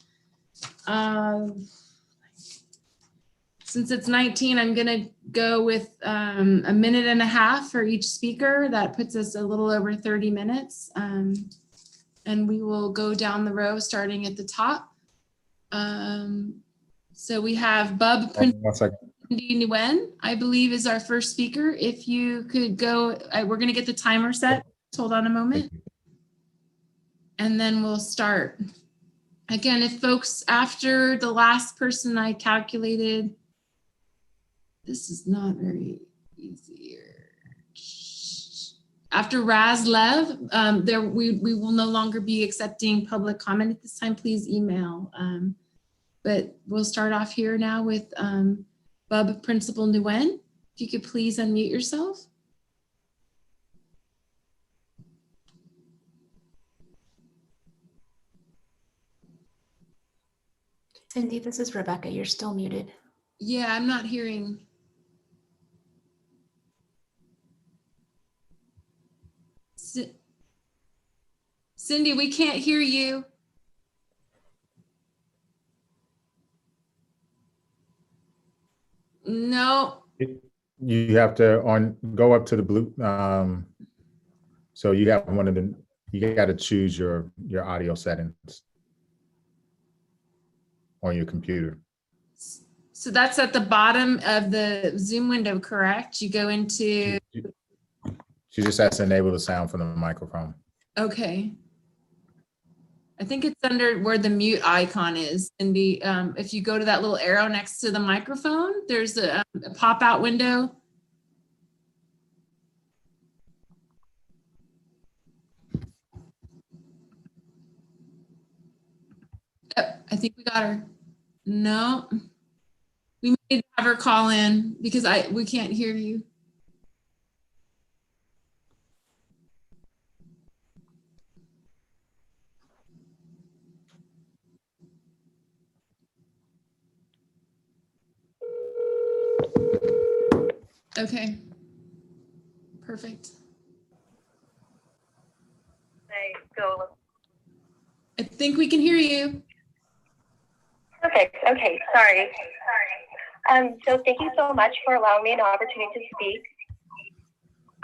Since it's 19, I'm gonna go with a minute and a half for each speaker. That puts us a little over 30 minutes. And we will go down the row starting at the top. So we have Bub. 1 second. Cindy Nguyen, I believe, is our first speaker. If you could go, we're going to get the timer set. Hold on a moment. And then we'll start. Again, if folks, after the last person I calculated, this is not very easy here. After Raz Lev, we will no longer be accepting public comment at this time. Please email. But we'll start off here now with Bub Principal Nguyen. If you could please unmute yourself. Cindy, this is Rebecca. You're still muted. Yeah, I'm not hearing. Cindy, we can't hear you. No. You have to go up to the blue. So you have you got to choose your audio settings on your computer. So that's at the bottom of the Zoom window, correct? You go into. She just has to enable the sound from the microphone. Okay. I think it's under where the mute icon is. And if you go to that little arrow next to the microphone, there's a pop-out window. Yep, I think we got her. No, we need to have her call in because we can't hear you. Okay, perfect. I think we can hear you. Perfect. Okay, sorry. So thank you so much for allowing me an opportunity to speak.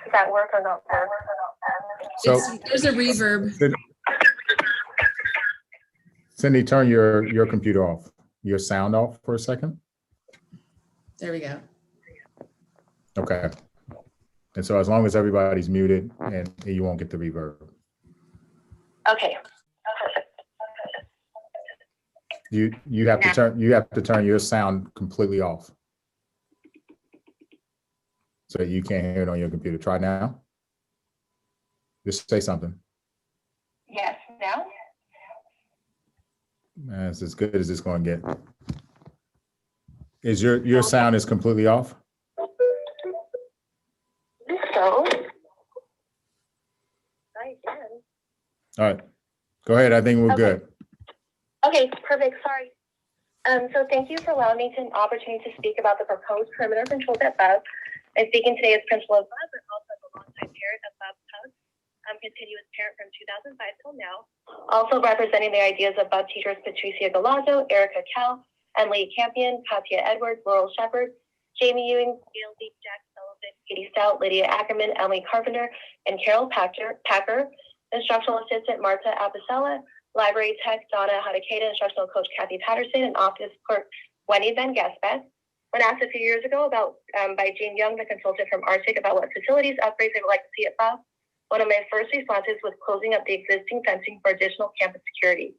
Does that work or not work? So There's a reverb. Cindy, turn your computer off, your sound off for a second. There we go. Okay. And so as long as everybody's muted and you won't get the reverb. Okay. You have to turn your sound completely off. So you can't hear it on your computer. Try now. Just say something. Yes, now? That's as good as it's going to get. Is your sound is completely off? So, I can. All right. Go ahead. I think we're good. Okay, perfect. Sorry. So thank you for allowing me an opportunity to speak about the proposed perimeter controls at BUB. I'm speaking today as principal of BUB, but also as a longtime parent of BUB Hugs. I'm continuous parent from 2005 till now. Also representing the ideas of BUB teachers Patricia Galazzo, Erica Kell, Emily Campion, Katya Edwards, Laurel Shepard, Jamie Ewing, Gail Lee, Jack Sullivan, Katie Stout, Lydia Ackerman, Emily Carpenter, and Carol Packer, instructional assistant Marta Apicella, library tech Donna Hadakeda, instructional coach Kathy Patterson, and office clerk Wendy Van Gaspeth. When asked a few years ago by Jean Young, the consultant from Arctic, about what facilities upgrades they would like to see at BUB, one of my first responses was closing up the existing fencing for additional campus security.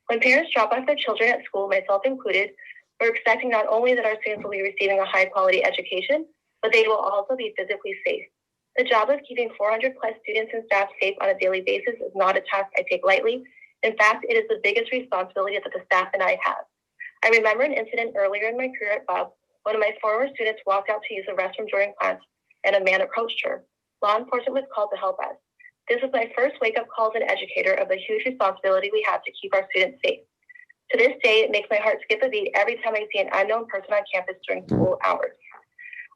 When parents drop off their children at school, myself included, we're expecting not only that our students will be receiving a high quality education, but they will also be physically safe. The job of keeping 400 plus students and staff safe on a daily basis is not a task I take lightly. In fact, it is the biggest responsibility that the staff and I have. I remember an incident earlier in my career at BUB. One of my former students walked out to use the restroom during class, and a man approached her. Law enforcement was called to help us. This was my first wake-up call as an educator of the huge responsibility we have to keep our students safe. To this day, it makes my heart skip a beat every time I see an unknown person on campus during school hours.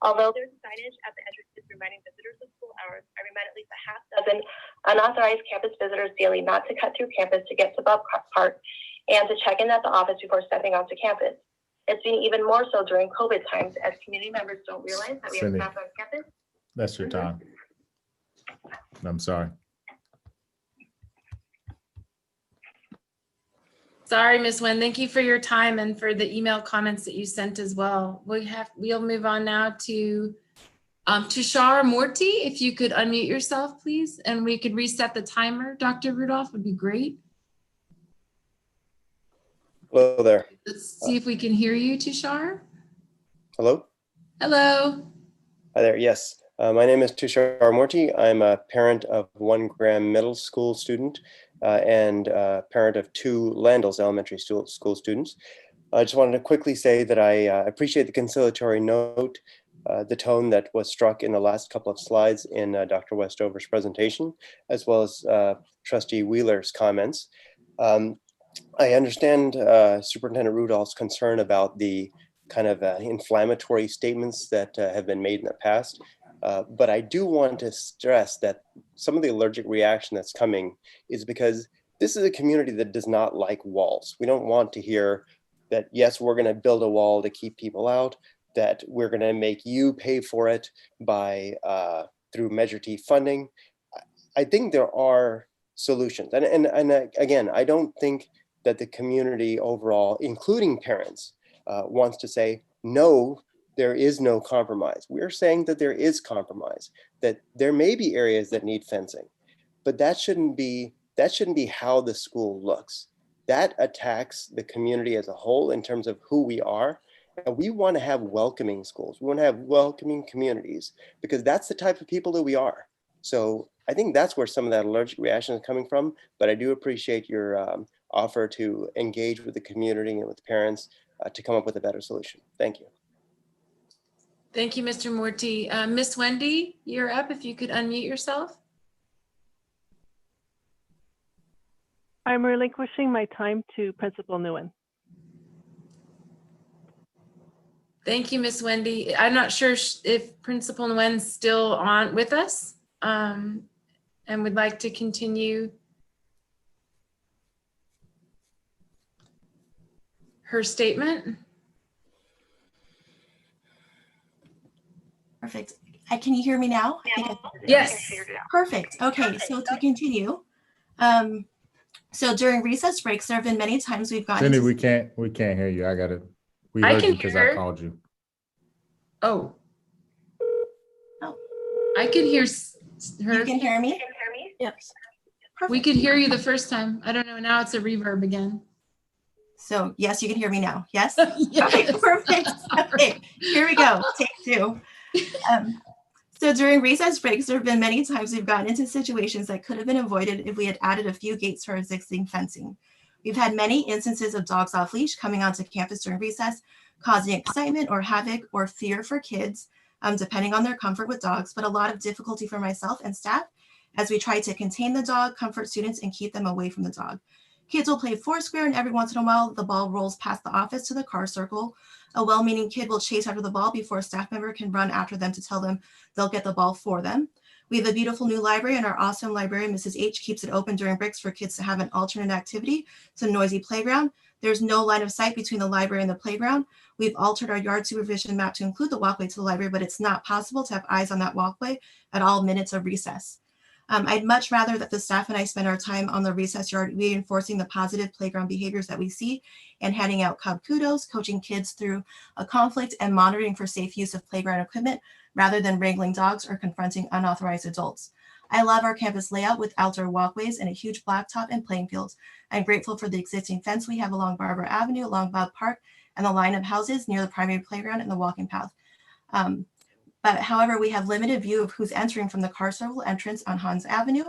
Although there's signage at the entrances reminding visitors of school hours, I remind at least a half dozen unauthorized campus visitors daily not to cut through campus to get to BUB Park and to check in at the office before stepping onto campus. It's been even more so during COVID times as community members don't realize that we have Cindy, staff on campus. that's your time. I'm sorry. Sorry, Ms. Wen. Thank you for your time and for the email comments that you sent as well. We'll move on now to Tushar Morty. If you could unmute yourself, please, and we could reset the timer. Dr. Rudolph would be great. Hello there. Let's see if we can hear you, Tushar. Hello. Hello. Hi there. Yes. My name is Tushar Morty. I'm a parent of one Graham Middle School student and parent of two Landals Elementary School students. I just wanted to quickly say that I appreciate the conciliatory note, the tone that was struck in the last couple of slides in Dr. Westover's presentation, as well as Trustee Wheeler's comments. I understand Superintendent Rudolph's concern about the kind of inflammatory statements that have been made in the past. But I do want to stress that some of the allergic reaction that's coming is because this is a community that does not like walls. We don't want to hear that, yes, we're going to build a wall to keep people out, that we're going to make you pay for it by through Measure T funding. I think there are solutions. And again, I don't think that the community overall, including parents, wants to say, no, there is no compromise. We're saying that there is compromise, that there may be areas that need fencing, but that shouldn't be how the school looks. That attacks the community as a whole in terms of who we are. And we want to have welcoming schools. We want to have welcoming communities because that's the type of people that we are. So I think that's where some of that allergic reaction is coming from, but I do appreciate your offer to engage with the community and with parents to come up with a better solution. Thank you. Thank you, Mr. Morty. Miss Wendy, you're up. If you could unmute yourself. I'm relinquishing my time to Principal Nguyen. Thank you, Miss Wendy. I'm not sure if Principal Nguyen's still on with us and would like to continue her statement. Perfect. Can you hear me now? I think Yes. Perfect. Okay, so to continue, so during recess breaks, there have been many times we've gotten. Cindy, we can't hear you. We I heard can you because hear I her. called you. Oh. I could hear her. You can hear me? Yes. We could hear you the first time. I don't know. Now it's a reverb again. So yes, you can hear me now. Yes? Yes. Okay, perfect. Okay, here we go. Take two. So during recess breaks, there have been many times we've gotten into situations that could have been avoided if we had added a few gates to our existing fencing. We've had many instances of dogs off leash coming onto campus during recess, causing excitement or havoc or fear for kids, depending on their comfort with dogs, but a lot of difficulty for myself and staff as we try to contain the dog, comfort students, and keep them away from the dog. Kids will play foursquare, and every once in a while, the ball rolls past the office to the car circle. A well-meaning kid will chase after the ball before a staff member can run after them to tell them they'll get the ball for them. We have a beautiful new library, and our awesome librarian, Mrs. H, keeps it open during breaks for kids to have an alternate activity. It's a noisy playground. There's no line of sight between the library and the playground. We've altered our yard supervision map to include the walkway to the library, but it's not possible to have eyes on that walkway at all minutes of recess. I'd much rather that the staff and I spend our time on the recess yard reinforcing the positive playground behaviors that we see and handing out Cub kudos, coaching kids through a conflict, and monitoring for safe use of playground equipment rather than wrangling dogs or confronting unauthorized adults. I love our campus layout with outdoor walkways and a huge blacktop and playing fields. I'm grateful for the existing fence we have along Barbara Avenue, along Bud Park, and the line of houses near the primary playground and the walking path. But however, we have limited view of who's entering from the car circle entrance on Hans Avenue.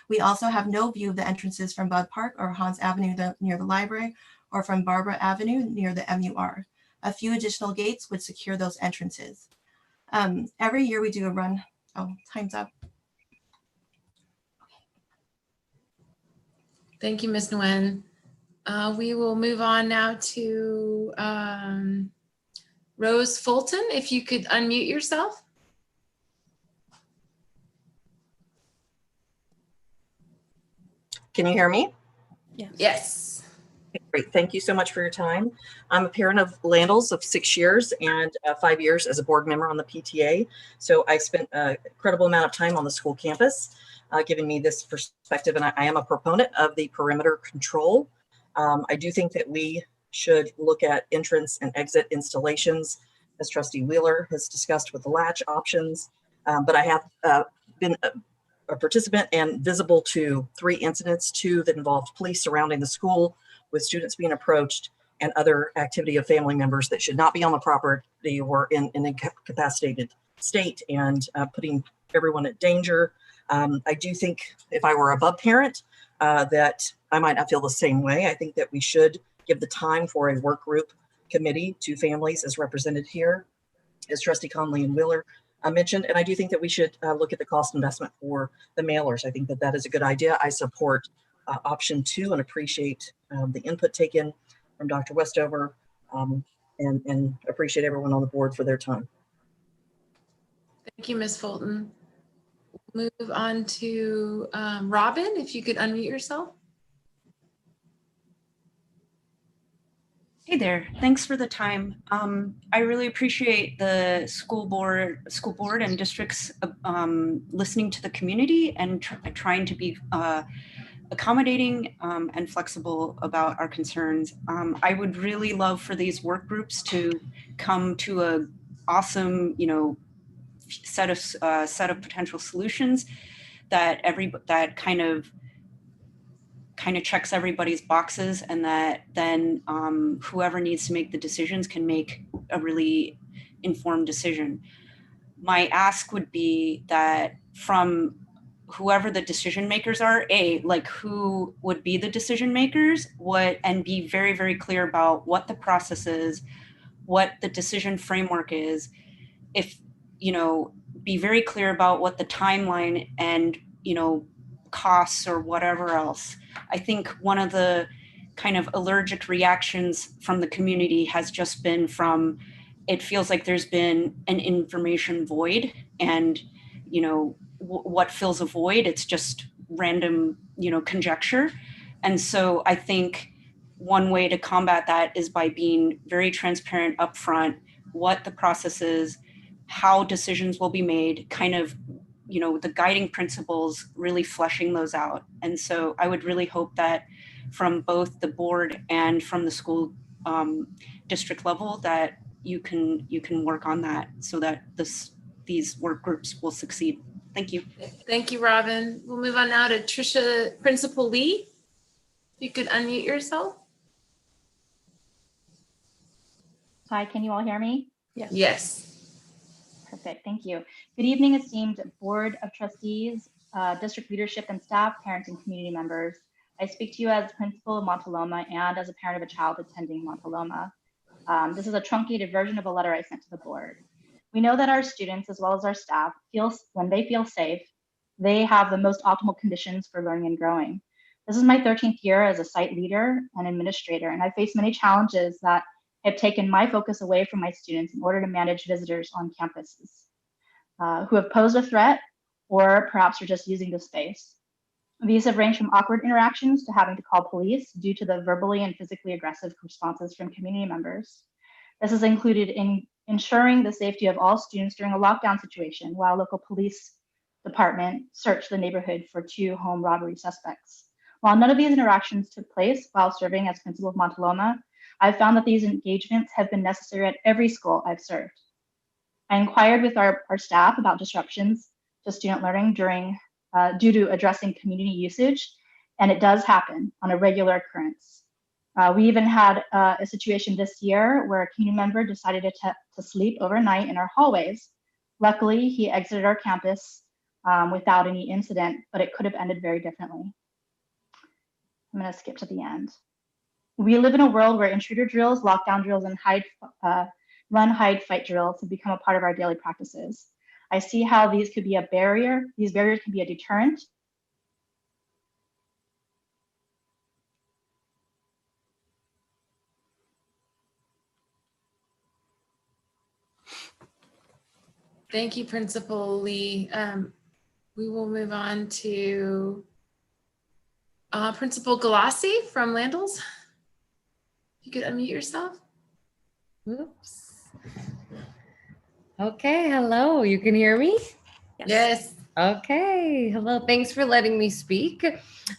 We also have no view of the entrances from Bud Park or Hans Avenue near the library, or from Barbara Avenue near the MUR. A few additional gates would secure those entrances. Every year we do a run. Oh, time's up. Thank you, Ms. Nguyen. We will move on now to Rose Fulton. If you could unmute yourself. Can you hear me? Yes. Yes. Great. Thank you so much for your time. I'm a parent of Landals of 6 years and 5 years as a board member on the PTA. So I spent an incredible amount of time on the school campus, giving me this perspective. And I am a proponent of the perimeter control. I do think that we should look at entrance and exit installations, as Trustee Wheeler has discussed with the latch options. But I have been a participant and visible to 3 incidents, 2 that involved police surrounding the school with students being approached, and other activity of family members that should not be on the property or in an incapacitated state and putting everyone at danger. I do think if I were a bub parent that I might not feel the same way. I think that we should give the time for a work group committee to families as represented here, as Trustee Conley and Wheeler mentioned. And I do think that we should look at the cost investment for the mailers. I think that that is a good idea. I support option 2 and appreciate the input taken from Dr. Westover and appreciate everyone on the board for their time. Thank you, Ms. Fulton. Move on to Robin, if you could unmute yourself. Hey there, thanks for the time. I really appreciate the school board and districts listening to the community and trying to be accommodating and flexible about our concerns. I would really love for these work groups to come to a awesome, set of potential solutions that kind of checks everybody's boxes, and that then whoever needs to make the decisions can make a really informed decision. My ask would be that from whoever the decision makers are, who would be the decision makers, and be very, very clear about what the process is, what the decision framework is. Be very clear about what the timeline and, costs or whatever else. I think one of the kind of allergic reactions from the community has just been from, it feels like there's been an information void, and, what fills a void? It's just random, conjecture. And so I think one way to combat that is by being very transparent upfront, what the process is, how decisions will be made, kind of, you know, the guiding principles, really fleshing those out. And so I would really hope that from both the board and from the school district level that you can work on that so that these work groups will succeed. Thank you. Thank you, Robin. We'll move on now to Trisha, Principal Lee. If you could unmute yourself. Hi, can you all hear me? Yes. Yes. Perfect, thank you. Good evening, esteemed Board of Trustees, district leadership and staff, parents and community members. I speak to you as principal of Montaloma and as a parent of a child attending Montaloma. This is a truncated version of a letter I sent to the board. We know that our students, as well as our staff, when they feel safe, they have the most optimal conditions for learning and growing. This is my 13th year as a site leader and administrator, and I face many challenges that have taken my focus away from my students in order to manage visitors on campuses who have posed a threat or perhaps are just using the space. These have ranged from awkward interactions to having to call police due to the verbally and physically aggressive responses from community members. This is included in ensuring the safety of all students during a lockdown situation while local police department searched the neighborhood for 2 home robbery suspects. While none of these interactions took place while serving as principal of Montaloma, I've found that these engagements have been necessary at every school I've served. I inquired with our staff about disruptions to student learning due to addressing community usage, and it does happen on a regular occurrence. We even had a situation this year where a community member decided to sleep overnight in our hallways. Luckily, he exited our campus without any incident, but it could have ended very differently. I'm going to skip to the end. We live in a world where intruder drills, lockdown drills, and run, hide, fight drills have become a part of our daily practices. I see how these could be a barrier. These barriers can be a deterrent. Thank you, Principal Lee. We will move on to Principal Galassi from Landals. You could unmute yourself. Oops. Okay, hello, you can hear me? Yes. Okay, hello, thanks for letting me speak.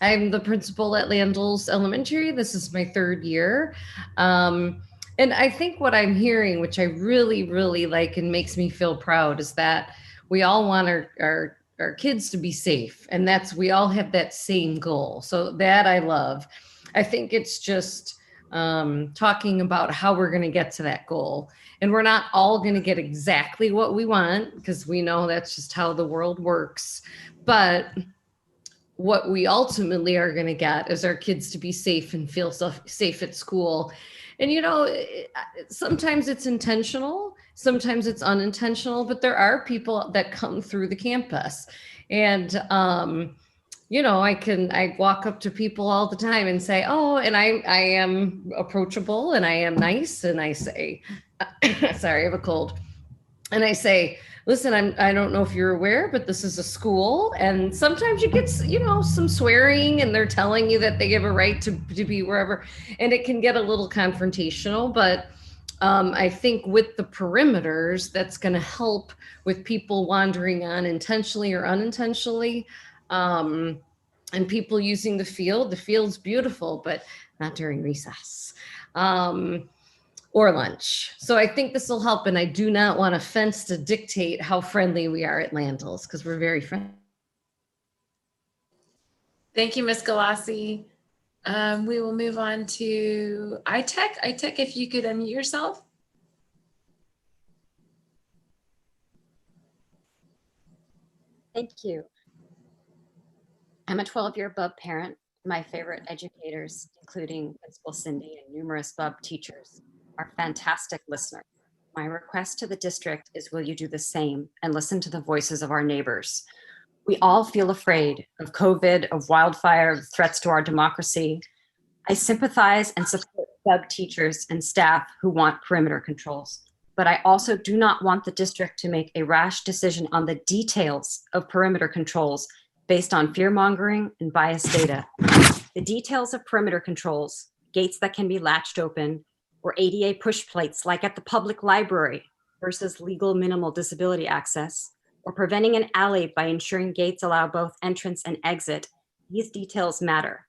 I'm the principal at Landals Elementary. This is my 3rd year. And I think what I'm hearing, which I really, really like and makes me feel proud, is that we all want our kids to be safe. And we all have that same goal. So that I love. I think it's just talking about how we're going to get to that goal. And we're not all going to get exactly what we want, because we know that's just how the world works. But what we ultimately are going to get is our kids to be safe and feel safe at school. And, you know, sometimes it's intentional, sometimes it's unintentional, but there are people that come through the campus. And, you know, I walk up to people all the time and say, oh, and I am approachable and I am nice. And I say, sorry, I have a cold. And I say, listen, I don't know if you're aware, but this is a school. And sometimes you get, you know, some swearing and they're telling you that they have a right to be wherever. And it can get a little confrontational, but I think with the perimeters, that's going to help with people wandering on intentionally or unintentionally. And people using the field. The field's beautiful, but not during recess. Or lunch. So I think this will help. And I do not want a fence to dictate how friendly we are at Landals, because we're very friendly. Thank you, Ms. Galassi. We will move on to ITech. ITech, if you could unmute yourself. Thank you. I'm a 12-year BUB parent. My favorite educators, including Principal Cindy and numerous BUB teachers, are fantastic listeners. My request to the district is, will you do the same and listen to the voices of our neighbors? We all feel afraid of COVID, of wildfire, of threats to our democracy. I sympathize and support BUB teachers and staff who want perimeter controls, but I also do not want the district to make a rash decision on the details of perimeter controls based on fear-mongering and biased data. The details of perimeter controls, gates that can be latched open, or ADA push plates like at the public library, versus legal minimal disability access, or preventing an alley by ensuring gates allow both entrance and exit, these details matter.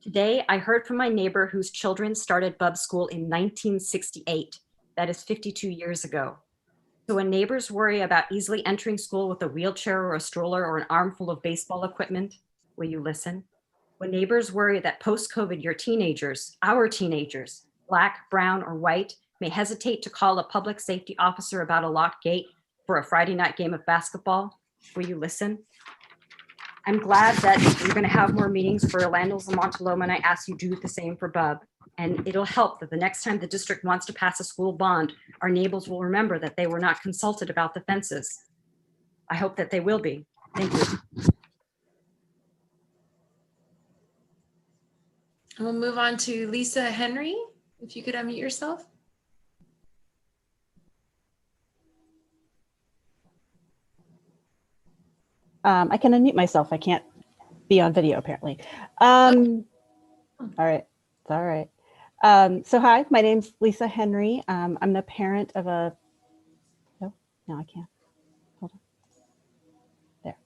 Today, I heard from my neighbor whose children started Bub School in 1968. That is 52 years ago. So when neighbors worry about easily entering school with a wheelchair or a stroller or an armful of baseball equipment, will you listen? When neighbors worry that post-COVID, your teenagers, our teenagers, Black, brown, or white, may hesitate to call a public safety officer about a locked gate for a Friday night game of basketball, will you listen? I'm glad that you're going to have more meetings for Landals and Montaloma, and I ask you do the same for Bub. And it'll help that the next time the district wants to pass a school bond, our neighbors will remember that they were not consulted about the fences. I hope that they will be. Thank you. And we'll move on to Lisa Henry. If you could unmute yourself. I can unmute myself. I can't be on video apparently. All right, it's all right. So hi, my name's Lisa Henry. I'm the parent of a, no, I can't. Hold on. There.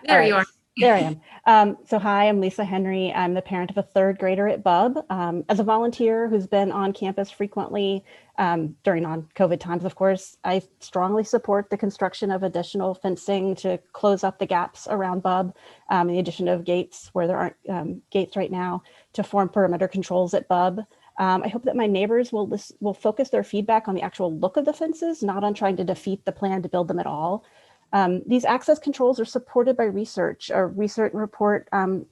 There All you right. are. There I am. So hi, I'm Lisa Henry. I'm the parent of a third grader at Bub. As a volunteer who's been on campus frequently during non-COVID times, of course, I strongly support the construction of additional fencing to close up the gaps around Bub, in the addition of gates where there aren't gates right now to form perimeter controls at Bub. I hope that my neighbors will focus their feedback on the actual look of the fences, not on trying to defeat the plan to build them at all. These access controls are supported by research, a recent report from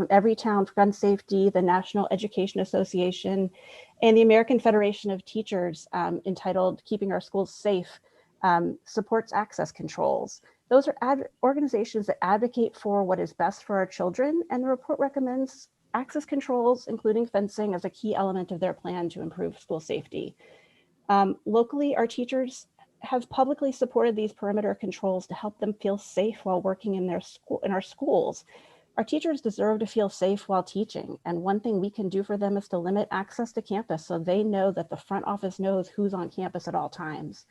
Everytown Gun Safety, the National Education Association, and the American Federation of Teachers, entitled Keeping Our Schools Safe, supports access controls. Those are organizations that advocate for what is best for our children, and the report recommends access controls, including fencing, as a key element of their plan to improve school safety. Locally, our teachers have publicly supported these perimeter controls to help them feel safe while working in our schools. Our teachers deserve to feel safe while teaching, and one thing we can do for them is to limit access to campus so they know that the front office knows who's on campus at all times.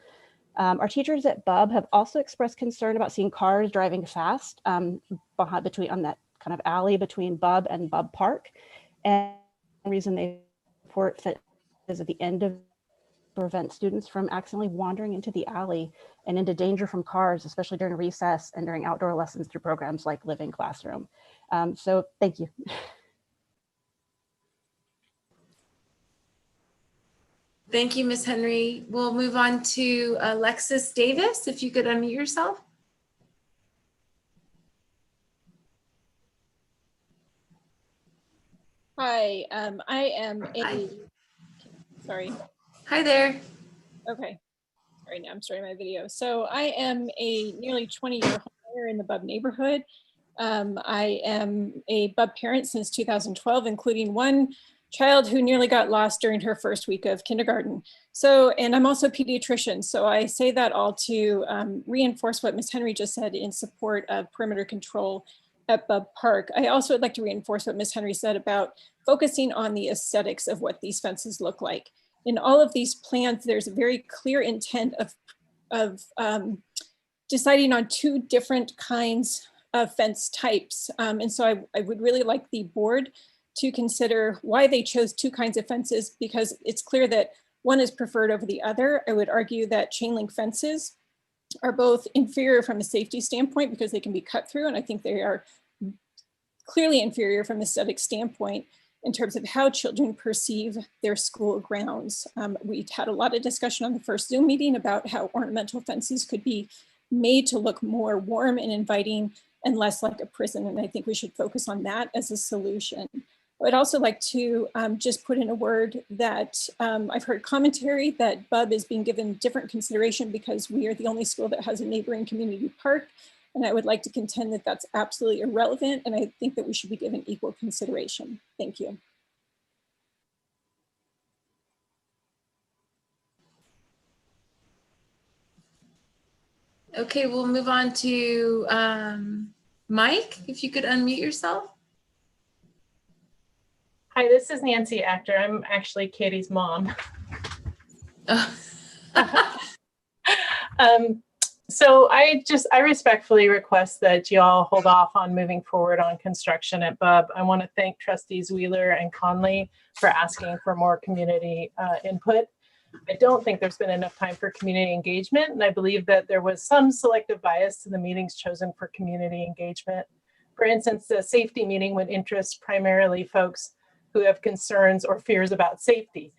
Our teachers at Bub have also expressed concern about seeing cars driving fast on that kind of alley between Bub and Bub Park, and the reason they support is at the end of prevent students from accidentally wandering into the alley and into danger from cars, especially during recess and during outdoor lessons through programs like Living Classroom. So thank you. Thank you, Ms. Henry. We'll move on to Alexis Davis. If you could unmute yourself. Hi, I am sorry. Hi there. Okay, sorry, now I'm starting my video. So I am a nearly 20-year homeowner in the Bub neighborhood. I am a Bub parent since 2012, including one child who nearly got lost during her first week of kindergarten. So, and I'm also a pediatrician. So I say that all to reinforce what Ms. Henry just said in support of perimeter control at Bub Park. I also would like to reinforce what Ms. Henry said about focusing on the aesthetics of what these fences look like. In all of these plans, there's a very clear intent of deciding on two different kinds of fence types. And so I would really like the board to consider why they chose two kinds of fences, because it's clear that one is preferred over the other. I would argue that chain link fences are both inferior from a safety standpoint because they can be cut through, and I think they are clearly inferior from an aesthetic standpoint in terms of how children perceive their school grounds. We had a lot of discussion on the first Zoom meeting about how ornamental fences could be made to look more warm and inviting and less like a prison, and I think we should focus on that as a solution. I would also like to just put in a word that I've heard commentary that Bub is being given different consideration because we are the only school that has a neighboring community park. And I would like to contend that that's absolutely irrelevant. And I think that we should be given equal consideration. Thank you. Okay, we'll move on to Mike, if you could unmute yourself. Hi, this is Nancy Actor. I'm actually Katie's mom. So I respectfully request that you all hold off on moving forward on construction at Bub. I want to thank trustees Wheeler and Conley for asking for more community input. I don't think there's been enough time for community engagement, and I believe that there was some selective bias to the meetings chosen for community engagement. For instance, the safety meeting would interest primarily folks who have concerns or fears about safety.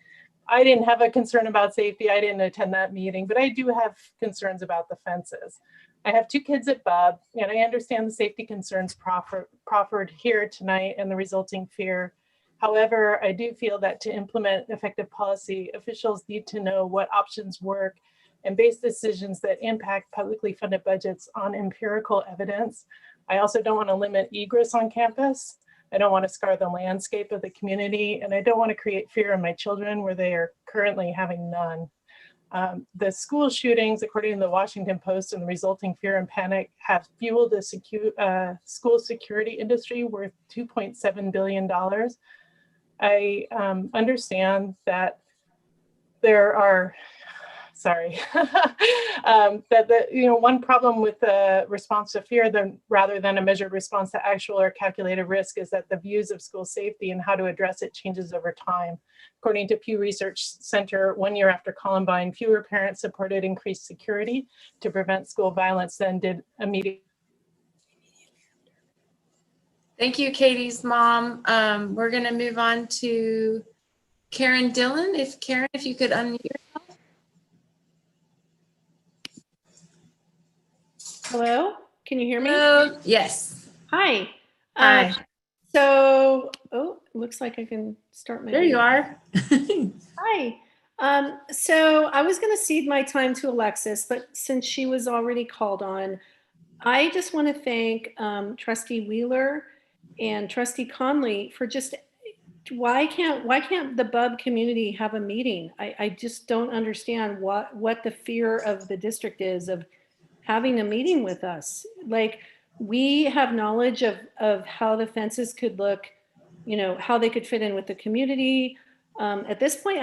I didn't have a concern about safety. I didn't attend that meeting, but I do have concerns about the fences. I have 2 kids at Bub, and I understand the safety concerns proffered here tonight and the resulting fear. However, I do feel that to implement effective policy, officials need to know what options work and base decisions that impact publicly funded budgets on empirical evidence. I also don't want to limit egress on campus. I don't want to scar the landscape of the community, and I don't want to create fear in my children where they are currently having none. The school shootings, according to the Washington Post, and the resulting fear and panic have fueled the school security industry worth $2.7 billion. I understand that there are, one problem with the response to fear, rather than a measured response to actual or calculated risk, is that the views of school safety and how to address it changes over time. According to Pew Research Center, 1 year after Columbine, fewer parents supported increased security to prevent school violence than did immediate. Thank you, Katie's mom. We're going to move on to Karen Dillon. Karen, if you could unmute yourself. Hello, can you hear me? Hello. Yes. Hi. Hi. Looks like I can start my. There you are. Hi. So I was going to cede my time to Alexis, but since she was already called on, I just want to thank Trustee Wheeler and Trustee Conley for just, why can't the Bub community have a meeting? I just don't understand what the fear of the district is of having a meeting with us. Like, we have knowledge of how the fences could look, how they could fit in with the community. At this point,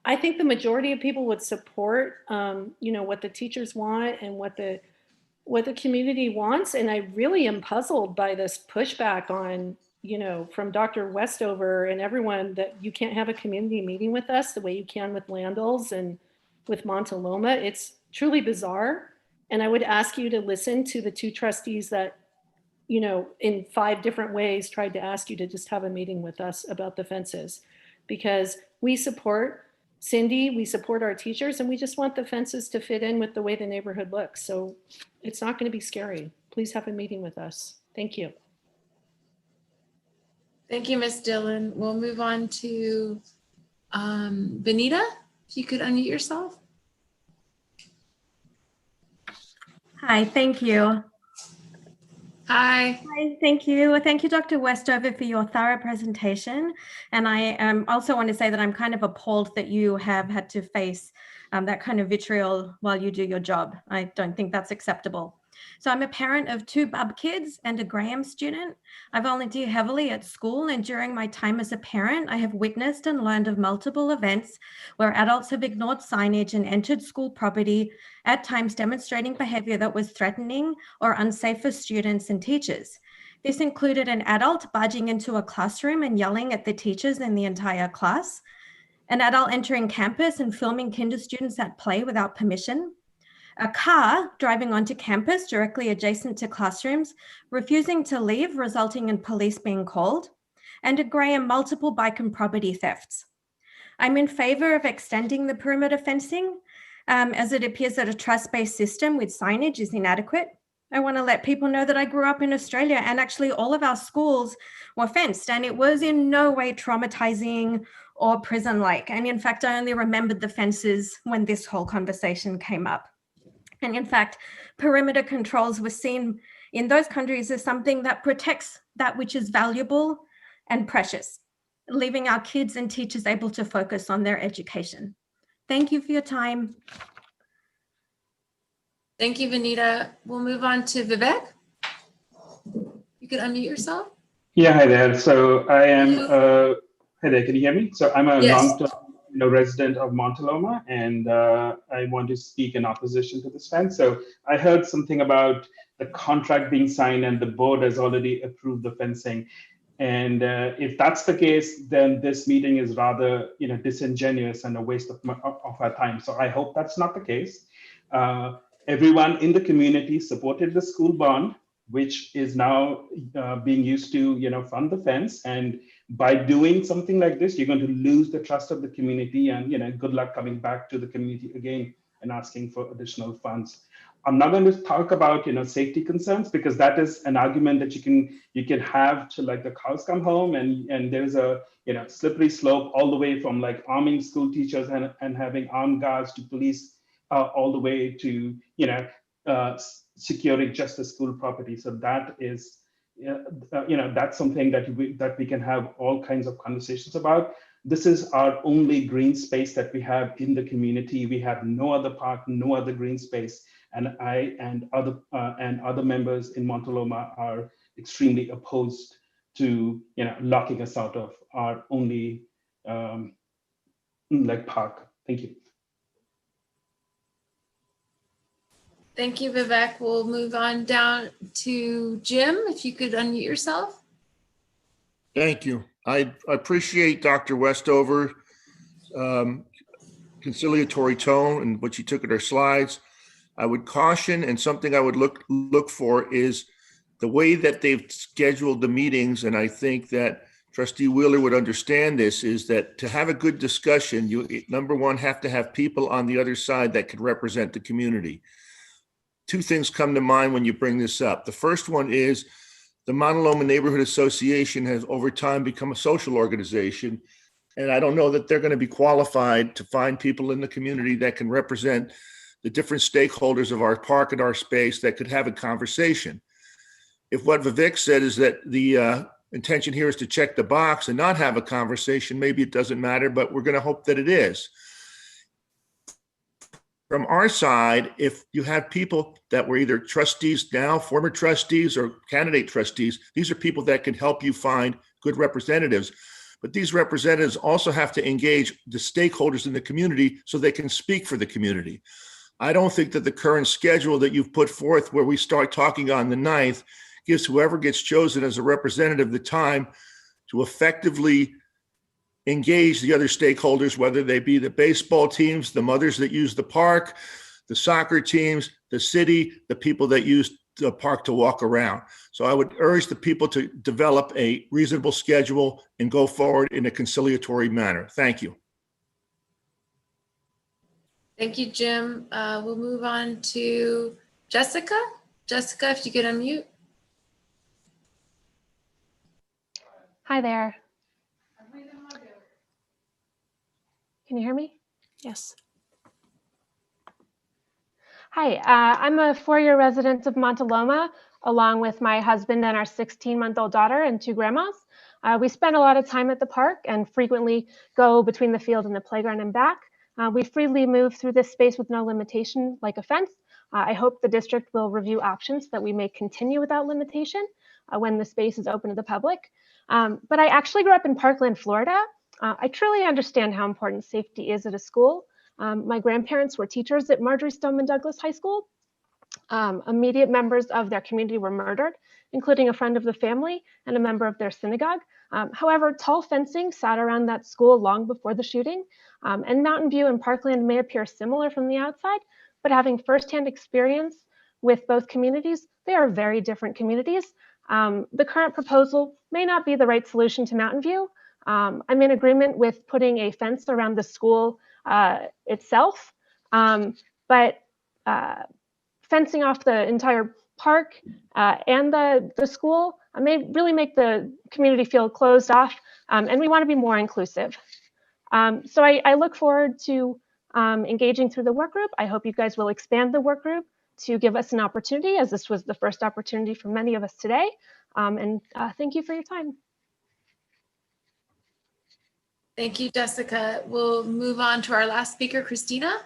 I think the majority of people would support, what the teachers want and what the community wants. And I really am puzzled by this pushback on, from Dr. Westover and everyone, that you can't have a community meeting with us the way you can with Landals and with Montaloma. It's truly bizarre. And I would ask you to listen to the 2 trustees that, in 5 different ways tried to ask you to just have a meeting with us about the fences, because we support Cindy, we support our teachers, and we just want the fences to fit in with the way the neighborhood looks. So it's not going to be scary. Please have a meeting with us. Thank you. Thank you, Ms. Dillon. We'll move on to Benita, if you could unmute yourself. Hi, thank you. Hi. Hi, thank you. Thank you, Dr. Westover, for your thorough presentation. And I also want to say that I'm kind of appalled that you have had to face that kind of vitriol while you do your job. I don't think that's acceptable. So I'm a parent of 2 Bub kids and a Graham student. I volunteer heavily at school, and during my time as a parent, I have witnessed and learned of multiple events where adults have ignored signage and entered school property, at times demonstrating behavior that was threatening or unsafe for students and teachers. This included an adult barging into a classroom and yelling at the teachers and the entire class, an adult entering campus and filming kinder students at play without permission, a car driving onto campus directly adjacent to classrooms, refusing to leave, resulting in police being called, and a Graham multiple bike and property thefts. I'm in favor of extending the perimeter fencing, as it appears that a trust-based system with signage is inadequate. I want to let people know that I grew up in Australia, and actually all of our schools were fenced, and it was in no way traumatizing or prison-like. And in fact, I only remembered the fences when this whole conversation came up. And in fact, perimeter controls were seen in those countries as something that protects that which is valuable and precious, leaving our kids and teachers able to focus on their education. Thank you for your time. Thank you, Vanita. We'll move on to Vivek. You could unmute yourself. Yeah, hi there. So I am, hi there, can you hear me? So I'm a Yes. resident of Montaloma, and I want to speak in opposition to this fence. So I heard something about the contract being signed and the board has already approved the fencing. And if that's the case, then this meeting is rather, disingenuous and a waste of our time. So I hope that's not the case. Everyone in the community supported the school bond, which is now being used to, fund the fence. And by doing something like this, you're going to lose the trust of the community, and good luck coming back to the community again and asking for additional funds. I'm not going to talk about safety concerns, because that is an argument that you can have till like the cows come home, and there's a slippery slope all the way from like arming school teachers and having armed guards to police, all the way to securing just the school property. So that is that's something that we can have all kinds of conversations about. This is our only green space that we have in the community. We have no other park, no other green space. And I and other members in Montaloma are extremely opposed to locking us out of our only park. Thank you. Thank you, Vivek. We'll move on down to Jim, if you could unmute yourself. Thank you. I appreciate Dr. Westover's conciliatory tone and what she took at her slides. I would caution, and something I would look for is the way that they've scheduled the meetings, and I think that Trustee Wheeler would understand this, is that to have a good discussion, you, number one, have to have people on the other side that could represent the community. Two things come to mind when you bring this up. The first one is the Montaloma Neighborhood Association has over time become a social organization, and I don't know that they're going to be qualified to find people in the community that can represent the different stakeholders of our park and our space that could have a conversation. If what Vivek said is that the intention here is to check the box and not have a conversation, maybe it doesn't matter, but we're going to hope that it is. From our side, if you have people that were either trustees now, former trustees, or candidate trustees, these are people that can help you find good representatives. But these representatives also have to engage the stakeholders in the community so they can speak for the community. I don't think that the current schedule that you've put forth, where we start talking on the 9th, gives whoever gets chosen as a representative the time to effectively engage the other stakeholders, whether they be the baseball teams, the mothers that use the park, the soccer teams, the city, the people that use the park to walk around. So I would urge the people to develop a reasonable schedule and go forward in a conciliatory manner. Thank you. Thank you, Jim. We'll move on to Jessica. Jessica, if you could unmute. Hi there. Can you hear me? Yes. Hi, I'm a 4-year resident of Montaloma, along with my husband and our 16-month-old daughter and 2 grandmas. We spend a lot of time at the park and frequently go between the field and the playground and back. We freely move through this space with no limitation, like a fence. I hope the district will review options that we may continue without limitation when the space is open to the public. But I actually grew up in Parkland, Florida. I truly understand how important safety is at a school. My grandparents were teachers at Marjorie Stoneman Douglas High School. Immediate members of their community were murdered, including a friend of the family and a member of their synagogue. However, tall fencing sat around that school long before the shooting, and Mountain View and Parkland may appear similar from the outside, but having firsthand experience with both communities, they are very different communities. The current proposal may not be the right solution to Mountain View. I'm in agreement with putting a fence around the school itself, but fencing off the entire park and the school may really make the community feel closed off, and we want to be more inclusive. So I look forward to engaging through the work group. I hope you guys will expand the work group to give us an opportunity, as this was the first opportunity for many of us today. And thank you for your time. Thank you, Jessica. We'll move on to our last speaker, Christina.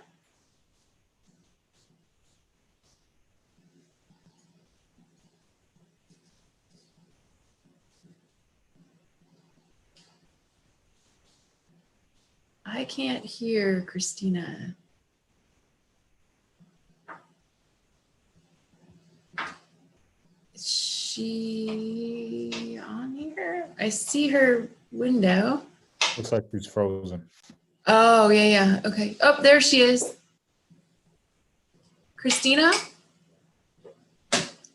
I can't hear Christina. Is she on here? I see her window. Looks like she's frozen. Oh, yeah. Okay. Oh, there she is. Christina?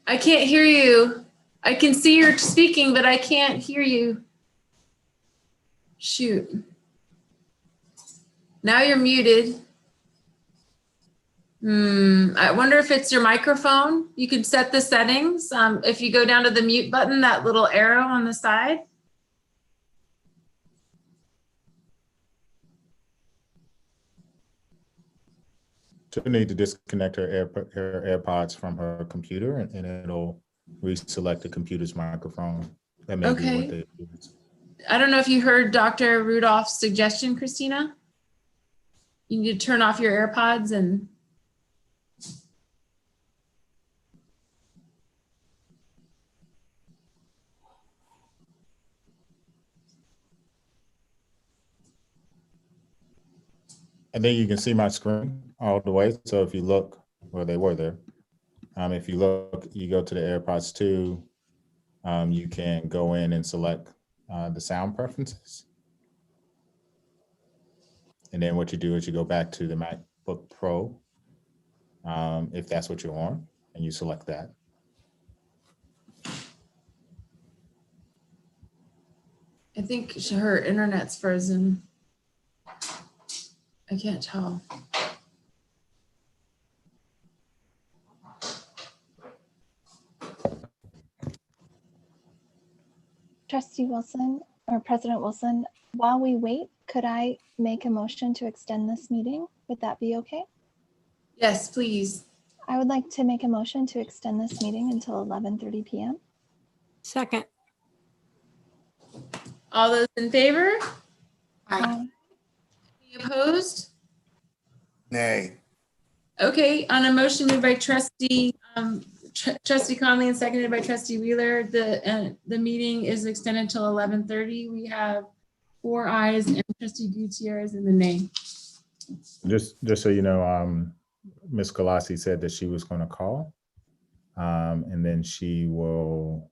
I can't hear you. I can see you're speaking, but I can't hear you. Shoot. Now you're muted. I wonder if it's your microphone. You could set the settings. If you go down to the mute button, that little arrow on the side. She'll need to disconnect her AirPods from her computer, and it'll reselect the computer's microphone. That may be what they use. I don't know if you heard Dr. Rudolph's suggestion, Christina. You need to turn off your AirPods and. And then you can see my screen all the way. So if you look, well, they were there. If you look, you go to the AirPods 2, you can go in and select the sound preferences. And then what you do is you go back to the MacBook Pro, if that's what you're on, and you select that. I think her internet's frozen. I can't tell. Trustee Wilson, or President Wilson, while we wait, could I make a motion to extend this meeting? Would that be okay? Yes, please. I would like to make a motion to extend this meeting until 11:30 p.m. Second. All those in favor? Aye. Any opposed? Nay. Okay, on a motion moved by Trustee Conley and seconded by Trustee Wheeler, the meeting is extended till 11:30. We have 4 ayes and Trustee Gutierrez in the nay. Just so you know, Ms. Galassi said that she was going to call, and then she will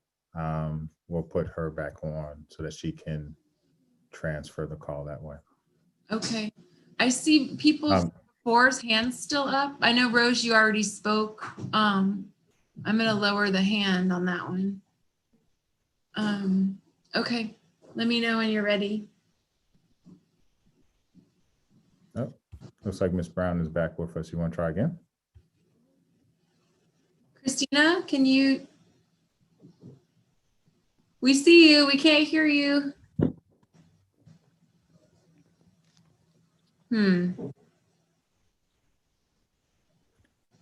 we'll put her back on so that she can transfer the call that way. Okay, I see people's hands still up. I know Rose, you already spoke. I'm gonna lower the hand on that one. Okay, let me know when you're ready. Oh, looks like Ms. Brown is back with us. You want to try again? Christina, can you? We see you, we can't hear you.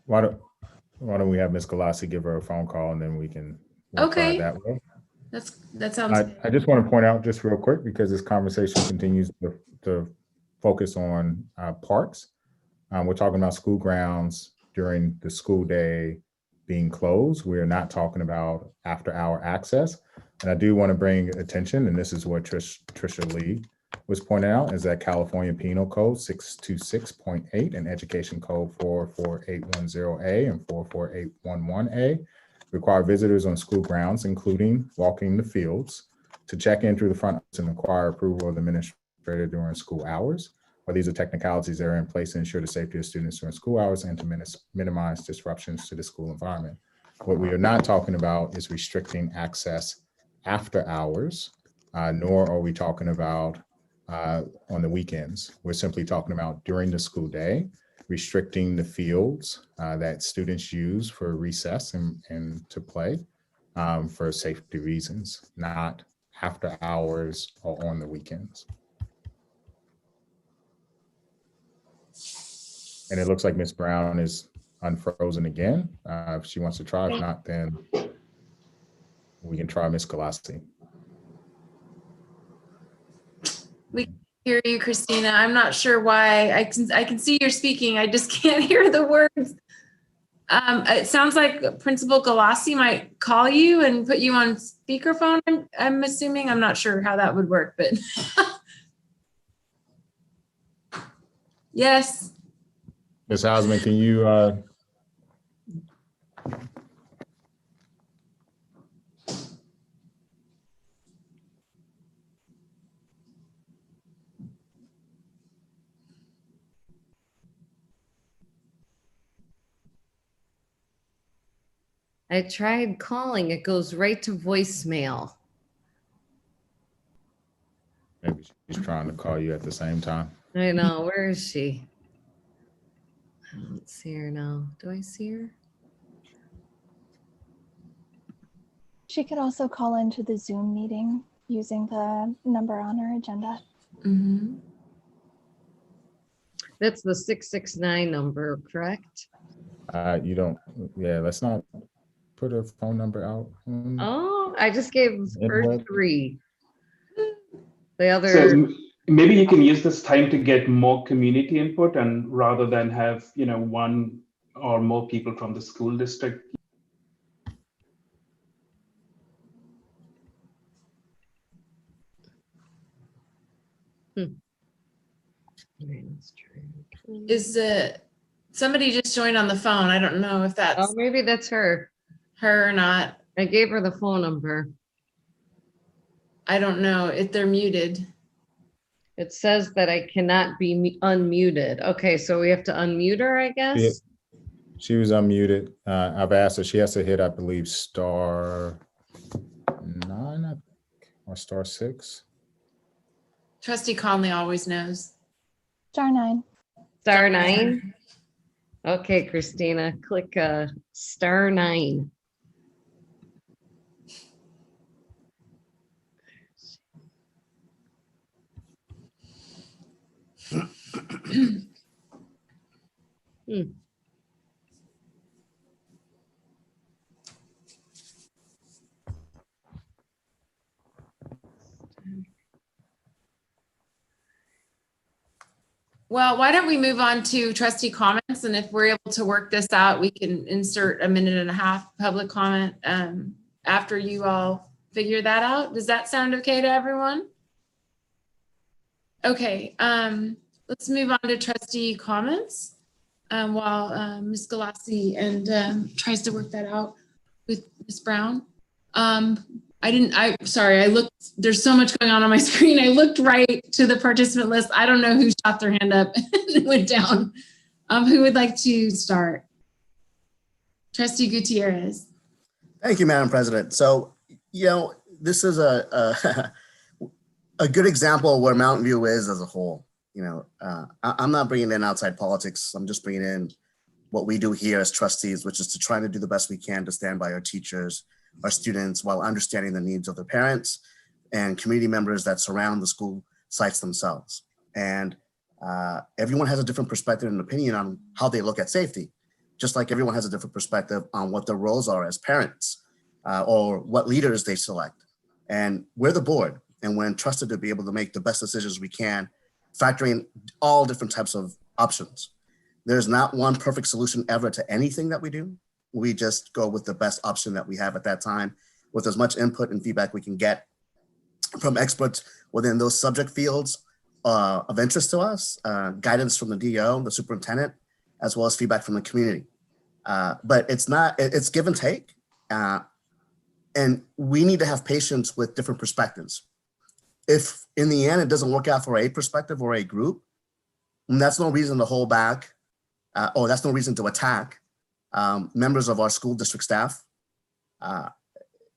Why don't we have Ms. Galassi give her a phone call, and then we'll try it that way. That sounds good. I just want to point out just real quick, because this conversation continues to focus on parks. We're talking about school grounds during the school day being closed. We're not talking about after-hour access. And I do want to bring attention, and this is what Tricia Lee was pointing out, is that California Penal Code 626.8 and Education Code 44810A and 44811A require visitors on school grounds, including walking the fields, to check in through the front and require approval of the administrator during school hours. Or these are technicalities that are in place to ensure the safety of students during school hours and to minimize disruptions to the school environment. What we are not talking about is restricting access after hours, nor are we talking about on the weekends. We're simply talking about during the school day, restricting the fields that students use for recess and to play for safety reasons, not after hours or on the weekends. And it looks like Ms. Brown is unfrozen again. If she wants to try, if not, then we can try Ms. Galassi. We can hear you, Christina. I'm not sure why. I can see you're speaking. I just can't hear the words. It sounds like Principal Galassi might call you and put you on speakerphone. I'm assuming. I'm not sure how that would work, but Yes. Ms. Hausman, can you, I tried calling, it goes right to voicemail. maybe she's trying to call you at the same time. I know, where is she? I don't see her now. Do I see her? She could also call into the Zoom meeting using the number on her agenda. Mm-hmm. That's the 669 number, correct? You don't, yeah, let's not put her phone number out. Oh, I just gave her Input. 3. The other. So maybe you can use this time to get more community input, and rather than have, one or more people from the school district. Is somebody just joined on the phone? I don't know if that's. Oh, maybe that's her. Her or not. I gave her the phone number. I don't know if they're muted. It says that I cannot be unmuted. Okay, so we have to unmute her, I guess. She was unmuted. I've asked her, she has to hit, I believe, *9 or *6. Trustee Conley always knows. *9. *9. Okay, Christina, click *9. Well, why don't we move on to trustee comments, and if we're able to work this out, we can insert a 1.5 public comment after you all figure that out. Does that sound okay to everyone? Okay, let's move on to trustee comments while Ms. Galassi and tries to work that out with Ms. Brown. Sorry, I looked, there's so much going on my screen. I looked right to the participant list. I don't know who shot their hand up and went down. Who would like to start? Trustee Gutierrez. Thank you, Madam President. So, this is a good example of where Mountain View is as a whole. I'm not bringing in outside politics. I'm just bringing in what we do here as trustees, which is to try to do the best we can to stand by our teachers, our students, while understanding the needs of their parents and community members that surround the school sites themselves. And everyone has a different perspective and opinion on how they look at safety, just like everyone has a different perspective on what their roles are as parents or what leaders they select. And we're the board, and we're entrusted to be able to make the best decisions we can, factoring all different types of options. There's not one perfect solution ever to anything that we do. We just go with the best option that we have at that time with as much input and feedback we can get from experts within those subject fields of interest to us, guidance from the DO, the superintendent, as well as feedback from the community. But it's give and take. And we need to have patience with different perspectives. If in the end, it doesn't work out for a perspective or a group, that's no reason to hold back, or that's no reason to attack members of our school district staff,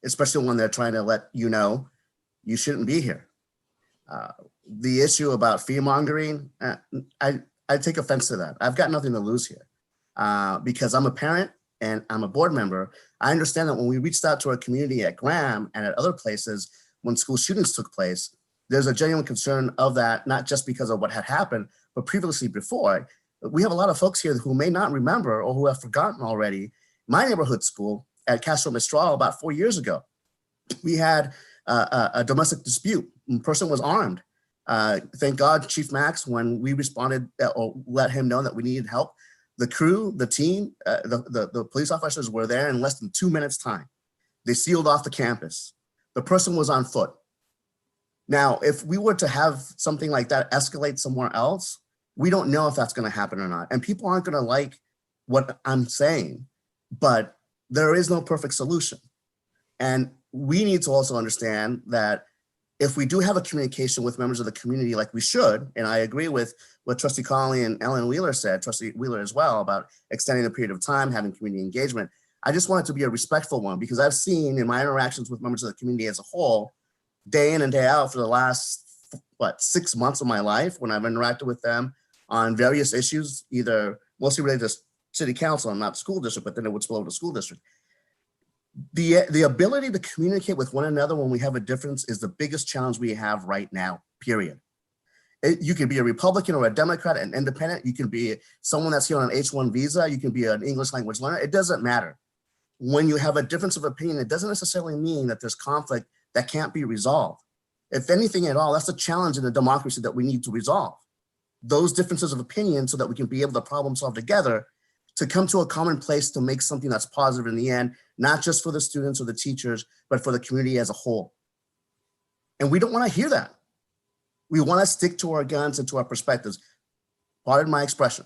especially when they're trying to let you know you shouldn't be here. The issue about fear mongering, I take offense to that. I've got nothing to lose here because I'm a parent and I'm a board member. I understand that when we reached out to our community at Graham and at other places when school shootings took place, there's a genuine concern of that, not just because of what had happened, but previously before. We have a lot of folks here who may not remember or who have forgotten already my neighborhood school at Castro Mistral about 4 years ago. We had a domestic dispute. The person was armed. Thank God, Chief Max, when we responded or let him know that we needed help, the crew, the team, the police officers were there in less than 2 minutes time. They sealed off the campus. The person was on foot. Now, if we were to have something like that escalate somewhere else, We don't know if that's going to happen or not. And people aren't going to like what I'm saying, but there is no perfect solution. And we need to also understand that if we do have a communication with members of the community like we should, and I agree with what Trustee Connolly and Ellen Wheeler said, Trustee Wheeler as well, about extending the period of time, having community engagement. I just want it to be a respectful one, because I've seen in my interactions with members of the community as a whole, day in and day out for the last, 6 months of my life, when I've interacted with them on various issues, either mostly related to city council and not school district, but then it would spill over to school district. The ability to communicate with one another when we have a difference is the biggest challenge we have right now, period. You can be a Republican or a Democrat, an independent. You can be someone that's here on an H-1 visa. You can be an English language learner. It doesn't matter. When you have a difference of opinion, it doesn't necessarily mean that there's conflict that can't be resolved. If anything at all, that's a challenge in a democracy that we need to resolve. Those differences of opinion so that we can be able to problem solve together to come to a common place to make something that's positive in the end, not just for the students or the teachers, but for the community as a whole. And we don't want to hear that. We want to stick to our guns and to our perspectives. Pardon my expression.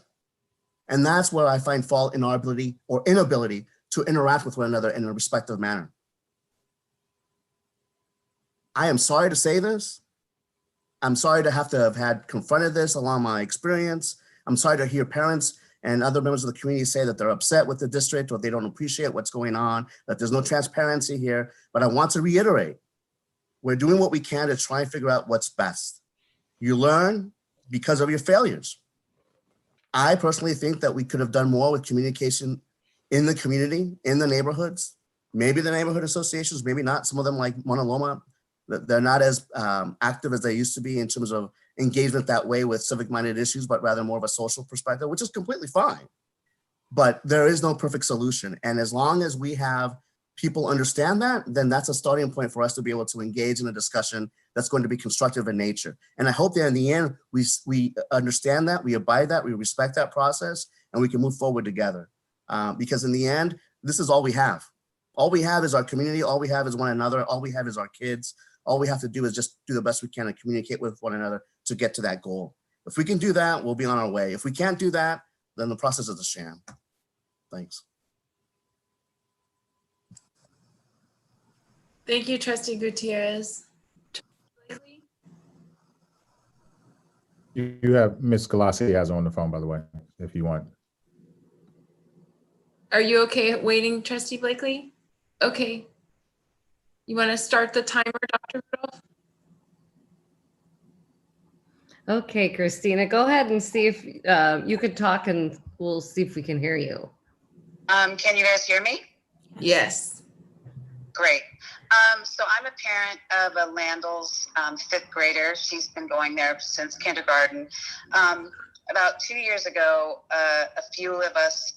And that's where I find fault in our ability or inability to interact with one another in a respectful manner. I am sorry to say this. I'm sorry to have had confronted this along my experience. I'm sorry to hear parents and other members of the community say that they're upset with the district or they don't appreciate what's going on, that there's no transparency here. But I want to reiterate, we're doing what we can to try and figure out what's best. You learn because of your failures. I personally think that we could have done more with communication in the community, in the neighborhoods, maybe the neighborhood associations, maybe not. Some of them like Montaloma, they're not as active as they used to be in terms of engagement that way with civic-minded issues, but rather more of a social perspective, which is completely fine. But there is no perfect solution. And as long as we have people understand that, then that's a starting point for us to be able to engage in a discussion that's going to be constructive in nature. And I hope that in the end, we understand that, we abide that, we respect that process, and we can move forward together. Because in the end, this is all we have. All we have is our community. All we have is one another. All we have is our kids. All we have to do is just do the best we can and communicate with one another to get to that goal. If we can do that, we'll be on our way. If we can't do that, then the process is a sham. Thanks. Thank you, Trustee Gutierrez. You have Ms. Galassi has on the phone, by the way, if you want. Are you okay waiting, Trustee Blakely? Okay. You want to start the timer, Dr. Rudolph? Okay, Christina, go ahead and see if you could talk and we'll see if we can hear you. Can you guys hear me? Yes. Great. So I'm a parent of a Landell's 5th grader. She's been going there since kindergarten. About 2 years ago, a few of us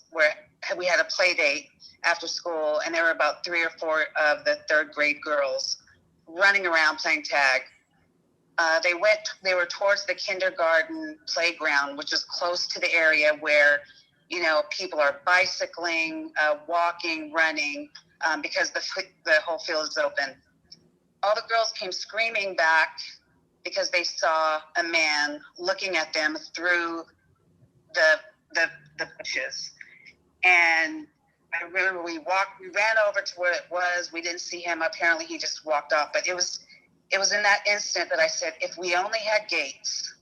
we had a play date after school, and there were about 3 or 4 of the 3rd grade girls running around playing tag. They were towards the kindergarten playground, which is close to the area where, you know, people are bicycling, walking, running, because the whole field is open. All the girls came screaming back because they saw a man looking at them through the bushes. And I remember we ran over to where it was. We didn't see him. Apparently he just walked off. But it was in that instant that I said, if we only had gates,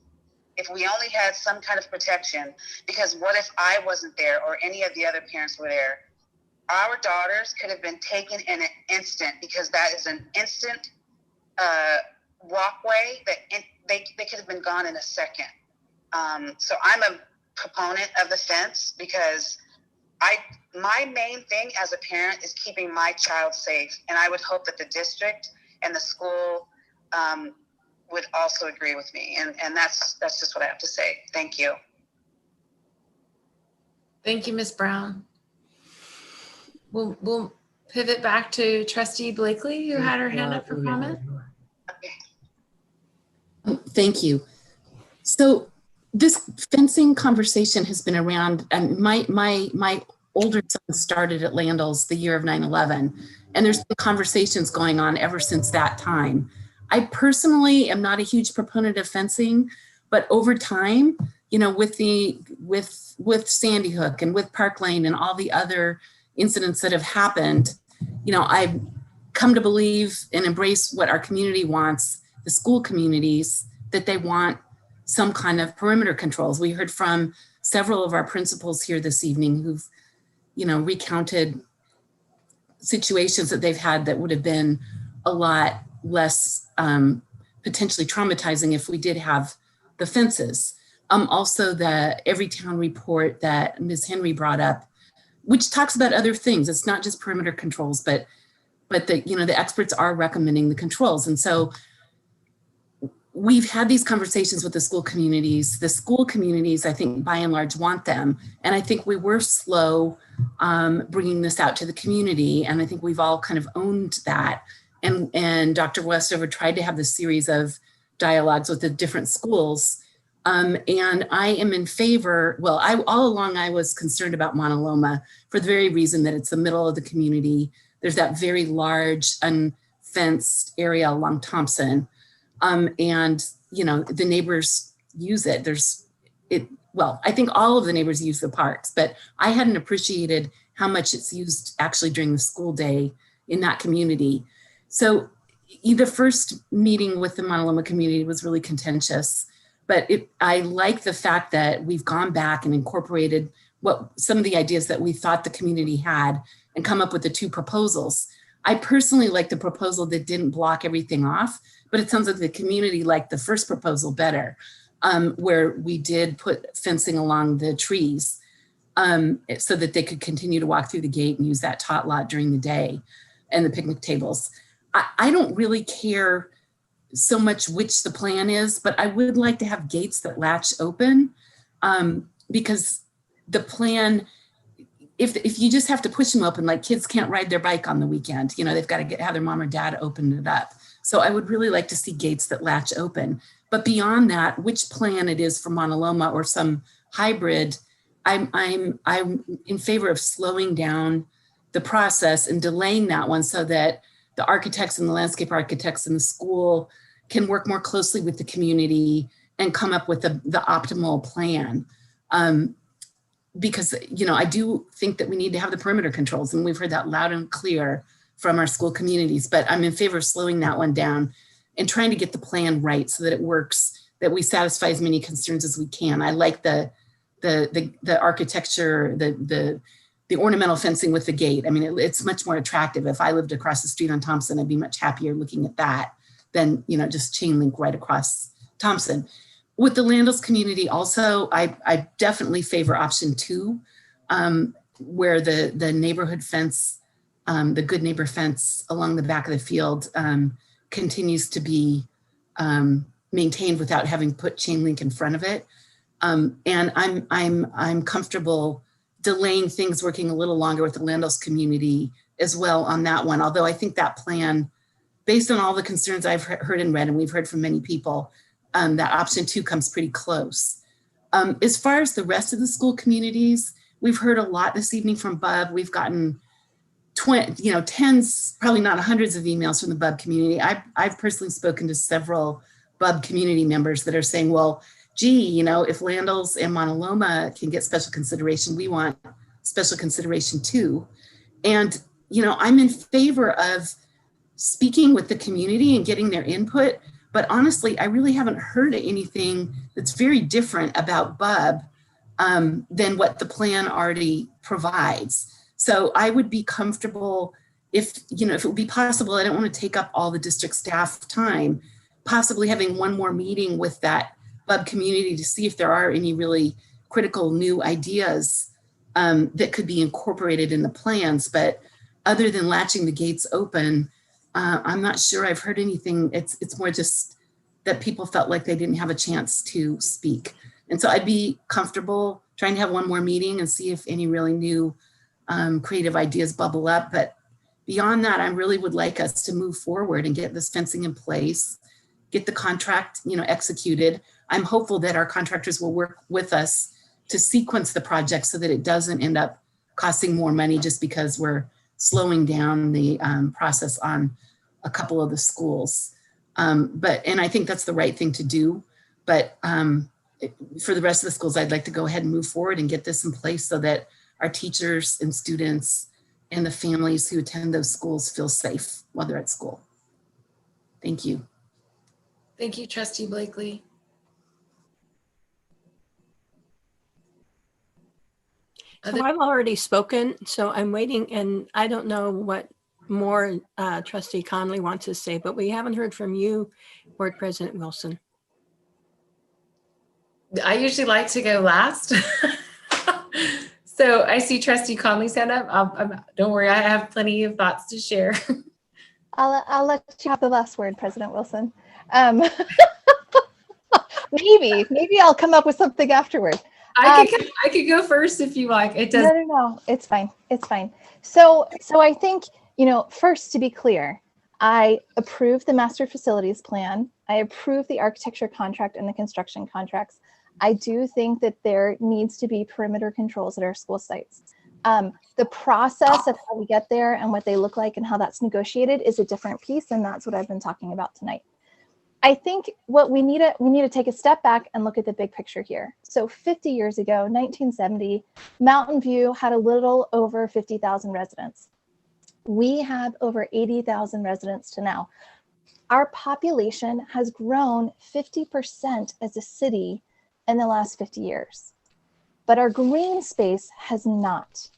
if we only had some kind of protection, because what if I wasn't there or any of the other parents were there? Our daughters could have been taken in an instant, because that is an instant walkway that they could have been gone in a second. So I'm a proponent of the fence, because my main thing as a parent is keeping my child safe. And I would hope that the district and the school would also agree with me. And that's just what I have to say. Thank you. Thank you, Ms. Brown. We'll pivot back to Trustee Blakely, who had her hand up for comment. Thank you. So this fencing conversation has been around, and my older son started at Landell's the year of 9/11, and there's been conversations going on ever since that time. I personally am not a huge proponent of fencing, but over time, you know, with Sandy Hook and with Park Lane and all the other incidents that have happened, you know, I've come to believe and embrace what our community wants, the school communities, that they want some kind of perimeter controls. We heard from several of our principals here this evening who've, you know, recounted situations that they've had that would have been a lot less potentially traumatizing if we did have the fences. Also the Everytown report that Ms. Henry brought up, which talks about other things. It's not just perimeter controls, but the, you know, the experts are recommending the controls. And so we've had these conversations with the school communities. The school communities, I think, by and large, want them. And I think we were slow bringing this out to the community. And I think we've all kind of owned that. And Dr. Westover tried to have this series of dialogues with the different schools. And I am in favor, well, all along I was concerned about Mauna Loma for the very reason that it's the middle of the community. There's that very large unfenced area along Thompson. And, you know, the neighbors use it. Well, I think all of the neighbors use the parks, but I hadn't appreciated how much it's used actually during the school day in that community. So the first meeting with the Mauna Loma community was really contentious, but I like the fact that we've gone back and incorporated some of the ideas that we thought the community had and come up with the two proposals. I personally like the proposal that didn't block everything off, but it sounds like the community liked the first proposal better, where we did put fencing along the trees so that they could continue to walk through the gate and use that tot lot during the day and the picnic tables. I don't really care so much which the plan is, but I would like to have gates that latch open because the plan, if you just have to push them open, like kids can't ride their bike on the weekend, you know, they've got to have their mom or dad open it up. So I would really like to see gates that latch open. But beyond that, which plan it is for Mauna Loma or some hybrid, I'm in favor of slowing down the process and delaying that one so that the architects and the landscape architects in the school can work more closely with the community and come up with the optimal plan. Because, you know, I do think that we need to have the perimeter controls, and we've heard that loud and clear from our school communities, but I'm in favor of slowing that one down and trying to get the plan right so that it works, that we satisfy as many concerns as we can. I like the architecture, the ornamental fencing with the gate. I mean, it's much more attractive. If I lived across the street on Thompson, I'd be much happier looking at that than, you know, just chain link right across Thompson. With the Landals community also, I definitely favor option 2, where the neighborhood fence, the good neighbor fence along the back of the field continues to be maintained without having put chain link in front of it. And I'm comfortable delaying things, working a little longer with the Landals community as well on that one. Although I think that plan, based on all the concerns I've heard and read, and we've heard from many people, that option 2 comes pretty close. As far as the rest of the school communities, we've heard a lot this evening from Bub. We've gotten tens, probably not hundreds of emails from the Bub community. I've personally spoken to several Bub community members that are saying, well, gee, you know, if Landals and Mauna Loma can get special consideration, we want special consideration too. And, you know, I'm in favor of speaking with the community and getting their input. But honestly, I really haven't heard anything that's very different about Bub than what the plan already provides. So I would be comfortable if it would be possible, I don't want to take up all the district staff time, possibly having one more meeting with that Bub community to see if there are any really critical new ideas that could be incorporated in the plans. But other than latching the gates open, I'm not sure I've heard anything. It's more just that people felt like they didn't have a chance to speak. And so I'd be comfortable trying to have one more meeting and see if any really new creative ideas bubble up. But beyond that, I really would like us to move forward and get this fencing in place, get the contract, executed. I'm hopeful that our contractors will work with us to sequence the project so that it doesn't end up costing more money just because we're slowing down the process on a couple of the schools. And I think that's the right thing to do. But for the rest of the schools, I'd like to go ahead and move forward and get this in place so that our teachers and students and the families who attend those schools feel safe while they're at school. Thank you. Thank you, Trustee Blakely. So I've already spoken, so I'm waiting, and I don't know what more Trustee Conley wants to say, but we haven't heard from you, Board President Wilson. I usually like to go last. So I see Trustee Conley's hand up. Don't worry, I have plenty of thoughts to share. I'll let you have the last word, President Wilson. Maybe I'll come up with something afterward. I could go first if you like. It does. No, it's fine. It's fine. So I think, first, to be clear, I approve the master facilities plan. I approve the architecture contract and the construction contracts. I do think that there needs to be perimeter controls at our school sites. The process of how we get there and what they look like and how that's negotiated is a different piece, and that's what I've been talking about tonight. I think what we need to take a step back and look at the big picture here. So 50 years ago, 1970, Mountain View had a little over 50,000 residents. We have over 80,000 residents to now. Our population has grown 50% as a city in the last 50 years, but our green space has not.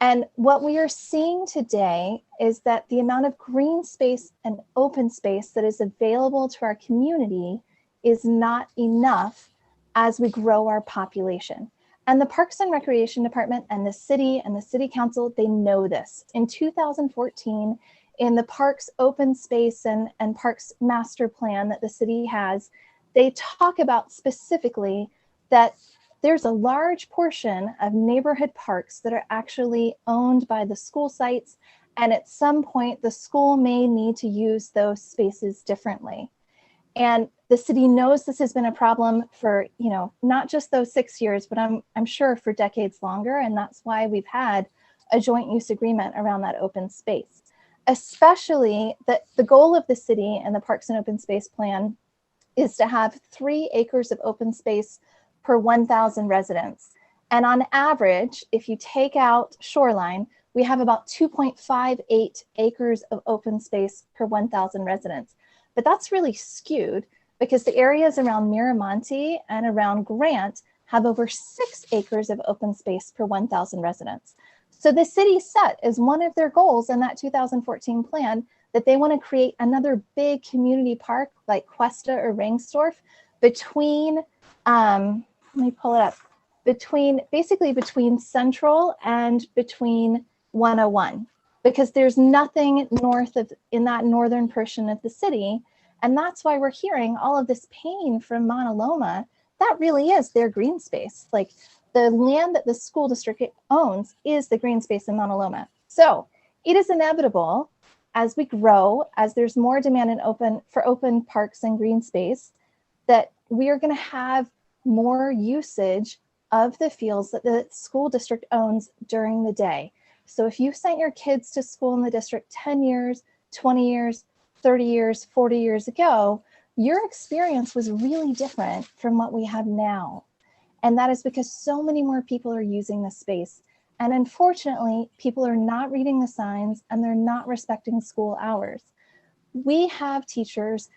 And what we are seeing today is that the amount of green space and open space that is available to our community is not enough as we grow our population. And the Parks and Recreation Department and the city council, they know this. In 2014, in the parks open space and parks master plan that the city has, they talk about specifically that there's a large portion of neighborhood parks that are actually owned by the school sites. And at some point, the school may need to use those spaces differently. And the city knows this has been a problem for, not just those 6 years, but I'm sure for decades longer. And that's why we've had a joint use agreement around that open space. Especially the goal of the city and the Parks and Open Space Plan is to have 3 acres of open space per 1,000 residents. And on average, if you take out shoreline, we have about 2.58 acres of open space per 1,000 residents. But that's really skewed because the areas around Miramonte and around Grant have over 6 acres of open space per 1,000 residents. So the city set as one of their goals in that 2014 plan that they want to create another big community park like Cuesta or Rangsdorf between, let me pull it up, basically between Central and between 101, because there's nothing north of in that northern portion of the city. And that's why we're hearing all of this pain from Mauna Loma. That really is their green space. Like the land that the school district owns is the green space in Mauna Loma. So it is inevitable as we grow, as there's more demand for open parks and green space, that we are going to have more usage of the fields that the school district owns during the day. So if you sent your kids to school in the district 10 years, 20 years, 30 years, 40 years ago, your experience was really different from what we have now. And that is because so many more people are using this space. And unfortunately, people are not reading the signs and they're not respecting school hours. We have teachers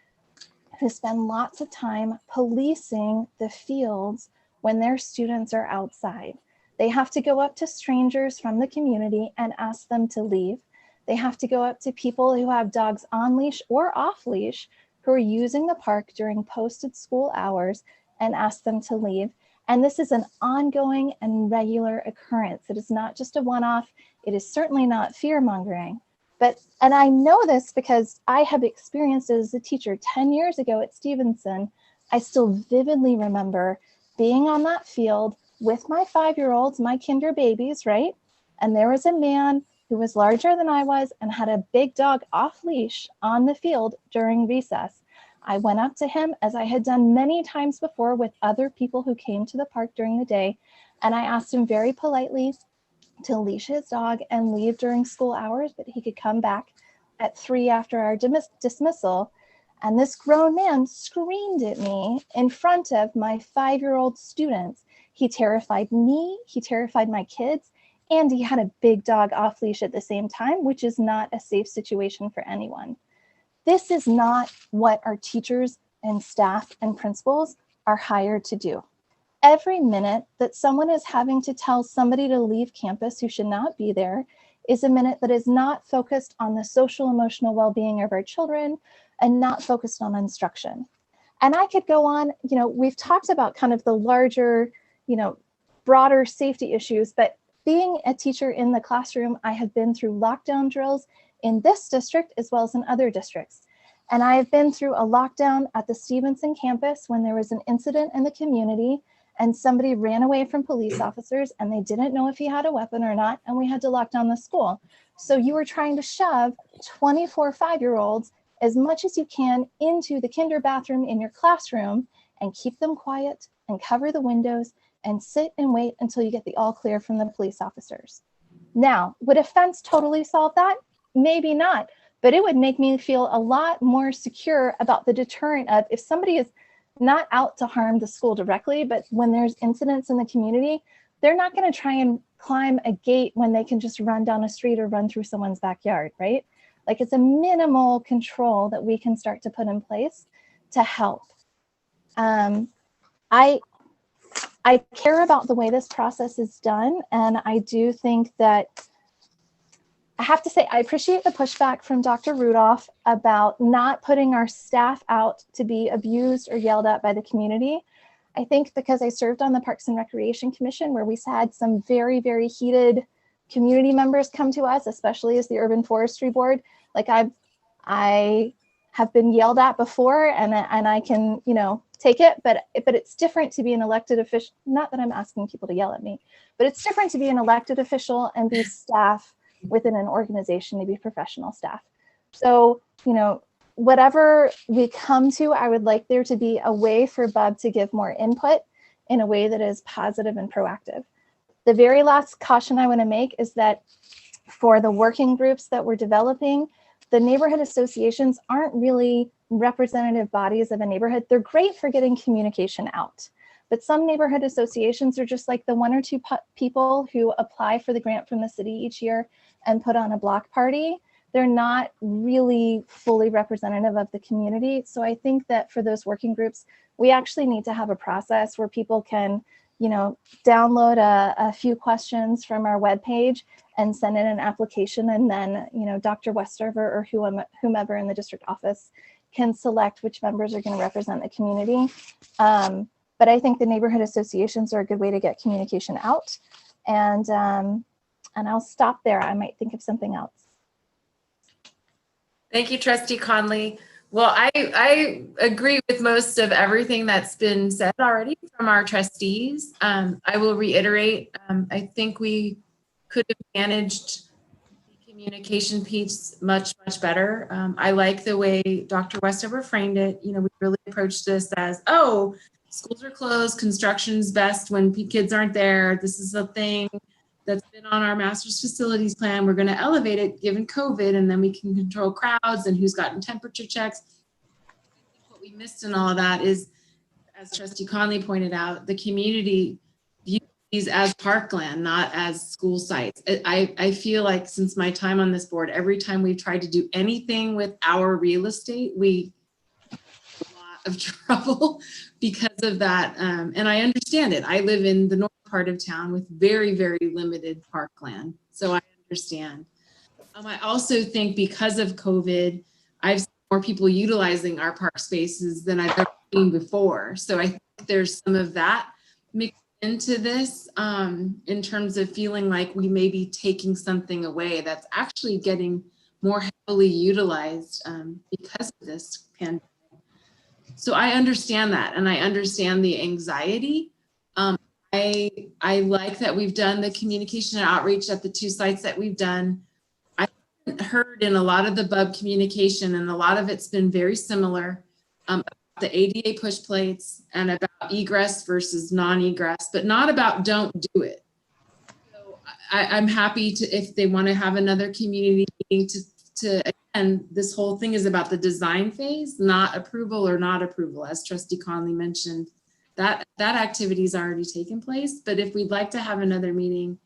who spend lots of time policing the fields when their students are outside. They have to go up to strangers from the community and ask them to leave. They have to go up to people who have dogs on leash or off leash who are using the park during posted school hours and ask them to leave. And this is an ongoing and regular occurrence. It is not just a one-off. It is certainly not fear-mongering. And I know this because I have experienced it as a teacher 10 years ago at Stevenson. I still vividly remember being on that field with my 5-year-olds, my kinder babies, right? And there was a man who was larger than I was and had a big dog off leash on the field during recess. I went up to him, as I had done many times before with other people who came to the park during the day, and I asked him very politely to leash his dog and leave during school hours, but he could come back at 3 after our dismissal. And this grown man screamed at me in front of my 5-year-old students. He terrified me, he terrified my kids, and he had a big dog off leash at the same time, which is not a safe situation for anyone. This is not what our teachers and staff and principals are hired to do. Every minute that someone is having to tell somebody to leave campus who should not be there is a minute that is not focused on the social emotional well-being of our children and not focused on instruction. And I could go on, we've talked about kind of the larger, broader safety issues, but being a teacher in the classroom, I have been through lockdown drills in this district as well as in other districts. And I have been through a lockdown at the Stevenson campus when there was an incident in the community and somebody ran away from police officers and they didn't know if he had a weapon or not, and we had to lock down the school. So you were trying to shove 24 5-year-olds as much as you can into the kinder bathroom in your classroom and keep them quiet and cover the windows and sit and wait until you get the all clear from the police officers. Now, would a fence totally solve that? Maybe not, but it would make me feel a lot more secure about the deterrent of if somebody is not out to harm the school directly, but when there's incidents in the community, they're not going to try and climb a gate when they can just run down a street or run through someone's backyard, right? Like it's a minimal control that we can start to put in place to help. I care about the way this process is done, and I do think that I have to say I appreciate the pushback from Dr. Rudolph about not putting our staff out to be abused or yelled at by the community. I think because I served on the Parks and Recreation Commission where we had some very, very heated community members come to us, especially as the Urban Forestry Board. Like I have been yelled at before and I can, take it, but it's different to be an elected official. Not that I'm asking people to yell at me, but it's different to be an elected official and be staff within an organization, to be professional staff. So, whatever we come to, I would like there to be a way for Bub to give more input in a way that is positive and proactive. The very last caution I want to make is that for the working groups that we're developing, the neighborhood associations aren't really representative bodies of a neighborhood. They're great for getting communication out. But some neighborhood associations are just like the 1 or 2 people who apply for the grant from the city each year and put on a block party. They're not really fully representative of the community. So I think that for those working groups, we actually need to have a process where people can, download a few questions from our webpage and send in an application. And then, Dr. Westover or whomever in the district office can select which members are going to represent the community. But I think the neighborhood associations are a good way to get communication out. And I'll stop there. I might think of something else. Thank you, Trustee Conley. Well, I agree with most of everything that's been said already from our trustees. I will reiterate, I think we could have managed the communication piece much, much better. I like the way Dr. Westover framed it. We really approached this as, oh, schools are closed, construction's best when kids aren't there. This is the thing that's been on our master's facilities plan. We're going to elevate it given COVID, and then we can control crowds and who's gotten temperature checks. What we missed in all of that is, as Trustee Conley pointed out, the community views these as parkland, not as school sites. I feel like since my time on this board, every time we've tried to do anything with our real estate, we have a lot of trouble because of that. And I understand it. I live in the north part of town with very, very limited parkland. So I understand. I also think because of COVID, I've seen more people utilizing our park spaces than I've ever seen before. So I think there's some of that mixed into this in terms of feeling like we may be taking something away that's actually getting more heavily utilized because of this pandemic. So I understand that, and I understand the anxiety. I like that we've done the communication and outreach at the 2 sites that we've done. I haven't heard in a lot of the BUB communication, and a lot of it's been very similar, about the ADA push plates and about egress versus non-egress, but not about don't do it. So I'm happy to, if they want to have another community meeting, to again, this whole thing is about the design phase, not approval or not approval. As Trustee Conley mentioned, that activity has already taken place. But if we'd like to have another meeting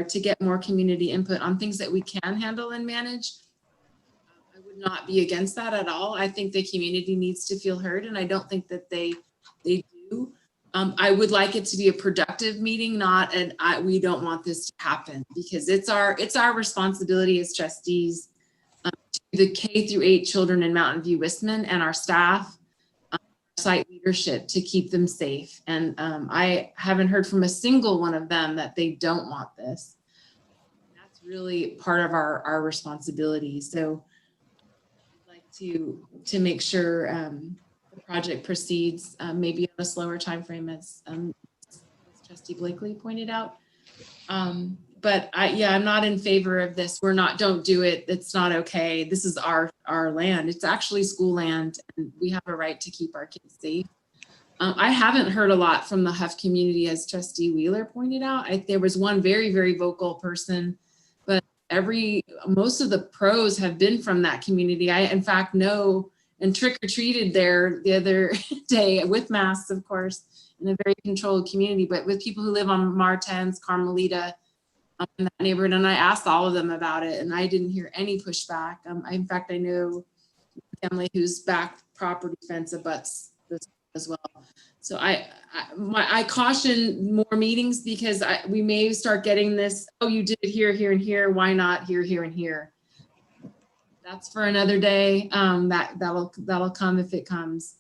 to get more community input on things that we can handle and manage, I would not be against that at all. I think the community needs to feel heard, and I don't think that they do. I would like it to be a productive meeting, not we don't want this to happen, because it's our responsibility as trustees to the K through 8 children in Mountain View Wistman and our staff, site leadership, to keep them safe. And I haven't heard from a single one of them that they don't want this. That's really part of our responsibility. So I'd like to make sure the project proceeds maybe on a slower time frame, as Trustee Blakely pointed out. But I'm not in favor of this. Don't do it. It's not okay. This is our land. It's actually school land, and we have a right to keep our kids safe. I haven't heard a lot from the Huff community, as Trustee Wheeler pointed out. There was one very, very vocal person, but most of the pros have been from that community. I, in fact, know and trick-or-treated there the other day with masks, of course, in a very controlled community, but with people who live on Martens, Carmelita, in that neighborhood. And I asked all of them about it, and I didn't hear any pushback. In fact, I know a family whose back property fence abuts this as well. So I caution more meetings, because we may start getting this, oh, you did it here, here, and here. Why not here, here, and here? That's for another day. That'll come if it comes.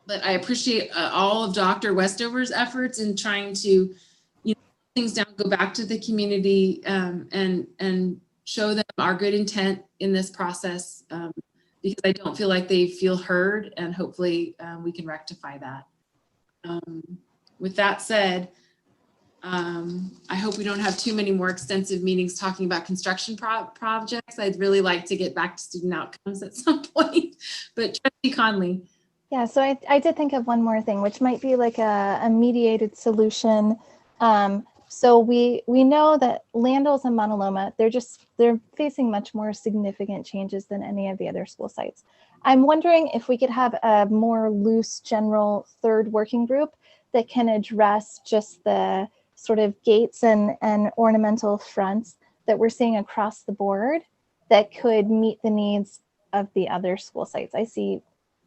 But I appreciate all of Dr. Westover's efforts in trying to things down, go back to the community and show them our good intent in this process, because I don't feel like they feel heard, and hopefully we can rectify that. With that said, I hope we don't have too many more extensive meetings talking about construction projects. I'd really like to get back to student outcomes at some point, but Trustee Conley. Yeah, so I did think of one more thing, which might be like a mediated solution. So we know that Landals and Montaloma, they're facing much more significant changes than any of the other school sites. I'm wondering if we could have a more loose general third working group that can address just the sort of gates and ornamental fronts that we're seeing across the board that could meet the needs of the other school sites. I see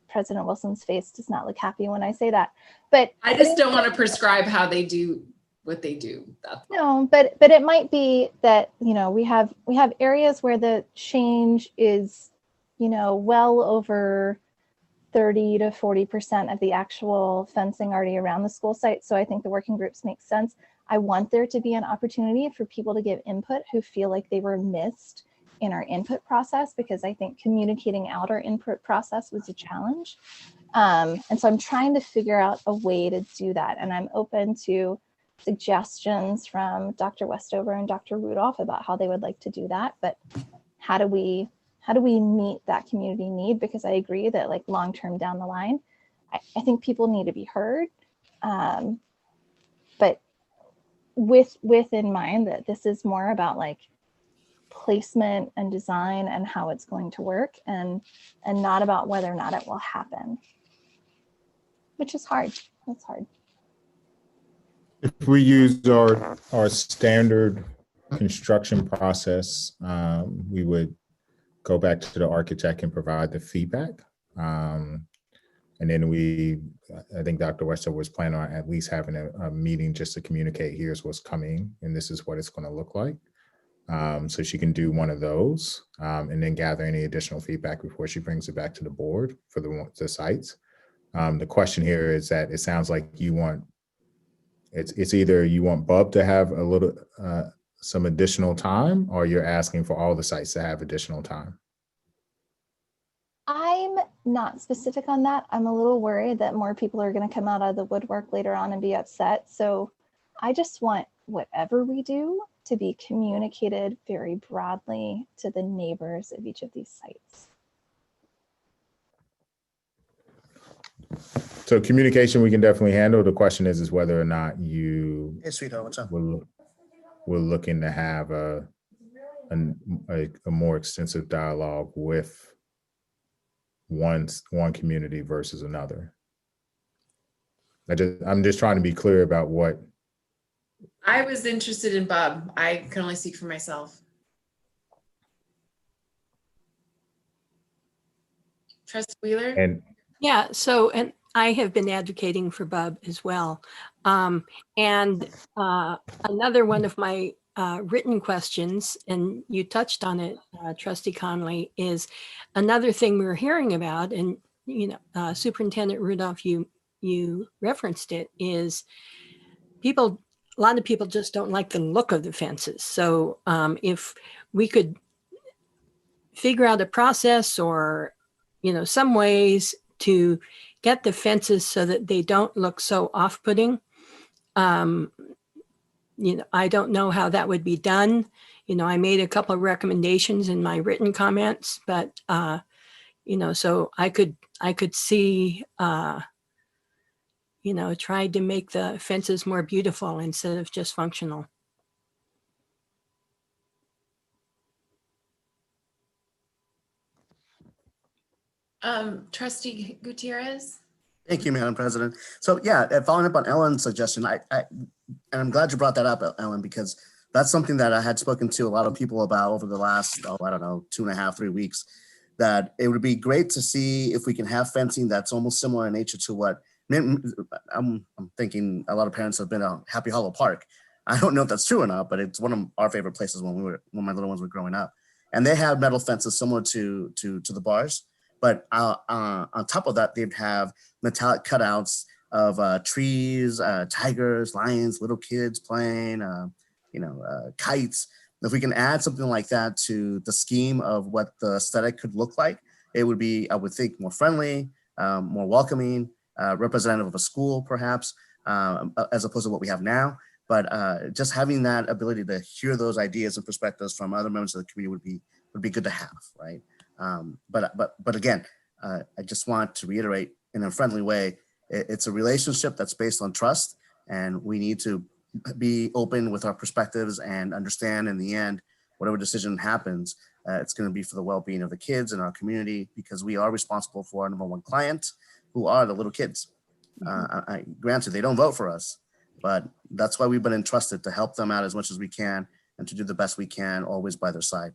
President Wilson's face does not look happy when I say that, but I just don't want to prescribe how they do what they do. No, but it might be that, we have areas where the change is, well over 30 to 40% of the actual fencing already around the school site. So I think the working groups make sense. I want there to be an opportunity for people to give input who feel like they were missed in our input process, because I think communicating out our input process was a challenge. And so I'm trying to figure out a way to do that. And I'm open to suggestions from Dr. Westover and Dr. Rudolph about how they would like to do that. But how do we meet that community need? Because I agree that like long-term down the line, I think people need to be heard. But with in mind that this is more about like placement and design and how it's going to work, and not about whether or not it will happen, which is hard. That's hard. If we use our standard construction process, we would go back to the architect and provide the feedback. And then I think Dr. Westover was planning on at least having a meeting just to communicate, here's what's coming and this is what it's going to look like. So she can do one of those and then gather any additional feedback before she brings it back to the board for the sites. The question here is that it sounds like you want, it's either you want Bub to have a little, some additional time, or you're asking for all the sites to have additional time. I'm not specific on that. I'm a little worried that more people are going to come out of the woodwork later on and be upset. So I just want whatever we do to be communicated very broadly to the neighbors of each of these sites. So communication we can definitely handle. The question is whether or not you Hey, sweetheart, what's up? we're looking to have a a more extensive dialogue with one community versus another. I'm just trying to be clear about what. I was interested in Bub. I can only speak for myself. Trustee Wheeler? And yeah, so, and I have been advocating for Bub as well. And another one of my written questions, and you touched on it, Trustee Conley, is another thing we're hearing about, and Superintendent Rudolph, you referenced it, is a lot of people just don't like the look of the fences. So if we could figure out a process or, some ways to get the fences so that they don't look so off-putting. I don't know how that would be done. I made a couple of recommendations in my written comments, but, so I could see, tried to make the fences more beautiful instead of just functional. Trustee Gutierrez? Thank you, Madam President. So yeah, following up on Ellen's suggestion, and I'm glad you brought that up, Ellen, because that's something that I had spoken to a lot of people about over the last, 2.5, 3 weeks, that it would be great to see if we can have fencing that's almost similar in nature to what, I'm thinking a lot of parents have been at Happy Hollow Park. I don't know if that's true or not, but it's one of our favorite places when my little ones were growing up. And they have metal fences similar to the bars. But on top of that, they'd have metallic cutouts of trees, tigers, lions, little kids playing, kites. If we can add something like that to the scheme of what the aesthetic could look like, it would be, I would think, more friendly, more welcoming, representative of a school, perhaps, as opposed to what we have now. But just having that ability to hear those ideas and perspectives from other members of the community would be good to have, right? But again, I just want to reiterate in a friendly way, it's a relationship that's based on trust, and we need to be open with our perspectives and understand in the end, whatever decision happens, it's going to be for the well-being of the kids in our community, because we are responsible for our number one client, who are the little kids. Granted, they don't vote for us, but that's why we've been entrusted to help them out as much as we can and to do the best we can, always by their side.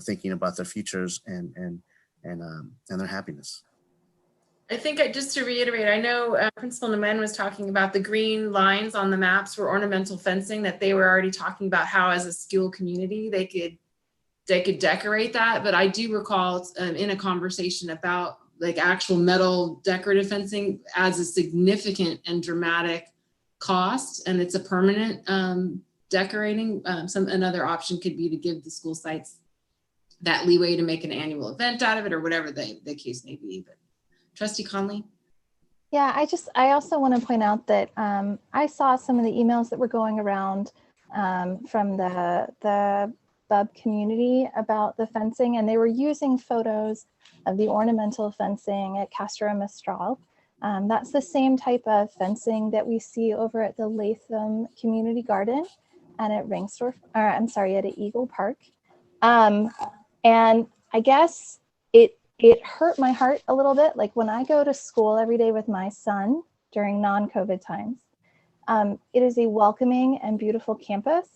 Thinking about their futures and their happiness. I think just to reiterate, I know Principal Nemen was talking about the green lines on the maps for ornamental fencing, that they were already talking about how as a school community they could decorate that. But I do recall in a conversation about like actual metal decorative fencing adds a significant and dramatic cost, and it's a permanent decorating. Another option could be to give the school sites that leeway to make an annual event out of it, or whatever the case may be. But Trustee Conley? Yeah, I also want to point out that I saw some of the emails that were going around from the Bub community about the fencing, and they were using photos of the ornamental fencing at Castro and Mistral. That's the same type of fencing that we see over at the Latham Community Garden and at at Eagle Park. And I guess it hurt my heart a little bit. Like when I go to school every day with my son during non-COVID times, it is a welcoming and beautiful campus.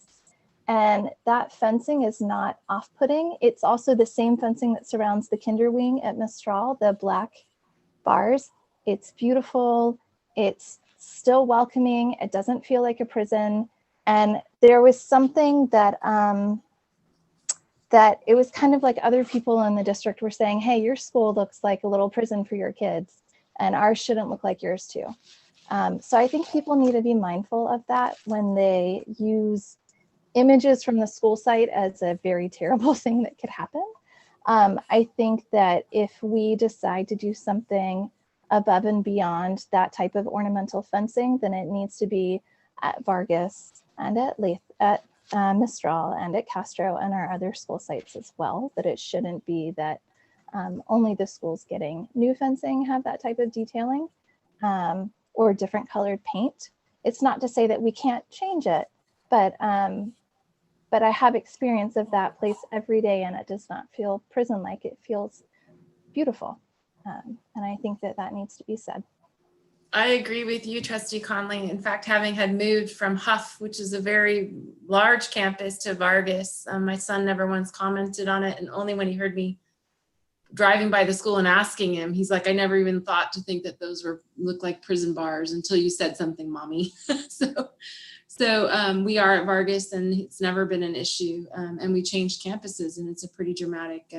And that fencing is not off-putting. It's also the same fencing that surrounds the kinder wing at Mistral, the black bars. It's beautiful. It's still welcoming. It doesn't feel like a prison. And there was something that that it was kind of like other people in the district were saying, hey, your school looks like a little prison for your kids, and ours shouldn't look like yours too. So I think people need to be mindful of that when they use images from the school site as a very terrible thing that could happen. I think that if we decide to do something above and beyond that type of ornamental fencing, then it needs to be at Vargas and at Mistral and at Castro and our other school sites as well, that it shouldn't be that only the schools getting new fencing have that type of detailing or different colored paint. It's not to say that we can't change it, but but I have experience of that place every day, and it does not feel prison-like. It feels beautiful. And I think that that needs to be said. I agree with you, Trustee Conley. In fact, having had moved from Huff, which is a very large campus, to Vargas, my son never once commented on it. And only when he heard me driving by the school and asking him, he's like, I never even thought to think that those look like prison bars until you said something, Mommy. So we are at Vargas, and it's never been an issue. And we changed campuses, and it's a pretty dramatic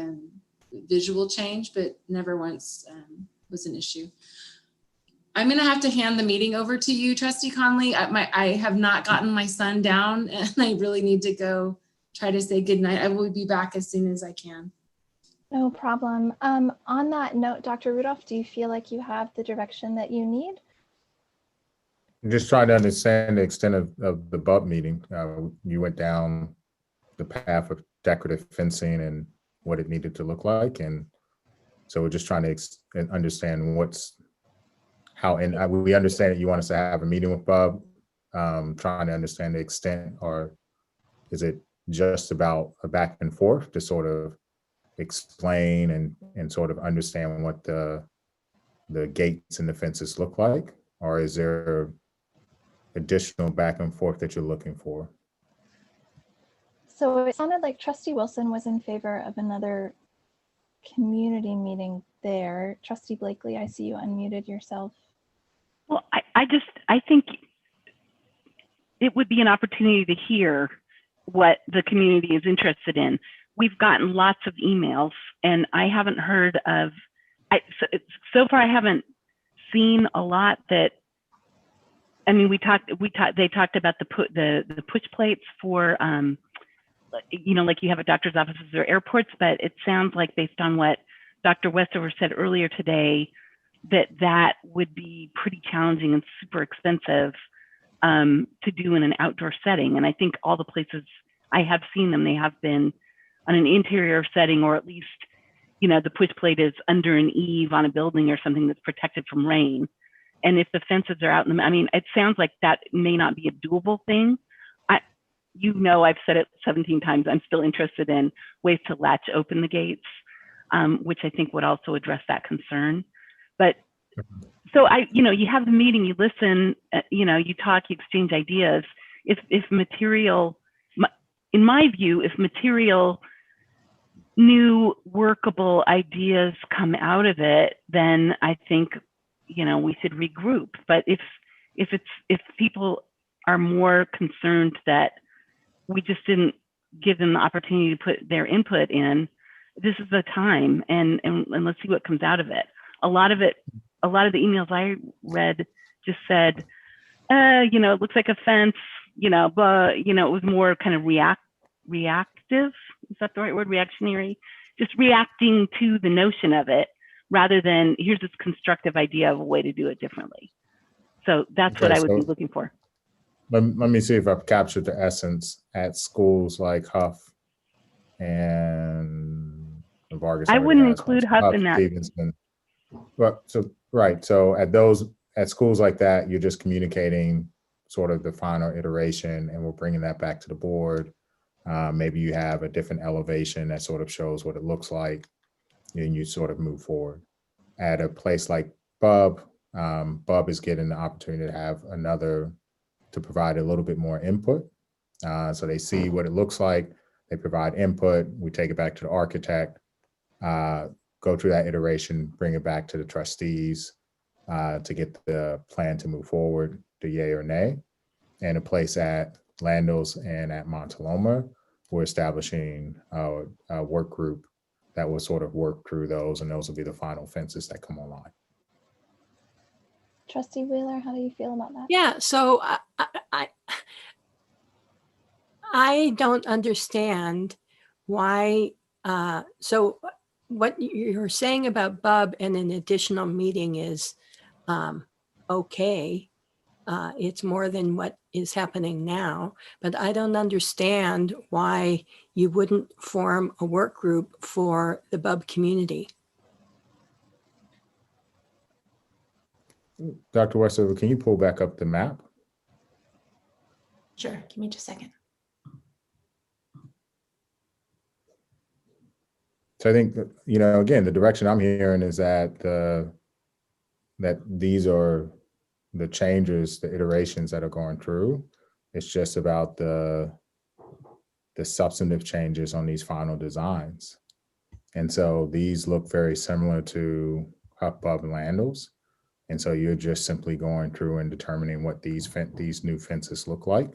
visual change, but never once was an issue. I'm going to have to hand the meeting over to you, Trustee Conley. I have not gotten my son down, and I really need to go try to say goodnight. I will be back as soon as I can. No problem. On that note, Dr. Rudolph, do you feel like you have the direction that you need? I'm just trying to understand the extent of the BUB meeting. You went down the path of decorative fencing and what it needed to look like. And so we're just trying to understand we understand that you want us to have a meeting with BUB, trying to understand the extent, or is it just about a back and forth to sort of explain and sort of understand what the gates and the fences look like? Or is there additional back and forth that you're looking for? So it sounded like Trustee Wilson was in favor of another community meeting there. Trustee Blakely, I see you unmuted yourself. Well, I think it would be an opportunity to hear what the community is interested in. We've gotten lots of emails, and I haven't heard of, so far I haven't seen a lot that, I mean, they talked about the push plates for, like you have at doctor's offices or airports, but it sounds like, based on what Dr. Westover said earlier today, that would be pretty challenging and super expensive to do in an outdoor setting. And I think all the places I have seen them, they have been on an interior setting, or at least, the push plate is under an eave on a building or something that's protected from rain. And if the fences are out it sounds like that may not be a doable thing. I've said it 17 times, I'm still interested in ways to latch open the gates, which I think would also address that concern. But so you have the meeting, you listen, you talk, you exchange ideas. If material, in my view, if material, new workable ideas come out of it, then I think, we should regroup. But if people are more concerned that we just didn't give them the opportunity to put their input in, this is the time, and let's see what comes out of it. A lot of the emails I read just said, it looks like a fence, but it was more kind of reactive. Is that the right word? Reactionary, just reacting to the notion of it, rather than here's this constructive idea of a way to do it differently. So that's what I would be looking for. Let me see if I've captured the essence at schools like Huff and Vargas. I wouldn't include Huff in that. Stevenson. But so at schools like that, you're just communicating sort of the final iteration, and we're bringing that back to the board. Maybe you have a different elevation that sort of shows what it looks like, and you sort of move forward. At a place like BUB, BUB is getting the opportunity to have to provide a little bit more input. So they see what it looks like, they provide input, we take it back to the architect, go through that iteration, bring it back to the trustees to get the plan to move forward, the yay or nay. And a place at Landals and at Montaloma, we're establishing a work group that will sort of work through those, and those will be the final fences that come online. Trustee Wheeler, how do you feel about that? Yeah, so I don't understand why. So what you're saying about BUB and an additional meeting is okay. It's more than what is happening now, but I don't understand why you wouldn't form a work group for the BUB community. Dr. Westover, can you pull back up the map? Sure, give me just a second. So I think that, you know, again, the direction I'm hearing is that that these are the changes, the iterations that are going through. It's just about the substantive changes on these final designs. And so these look very similar to Huff, Bub, and Landals. And so you're just simply going through and determining what these new fences look like.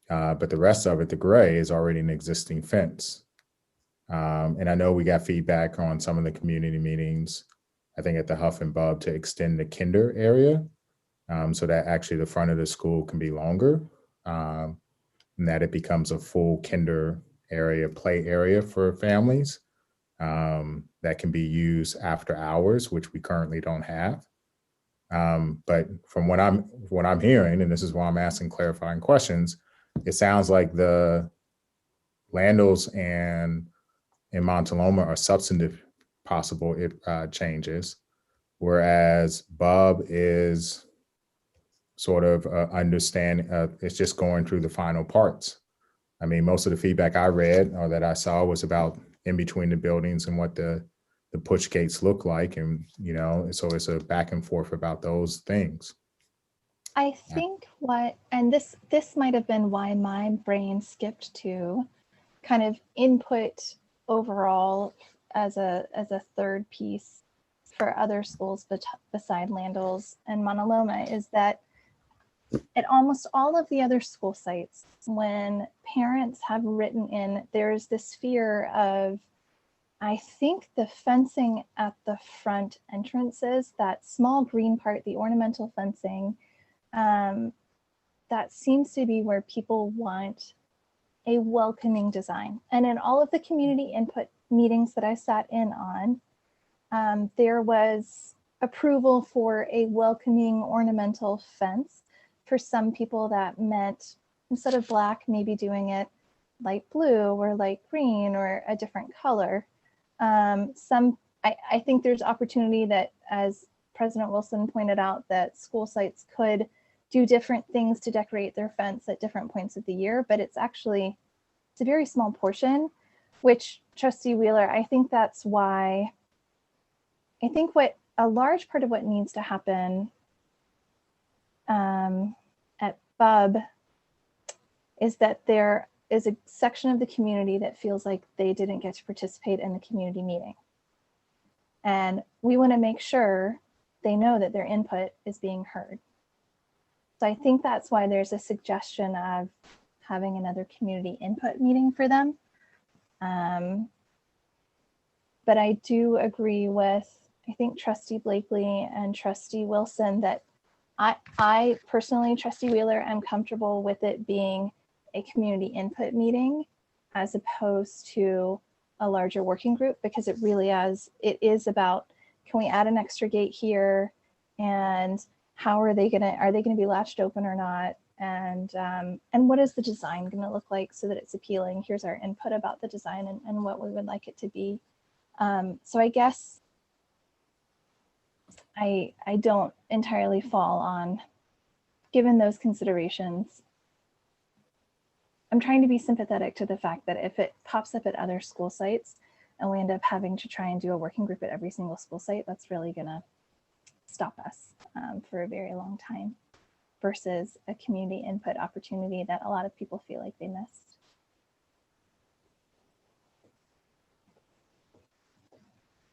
But the rest of it, the gray, is already an existing fence. And I know we got feedback on some of the community meetings, I think at the Huff and Bub, to extend the kinder area so that actually the front of the school can be longer and that it becomes a full kinder area, play area for families that can be used after hours, which we currently don't have. But from what I'm hearing, and this is why I'm asking clarifying questions, it sounds like the Landals and Montaloma are substantive possible changes, whereas Bub is sort of understanding, it's just going through the final parts. I mean, most of the feedback I read or that I saw was about in between the buildings and what the push gates look like. And, you know, so it's a back and forth about those things. I think and this might have been why my brain skipped to kind of input overall as a third piece for other schools beside Landals and Montaloma, is that at almost all of the other school sites, when parents have written in, there's this fear of, I think, the fencing at the front entrances, that small green part, the ornamental fencing, that seems to be where people want a welcoming design. And in all of the community input meetings that I sat in on, there was approval for a welcoming ornamental fence. For some people that meant, instead of black, maybe doing it light blue or light green or a different color. I think there's opportunity that, as President Wilson pointed out, that school sites could do different things to decorate their fence at different points of the year, but it's a very small portion, which, Trustee Wheeler, I think that's why, I think what a large part of what needs to happen at Bub is that there is a section of the community that feels like they didn't get to participate in the community meeting. And we want to make sure they know that their input is being heard. So I think that's why there's a suggestion of having another community input meeting for them. But I do agree with, I think, Trustee Blakely and Trustee Wilson that I personally, Trustee Wheeler, am comfortable with it being a community input meeting as opposed to a larger working group, because it really is about, can we add an extra gate here, and how are they gonna be latched open or not, and what is the design gonna look like so that it's appealing? Here's our input about the design and what we would like it to be. So I guess I don't entirely fall on, given those considerations. I'm trying to be sympathetic to the fact that if it pops up at other school sites and we end up having to try and do a working group at every single school site, that's really gonna stop us for a very long time, versus a community input opportunity that a lot of people feel like they missed.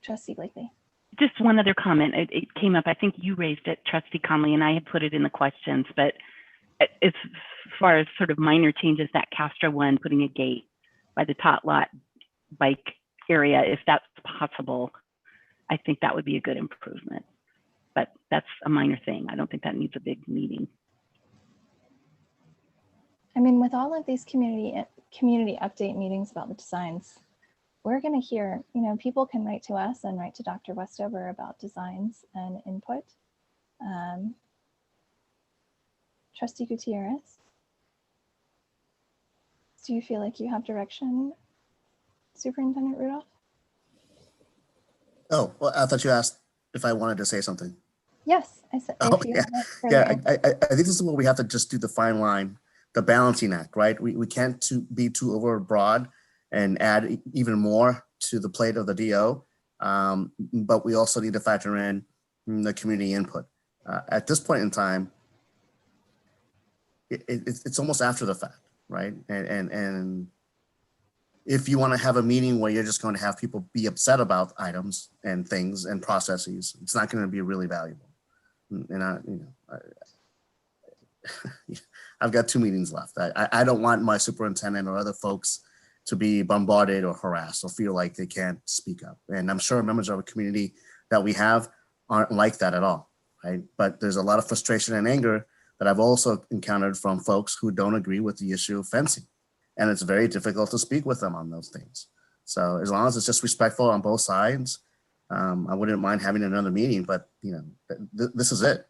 Trustee Blakely. Just one other comment. It came up, I think you raised it, Trustee Conley, and I had put it in the questions, but as far as sort of minor changes, that Castro one, putting a gate by the tot lot bike area, if that's possible, I think that would be a good improvement. But that's a minor thing. I don't think that needs a big meeting. I mean, with all of these community update meetings about the designs, we're going to hear, people can write to us and write to Dr. Westover about designs and input. Trustee Gutierrez, do you feel like you have direction, Superintendent Rudolph? Oh, well, I thought you asked if I wanted to say something. Yes, I said. Oh, yeah. I think this is what we have to just do, the fine line, the balancing act, right? We can't be too over broad and add even more to the plate of the DO, but we also need to factor in the community input. At this point in time, it's almost after the fact, right? And if you want to have a meeting where you're just going to have people be upset about items and things and processes, it's not going to be really valuable. And I've got 2 meetings left. I don't want my superintendent or other folks to be bombarded or harassed or feel like they can't speak up. And I'm sure members of our community that we have aren't like that at all, right? But there's a lot of frustration and anger that I've also encountered from folks who don't agree with the issue of fencing. And it's very difficult to speak with them on those things. So as long as it's just respectful on both sides, I wouldn't mind having another meeting, but this is it.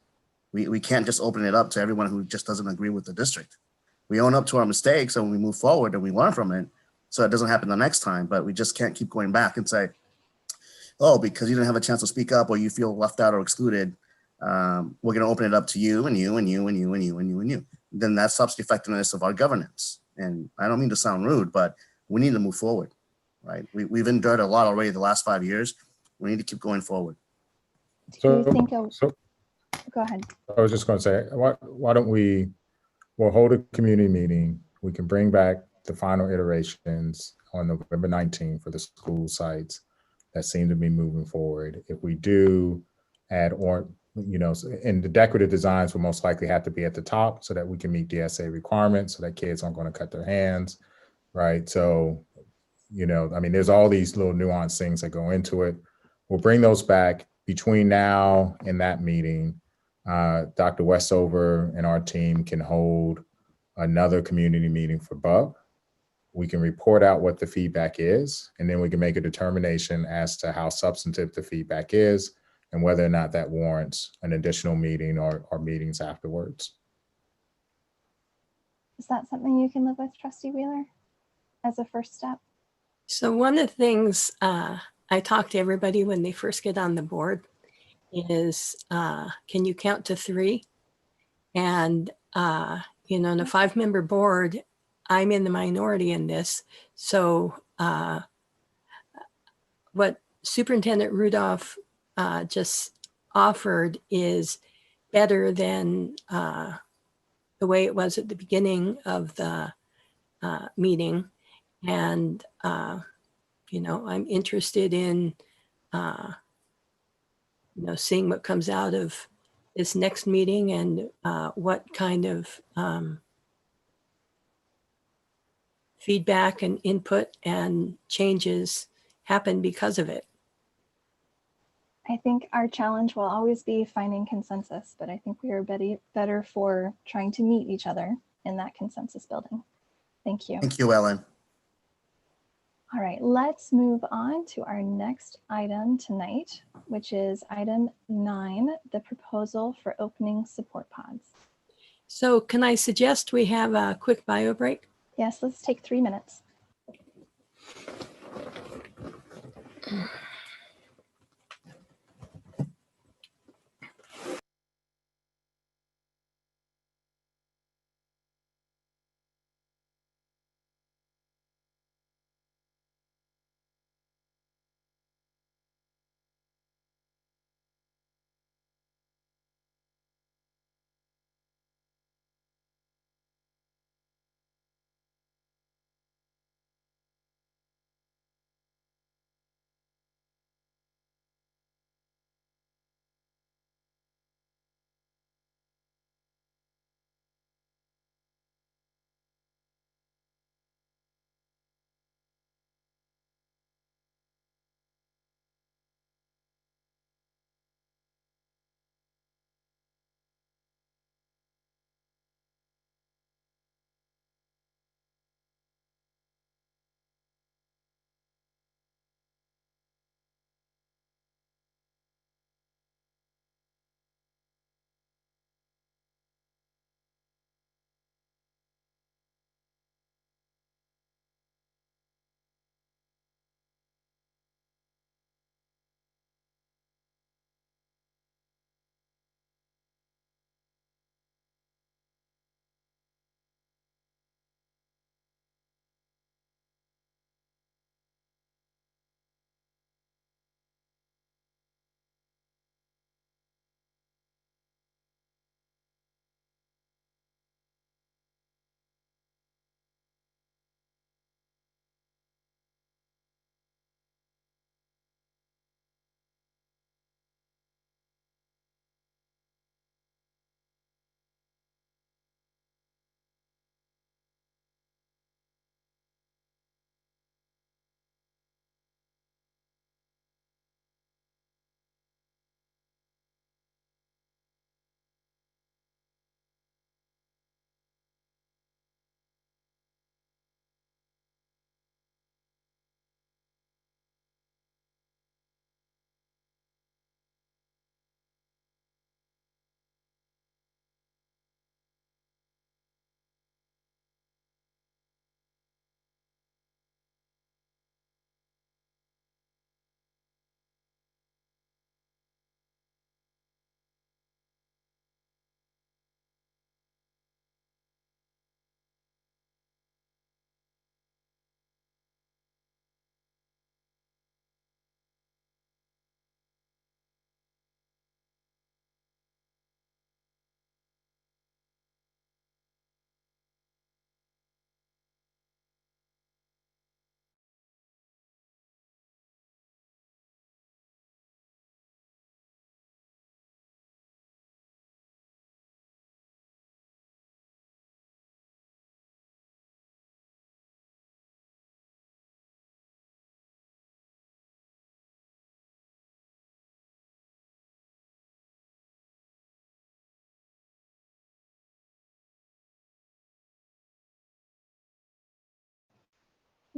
We can't just open it up to everyone who just doesn't agree with the district. We own up to our mistakes and we move forward and we learn from it so it doesn't happen the next time, but we just can't keep going back and say, oh, because you didn't have a chance to speak up or you feel left out or excluded, we're going to open it up to you and you and you and you and you and you and you. Then that stops the effectiveness of our governance. And I don't mean to sound rude, but we need to move forward, right? We've endured a lot already the last 5 years. We need to keep going forward. So, Go ahead. I was just going to say, why don't we'll hold a community meeting. We can bring back the final iterations on November 19th for the school sites that seem to be moving forward. If we do add and the decorative designs will most likely have to be at the top so that we can meet DSA requirements so that kids aren't going to cut their hands, right? So, there's all these little nuanced things that go into it. We'll bring those back between now and that meeting. Dr. Westover and our team can hold another community meeting for BUB. We can report out what the feedback is, and then we can make a determination as to how substantive the feedback is and whether or not that warrants an additional meeting or meetings afterwards. Is that something you can live with, Trustee Wheeler, as a first step? So one of the things I talk to everybody when they first get on the board is, can you count to 3? And, in a 5-member board, I'm in the minority in this. So what Superintendent Rudolph just offered is better than the way it was at the beginning of the meeting. And, I'm interested in, seeing what comes out of this next meeting and what kind of feedback and input and changes happen because of it. I think our challenge will always be finding consensus, but I think we are better for trying to meet each other in that consensus building. Thank you. Thank you, Ellen. All right, let's move on to our next item tonight, which is item 9, the proposal for opening support pods. So can I suggest we have a quick bio break? Yes, let's take 3 minutes.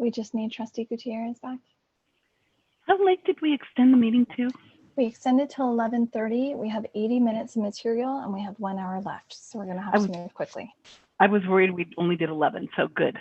We just need Trustee Gutierrez back. How late did we extend the meeting to? We extended till 11:30. We have 80 minutes of material and we have 1 hour left. So we're gonna have to move quickly. I was worried we only did 11, so good.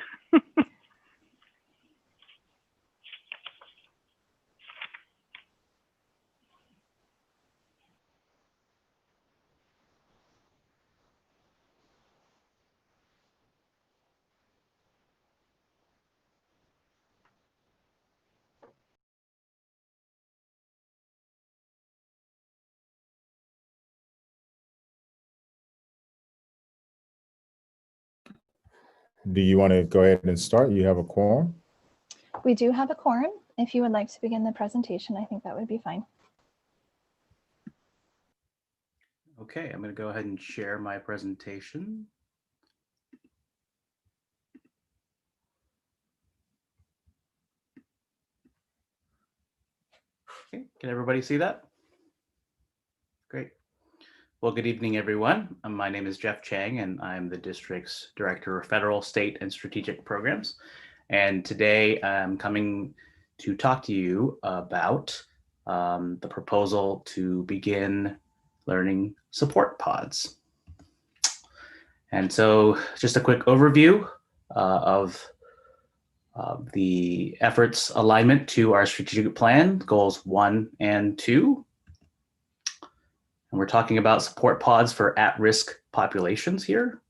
Do you want to go ahead and start? You have a quorum? We do have a quorum. If you would like to begin the presentation, I think that would be fine. Okay, I'm going to go ahead and share my presentation. Okay, can everybody see that? Great. Well, good evening, everyone. My name is Jeff Chang, and I'm the district's Director of Federal, State, and Strategic Programs. And today I'm coming to talk to you about the proposal to begin learning support pods. And so just a quick overview of the efforts alignment to our strategic plan, goals 1 and 2. And we're talking about support pods for at-risk populations here,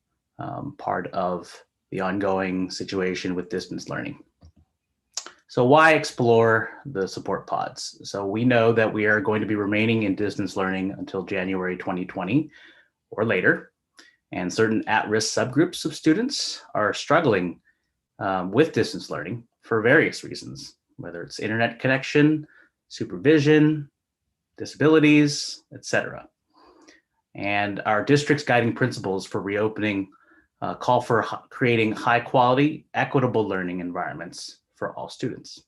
part of the ongoing situation with distance learning. So why explore the support pods? So we know that we are going to be remaining in distance learning until January 2020 or later, and certain at-risk subgroups of students are struggling with distance learning for various reasons, whether it's internet connection, supervision, disabilities, etc. And our district's guiding principles for reopening call for creating high quality, equitable learning environments for all students.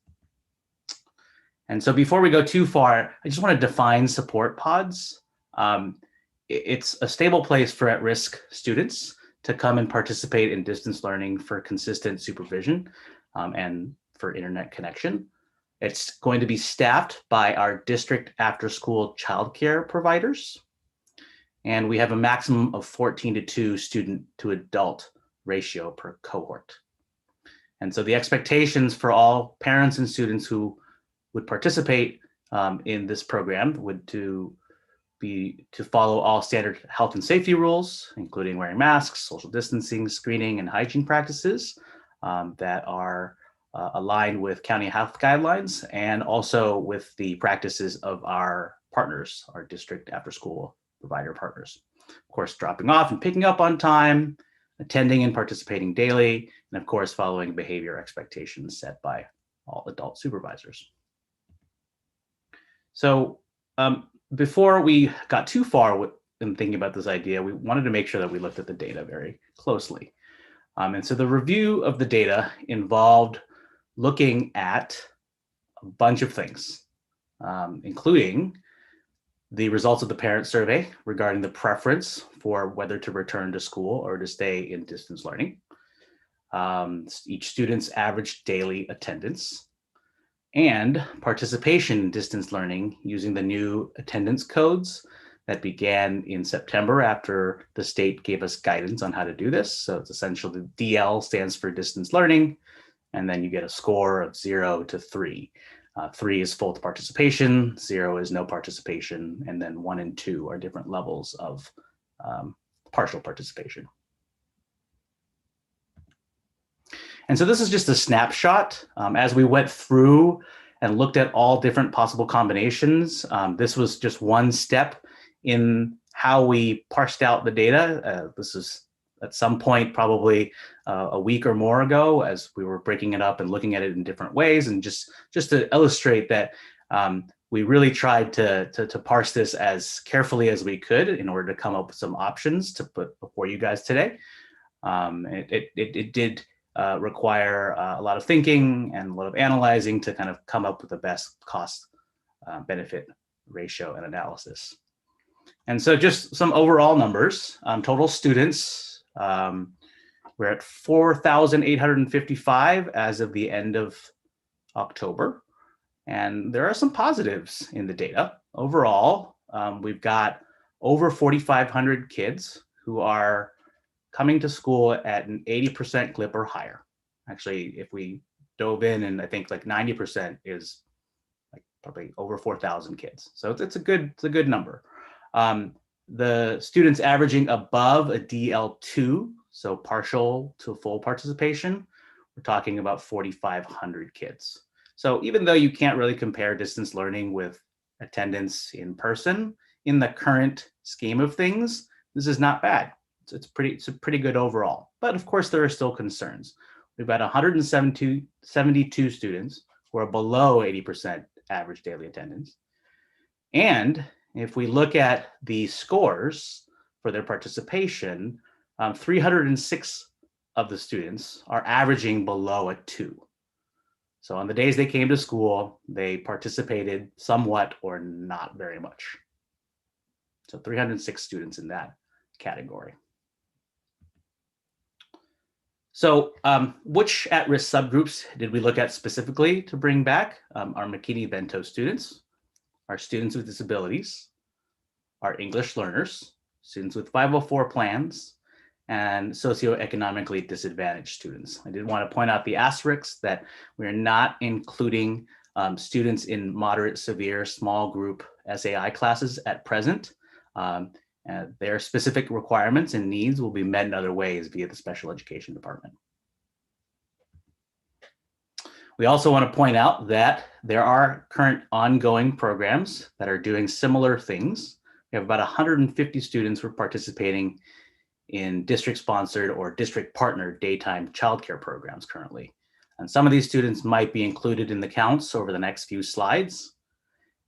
And so before we go too far, I just want to define support pods. It's a stable place for at-risk students to come and participate in distance learning for consistent supervision and for internet connection. It's going to be staffed by our district after-school childcare providers. And we have a maximum of 14:2 student to adult ratio per cohort. And so the expectations for all parents and students who would participate in this program would be to follow all standard health and safety rules, including wearing masks, social distancing, screening, and hygiene practices that are aligned with county health guidelines and also with the practices of our partners, our district after-school provider partners. Of course, dropping off and picking up on time, attending and participating daily, and of course, following behavior expectations set by all adult supervisors. So before we got too far in thinking about this idea, we wanted to make sure that we looked at the data very closely. And so the review of the data involved looking at a bunch of things, including the results of the parent survey regarding the preference for whether to return to school or to stay in distance learning, each student's average daily attendance, and participation in distance learning using the new attendance codes that began in September after the state gave us guidance on how to do this. So it's essentially DL stands for distance learning, and then you get a score of 0 to 3. 3 is full participation, 0 is no participation, and then 1 and 2 are different levels of partial participation. And so this is just a snapshot. As we went through and looked at all different possible combinations, this was just one step in how we parsed out the data. This is at some point, probably a week or more ago, as we were breaking it up and looking at it in different ways. And just to illustrate that we really tried to parse this as carefully as we could in order to come up with some options to put before you guys today. It did require a lot of thinking and a lot of analyzing to kind of come up with the best cost benefit ratio and analysis. And so just some overall numbers, total students We're at 4,855 as of the end of October. And there are some positives in the data. Overall, we've got over 4,500 kids who are coming to school at an 80% clip or higher. Actually, if we dove in, and I think like 90% is like probably over 4,000 kids. So it's a good number. The students averaging above a DL2, so partial to full participation, we're talking about 4,500 kids. So even though you can't really compare distance learning with attendance in person, in the current scheme of things, this is not bad. It's pretty good overall. But of course, there are still concerns. We've got 172 students who are below 80% average daily attendance. And if we look at the scores for their participation, 306 of the students are averaging below a 2. So on the days they came to school, they participated somewhat or not very much. So 306 students in that category. So which at-risk subgroups did we look at specifically to bring back? Our McKinney-Vento students, our students with disabilities, our English learners, students with 504 plans, and socioeconomically disadvantaged students. I did want to point out the asterisks that we're not including students in moderate, severe, small group SAI classes at present. Their specific requirements and needs will be met in other ways via the special education department. We also want to point out that there are current ongoing programs that are doing similar things. We have about 150 students who are participating in district-sponsored or district-partnered daytime childcare programs currently. And some of these students might be included in the counts over the next few slides.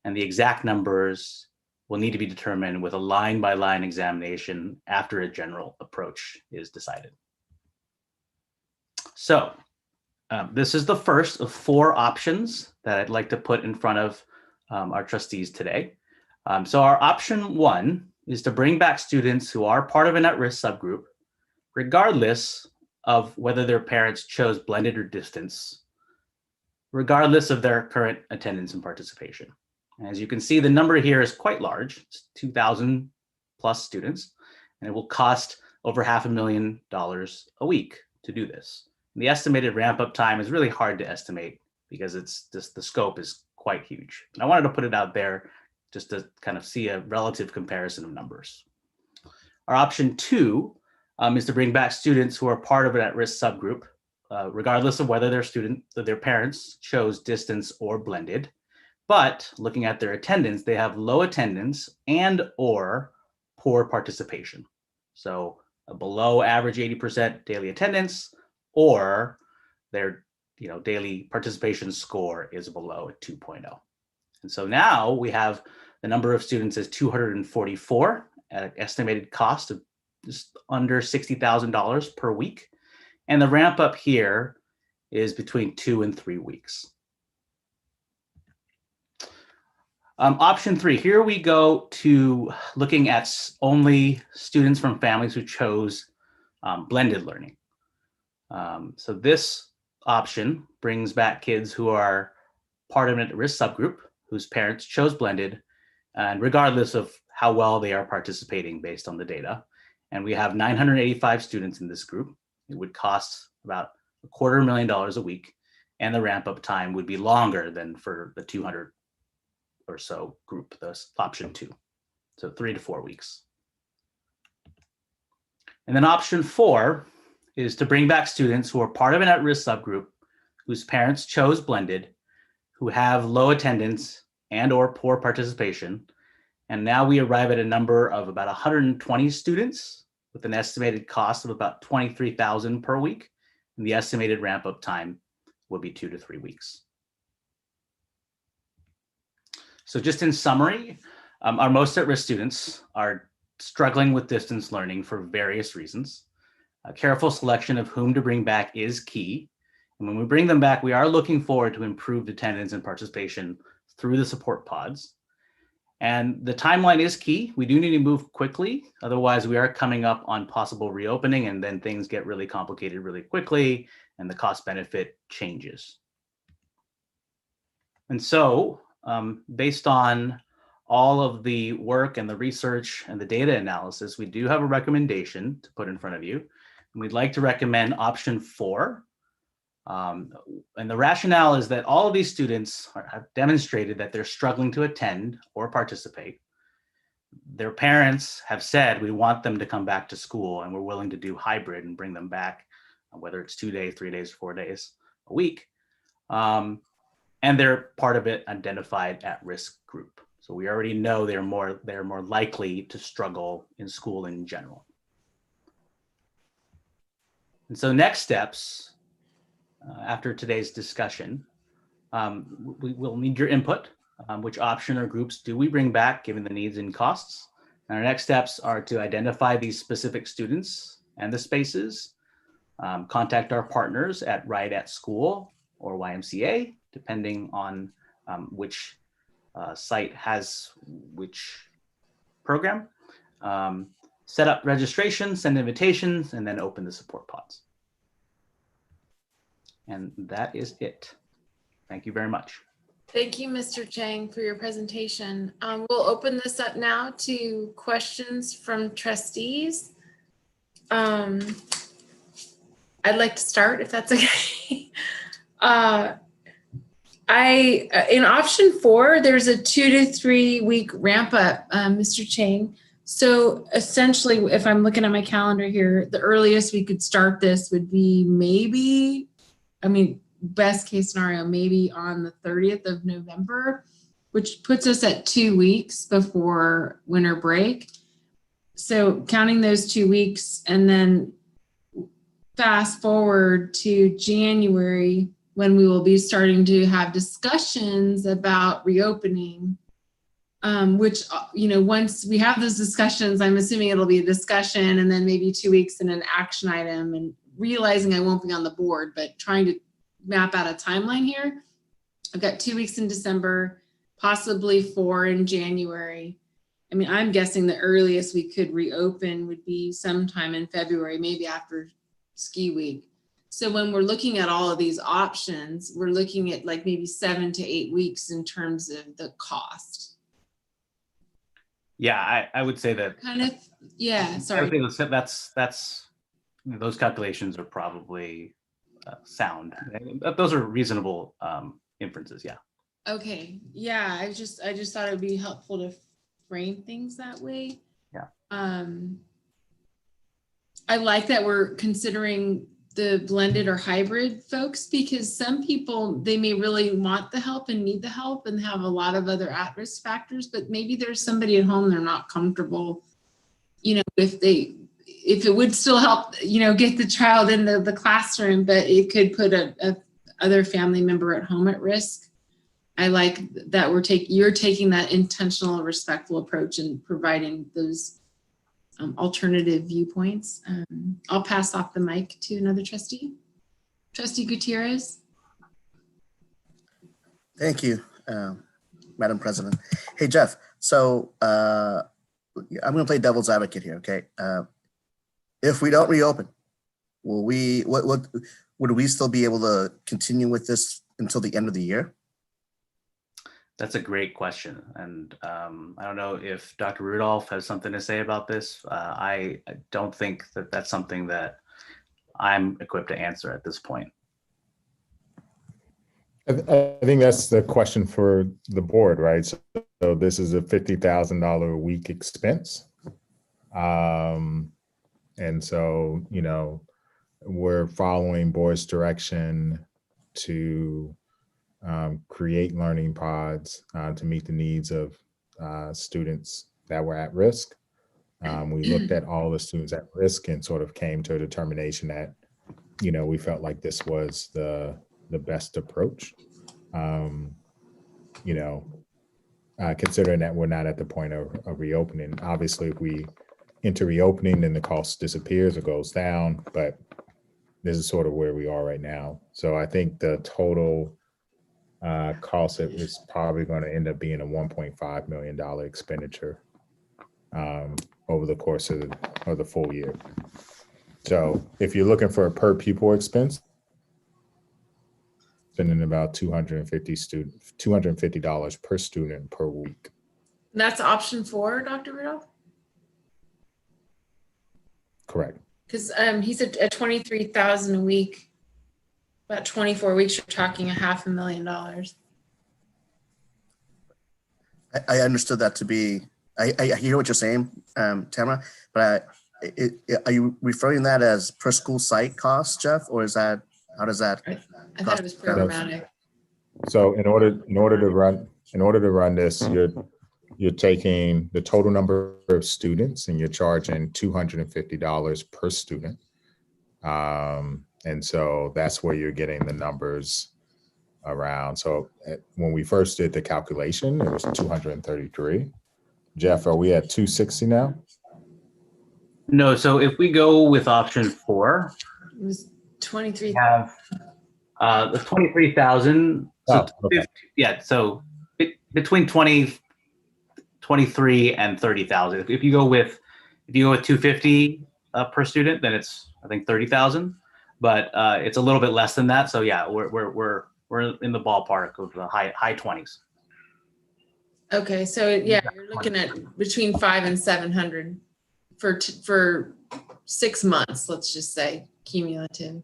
And the exact numbers will need to be determined with a line-by-line examination after a general approach is decided. So this is the first of 4 options that I'd like to put in front of our trustees today. So our option 1 is to bring back students who are part of an at-risk subgroup, regardless of whether their parents chose blended or distance, regardless of their current attendance and participation. As you can see, the number here is quite large. It's 2,000 plus students, and it will cost over $500,000 a week to do this. And the estimated ramp-up time is really hard to estimate because it's just the scope is quite huge. And I wanted to put it out there just to kind of see a relative comparison of numbers. Our option 2 is to bring back students who are part of an at-risk subgroup, regardless of whether their parents chose distance or blended. But looking at their attendance, they have low attendance and or poor participation. So a below average 80% daily attendance, or their daily participation score is below a 2.0. And so now we have the number of students as 244 at an estimated cost of just under $60,000 per week. And the ramp up here is between 2 and 3 weeks. Option 3, here we go to looking at only students from families who chose blended learning. So this option brings back kids who are part of an at-risk subgroup whose parents chose blended, and regardless of how well they are participating based on the data. And we have 985 students in this group. It would cost about $250,000 a week, and the ramp-up time would be longer than for the 200 or so group, that's option 2. So 3 to 4 weeks. And then option 4 is to bring back students who are part of an at-risk subgroup whose parents chose blended, who have low attendance and or poor participation. And now we arrive at a number of about 120 students with an estimated cost of about $23,000 per week. And the estimated ramp-up time would be 2 to 3 weeks. So just in summary, our most at-risk students are struggling with distance learning for various reasons. A careful selection of whom to bring back is key. And when we bring them back, we are looking forward to improved attendance and participation through the support pods. And the timeline is key. We do need to move quickly. Otherwise, we are coming up on possible reopening, and then things get really complicated really quickly, and the cost benefit changes. And so, based on all of the work and the research and the data analysis, we do have a recommendation to put in front of you. And we'd like to recommend option 4. And the rationale is that all of these students have demonstrated that they're struggling to attend or participate. Their parents have said, we want them to come back to school, and we're willing to do hybrid and bring them back, whether it's 2 days, 3 days, 4 days a week. And they're part of it identified at-risk group. So we already know they're more likely to struggle in school in general. And so next steps, after today's discussion, we will need your input. Which option or groups do we bring back given the needs and costs? And our next steps are to identify these specific students and the spaces, contact our partners at Right at School or YMCA, depending on which site has which program, set up registration, send invitations, and then open the support pods. And that is it. Thank you very much. Thank you, Mr. Chang, for your presentation. We'll open this up now to questions from trustees. I'd like to start, if that's okay. In option 4, there's a 2 to 3 week ramp up, Mr. Chang. So essentially, if I'm looking at my calendar here, the earliest we could start this would be maybe, best case scenario, maybe on the 30th of November, which puts us at 2 weeks before winter break. So counting those 2 weeks and then fast forward to January, when we will be starting to have discussions about reopening, which, once we have those discussions, I'm assuming it'll be a discussion and then maybe 2 weeks and an action item, and realizing I won't be on the board, but trying to map out a timeline here. I've got 2 weeks in December, possibly 4 in January. I'm guessing the earliest we could reopen would be sometime in February, maybe after ski week. So when we're looking at all of these options, we're looking at like maybe 7 to 8 weeks in terms of the cost. Yeah, I would say that. Sorry. I would say that's those calculations are probably sound. Those are reasonable inferences. Yeah. Okay. Yeah. I just thought it would be helpful to frame things that way. Yeah. I like that we're considering the blended or hybrid folks, because some people, they may really want the help and need the help and have a lot of other at-risk factors, but maybe there's somebody at home they're not comfortable, if it would still help, get the child in the classroom, but it could put a other family member at home at risk. I like that you're taking that intentional, respectful approach and providing those alternative viewpoints. I'll pass off the mic to another trustee. Trustee Gutierrez. Thank you, Madam President. Hey, Jeff. So I'm going to play devil's advocate here. Okay. If we don't reopen, would we still be able to continue with this until the end of the year? That's a great question. And I don't know if Dr. Rudolph has something to say about this. I don't think that that's something that I'm equipped to answer at this point. I think that's the question for the board, right? So this is a $50,000 a week expense. And so, we're following board's direction to create learning pods to meet the needs of students that were at risk. We looked at all the students at risk and sort of came to a determination that, we felt like this was the best approach. Considering that we're not at the point of reopening. Obviously, if we enter reopening, then the cost disappears or goes down, but this is sort of where we are right now. So I think the total cost, it was probably going to end up being a $1.5 million expenditure over the course of the full year. So if you're looking for a per pupil expense, spending about $250 per student per week. That's option 4, Dr. Rudolph? Correct. Because he said at 23,000 a week, about 24 weeks, you're talking $500,000. I understood that to be, I hear what you're saying, Tamara, but are you referring that as per school site cost, Jeff, or is that, how does that? I thought it was programmatic. So in order to run this, you're taking the total number of students and you're charging $250 per student. And so that's where you're getting the numbers around. So when we first did the calculation, it was 233. Jeff, are we at 260 now? No, so if we go with option 4, It was 23. we have the 23,000. So Oh, okay. yeah, so between 23 and 30,000. If you go with 250 per student, then it's I think 30,000. But it's a little bit less than that. So yeah, we're in the ballpark of the high 20s. Okay, so yeah, you're looking at between 500 and 700 for 6 months, let's just say, cumulative.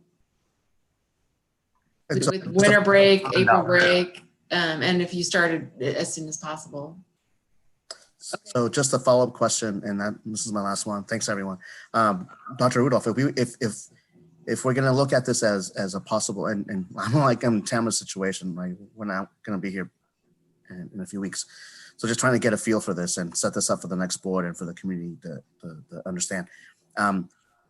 With winter break, April break, and if you started as soon as possible. So just a follow-up question, and this is my last one. Thanks, everyone. Dr. Rudolph, if we're going to look at this as a possible, and I'm like in Tamara's situation, like we're not going to be here in a few weeks. So just trying to get a feel for this and set this up for the next board and for the community to understand.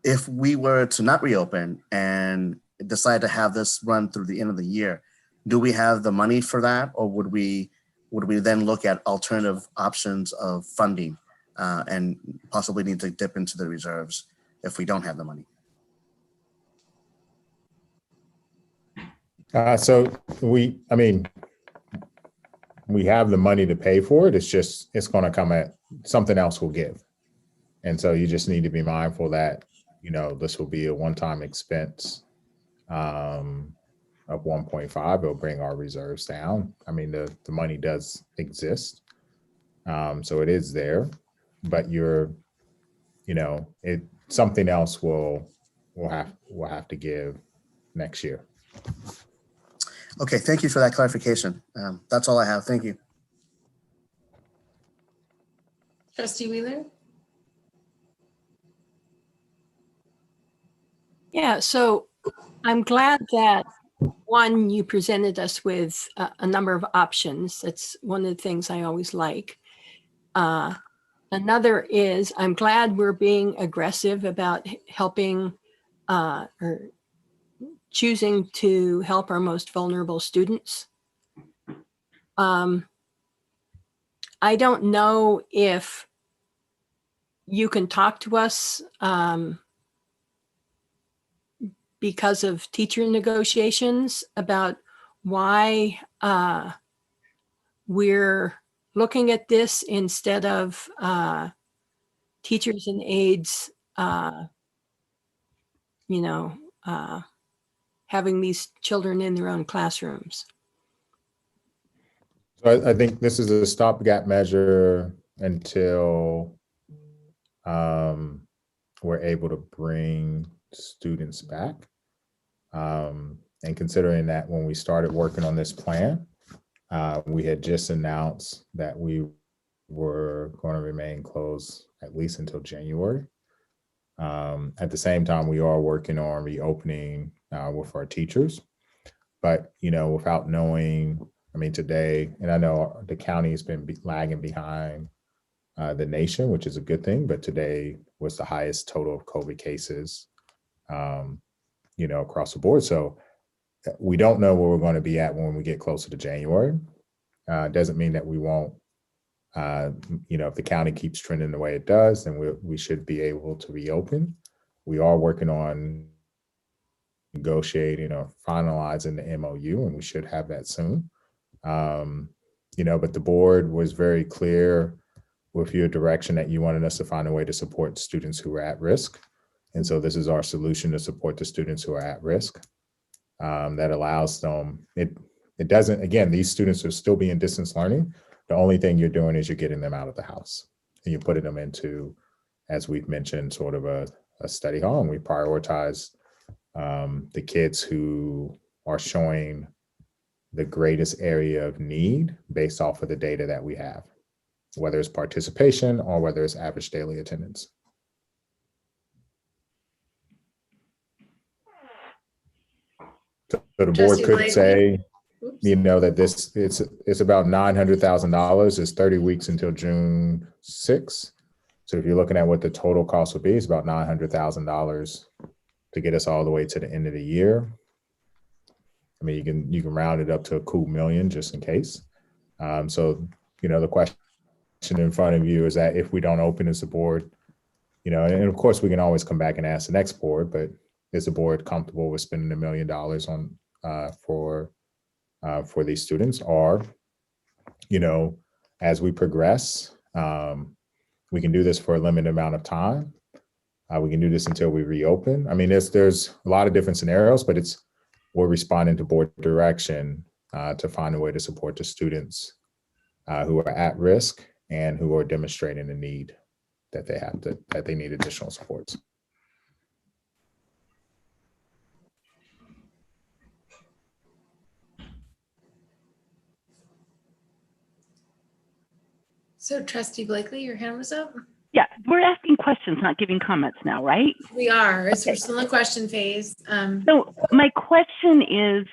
If we were to not reopen and decide to have this run through the end of the year, do we have the money for that, or would we then look at alternative options of funding and possibly need to dip into the reserves if we don't have the money? So we have the money to pay for it. It's going to come at something else will give. And so you just need to be mindful that, this will be a one-time expense of 1.5. It'll bring our reserves down. I mean, the money does exist. So it is there, but something else will have to give next year. Okay, thank you for that clarification. That's all I have. Thank you. Trustee Wheeler? Yeah, so I'm glad that, one, you presented us with a number of options. That's one of the things I always like. Another is I'm glad we're being aggressive about helping or choosing to help our most vulnerable students. I don't know if you can talk to us because of teacher negotiations about why we're looking at this instead of teachers and aides, having these children in their own classrooms. So I think this is a stopgap measure until we're able to bring students back. And considering that when we started working on this plan, we had just announced that we were going to remain closed at least until January. At the same time, we are working on reopening with our teachers, but without knowing, today, and I know the county has been lagging behind the nation, which is a good thing, but today was the highest total of COVID cases, across the board. So we don't know where we're going to be at when we get closer to January. Doesn't mean that we won't, if the county keeps trending the way it does, then we should be able to reopen. We are working on negotiating or finalizing the MOU, and we should have that soon. You know, but the board was very clear with your direction that you wanted us to find a way to support students who are at risk. And so this is our solution to support the students who are at risk. That allows them, it doesn't, again, these students are still being distance learning. The only thing you're doing is you're getting them out of the house and you're putting them into, as we've mentioned, sort of a study hall, and we prioritize the kids who are showing the greatest area of need based off of the data that we have, whether it's participation or whether it's average daily attendance. So the board could say, you know, that this it's about $900,000. It's 30 weeks until June 6th. So if you're looking at what the total cost would be, it's about $900,000 to get us all the way to the end of the year. I mean, you can round it up to a cool million just in case. So, you know, the question in front of you is that if we don't open as a board, you know, and of course we can always come back and ask the next board, but is the board comfortable with spending $1 million on for these students? Or, you know, as we progress, we can do this for a limited amount of time. We can do this until we reopen. I mean, there's a lot of different scenarios, but we're responding to board direction to find a way to support the students who are at risk and who are demonstrating the need that they need additional supports. So Trustee Blakely, your hand was up? Yeah, we're asking questions, not giving comments now, right? We are. Okay. We're still in the question phase. So my question is,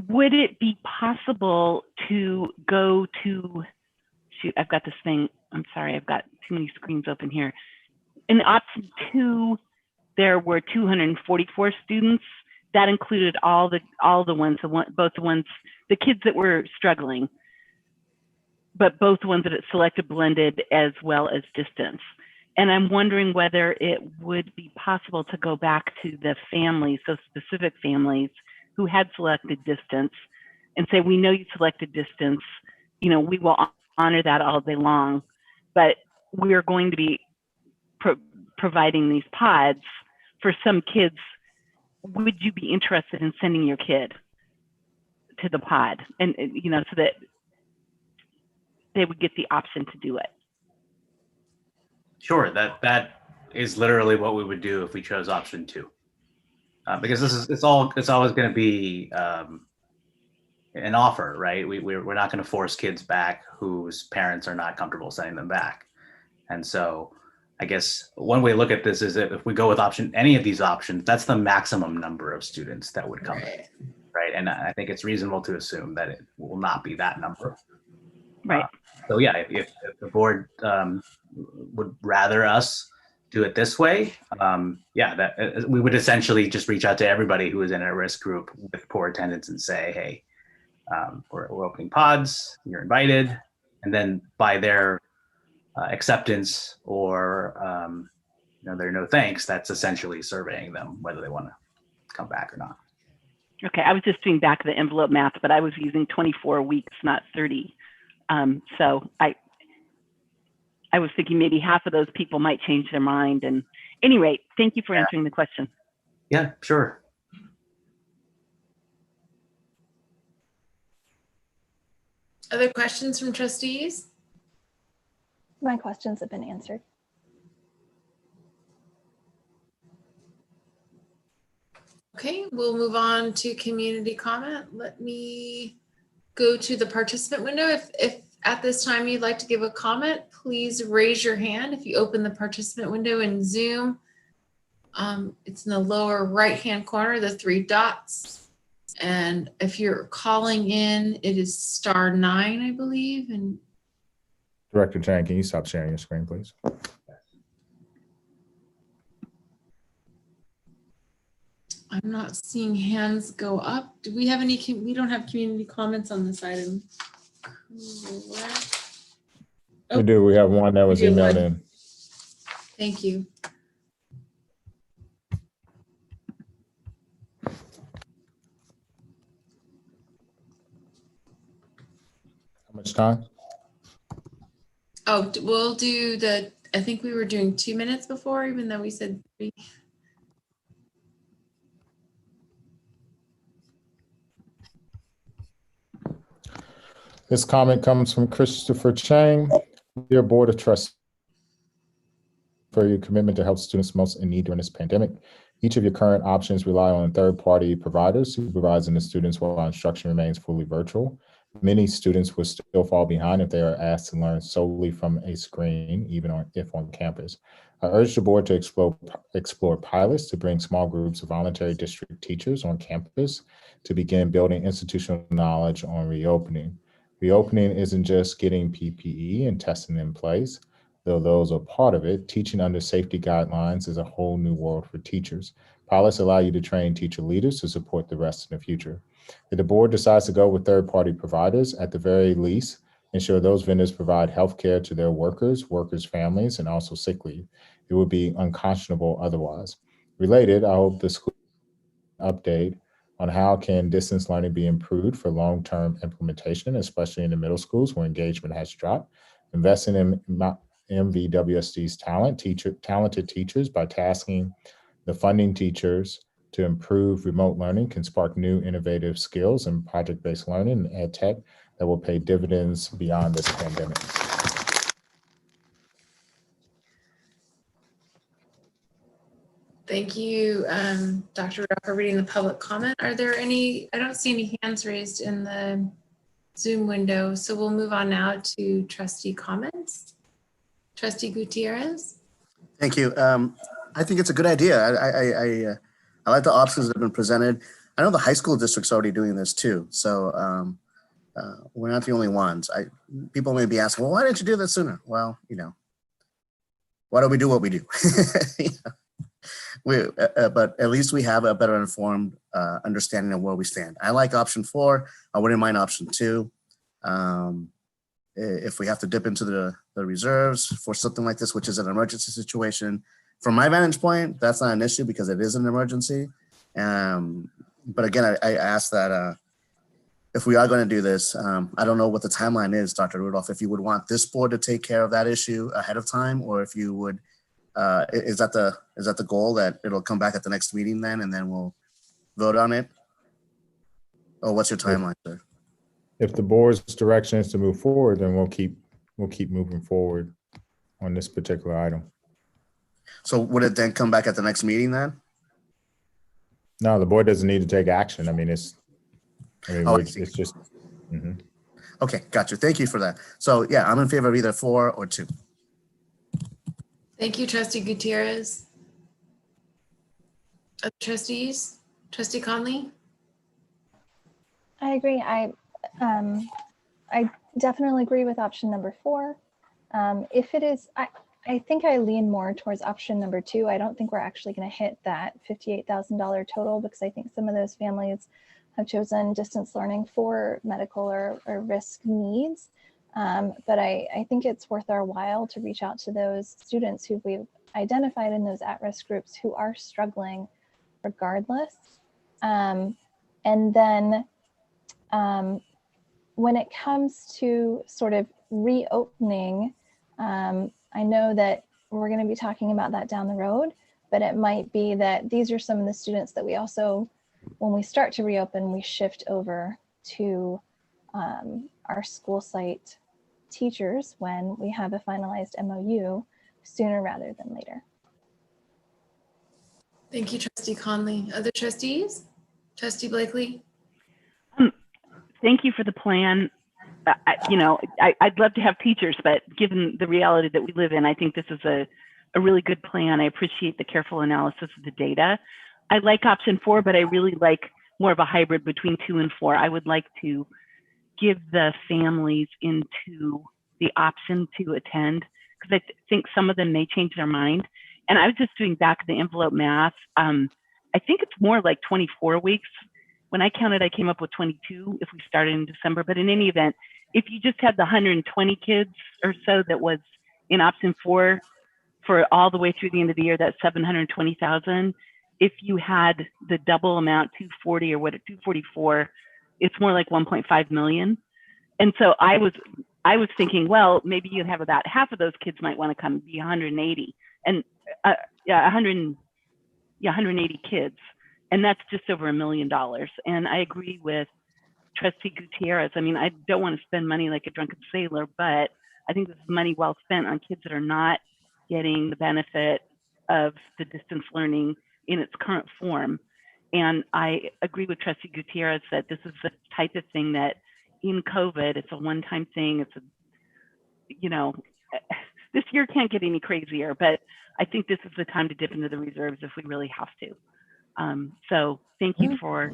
would it be possible to go to, shoot, I've got this thing, I'm sorry, I've got too many screens open here. In option 2, there were 244 students. That included all the ones, both the ones, the kids that were struggling, but both the ones that it selected blended as well as distance. And I'm wondering whether it would be possible to go back to the families, those specific families who had selected distance, and say, we know you selected distance, you know, we will honor that all day long, but we are going to be providing these pods for some kids. Would you be interested in sending your kid to the pod? And, you know, so that they would get the option to do it. Sure, that is literally what we would do if we chose option 2, because it's always going to be an offer, right? We're not going to force kids back whose parents are not comfortable sending them back, and so I guess one way to look at this is that if we go with any of these options, that's the maximum number of students that would come in, right? And I think it's reasonable to assume that it will not be that number. Right. So yeah, if the board would rather us do it this way, that we would essentially just reach out to everybody who is in a risk group with poor attendance and say, hey, we're opening pods, you're invited, and then by their acceptance or their no thanks, that's essentially surveying them whether they want to come back or not. Okay, I was just doing back of the envelope math, but I was using 24 weeks, not 30. So I was thinking maybe half of those people might change their mind. And any rate, thank you for answering the question. Yeah, sure. Other questions from trustees? My questions have been answered. Okay, we'll move on to community comment. Let me go to the participant window. If at this time you'd like to give a comment, please raise your hand. If you open the participant window in Zoom, it's in the lower right-hand corner, the 3 dots. And if you're calling in, it is *9, I believe. And Director Chan, can you stop sharing your screen, please? I'm not seeing hands go up. Do we have any? We don't have community comments on this item. We do. We have one that was emailed in. Thank you. much time? Oh, we'll do I think we were doing 2 minutes before, even though we said 3. This comment comes from Christopher Chang. Dear Board of Trustees, for your commitment to help students most in need during this pandemic. Each of your current options rely on third-party providers supervising the students while instruction remains fully virtual. Many students will still fall behind if they are asked to learn solely from a screen, even if on campus. I urge the board to explore pilots to bring small groups of voluntary district teachers on campus to begin building institutional knowledge on reopening. Reopening isn't just getting PPE and testing in place. Though those are part of it, teaching under safety guidelines is a whole new world for teachers. Pilots allow you to train teacher leaders to support the rest in the future. If the board decides to go with third-party providers, at the very least, ensure those vendors provide health care to their workers' families, and also sick leave. It would be unconscionable otherwise. Related, I hope the school update on how can distance learning be improved for long-term implementation, especially in the middle schools where engagement has dropped. Investing in MVWSD's talented teachers by tasking the funding teachers to improve remote learning can spark new innovative skills and project-based learning and ed tech that will pay dividends beyond this pandemic. Thank you, Dr. Rudolph, for reading the public comment. Are there any, I don't see any hands raised in the Zoom window, so we'll move on now to trustee comments. Trustee Gutierrez. Thank you. I think it's a good idea. I like the options that have been presented. I know the high school district's already doing this too. So we're not the only ones. People may be asking, well, why didn't you do this sooner? Well, why don't we do what we do? But at least we have a better informed understanding of where we stand. I like option 4. I wouldn't mind option 2. If we have to dip into the reserves for something like this, which is an emergency situation, from my vantage point, that's not an issue because it is an emergency. But again, I ask that if we are going to do this, I don't know what the timeline is, Dr. Rudolph, if you would want this board to take care of that issue ahead of time, or if you would, is that the goal that it'll come back at the next meeting then, and then we'll vote on it? Or what's your timeline, sir? If the board's direction is to move forward, then we'll keep moving forward on this particular item. So would it then come back at the next meeting then? No, the board doesn't need to take action. it's just. Mm-hmm. Okay, gotcha. Thank you for that. So yeah, I'm in favor of either 4 or 2. Thank you, Trustee Gutierrez. Other trustees? Trustee Conley? I agree. I definitely agree with option number 4. If it is, I think I lean more towards option number 2. I don't think we're actually going to hit that $58,000 total because I think some of those families have chosen distance learning for medical or risk needs. But I think it's worth our while to reach out to those students who we've identified in those at-risk groups who are struggling regardless. And then when it comes to sort of reopening, I know that we're going to be talking about that down the road, but it might be that these are some of the students that we also, when we start to reopen, we shift over to our school site teachers when we have a finalized MOU sooner rather than later. Thank you, Trustee Conley. Other trustees? Trustee Blakely? Thank you for the plan. I'd love to have teachers, but given the reality that we live in, I think this is a really good plan. I appreciate the careful analysis of the data. I like option 4, but I really like more of a hybrid between 2 and 4. I would like to give the families into the option to attend because I think some of them may change their mind. And I was just doing back of the envelope math. I think it's more like 24 weeks. When I counted, I came up with 22 if we started in December. But in any event, if you just had the 120 kids or so that was in option 4 for all the way through the end of the year, that's 720,000. If you had the double amount, 240 or 244, it's more like 1.5 million. And so I was thinking, well, maybe you have about half of those kids might want to come, be 180, and 180 kids, and that's just over $1 million. And I agree with Trustee Gutierrez. I mean, I don't want to spend money like a drunken sailor, but I think this is money well spent on kids that are not getting the benefit of the distance learning in its current form. And I agree with Trustee Gutierrez that this is the type of thing that in COVID, it's a one-time thing. It's a, you know, this year can't get any crazier, but I think this is the time to dip into the reserves if we really have to. So thank you for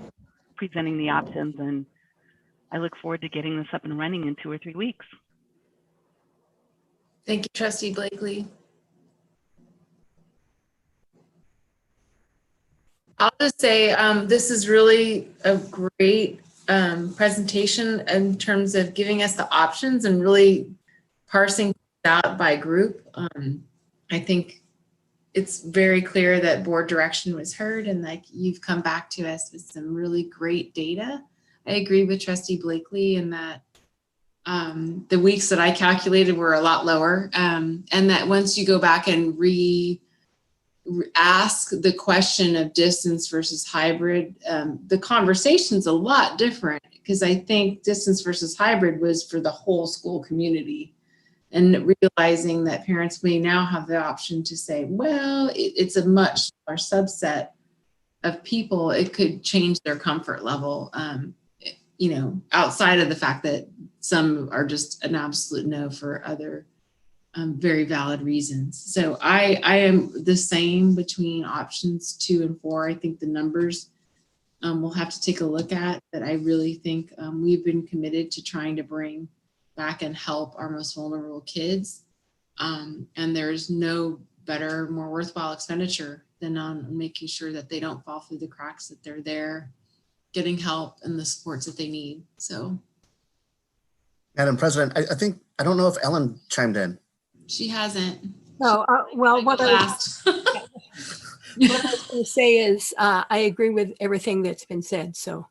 presenting the options, and I look forward to getting this up and running in 2 or 3 weeks. Thank you, Trustee Blakely. I'll just say this is really a great presentation in terms of giving us the options and really parsing out by group. I think it's very clear that board direction was heard and like you've come back to us with some really great data. I agree with Trustee Blakely in that the weeks that I calculated were a lot lower, and that once you go back and ask the question of distance versus hybrid, the conversation's a lot different, because I think distance versus hybrid was for the whole school community, and realizing that parents may now have the option to say, well, it's a much smaller subset of people, it could change their comfort level, you know, outside of the fact that some are just an absolute no for other very valid reasons. So I am the same between options 2 and 4. I think the numbers we'll have to take a look at, but I really think we've been committed to trying to bring back and help our most vulnerable kids. And there's no better, more worthwhile expenditure than on making sure that they don't fall through the cracks, that they're there getting help and the supports that they need. So. Madam President, I don't know if Ellen chimed in. She hasn't. No, well, what I was going to say is I agree with everything that's been said, so.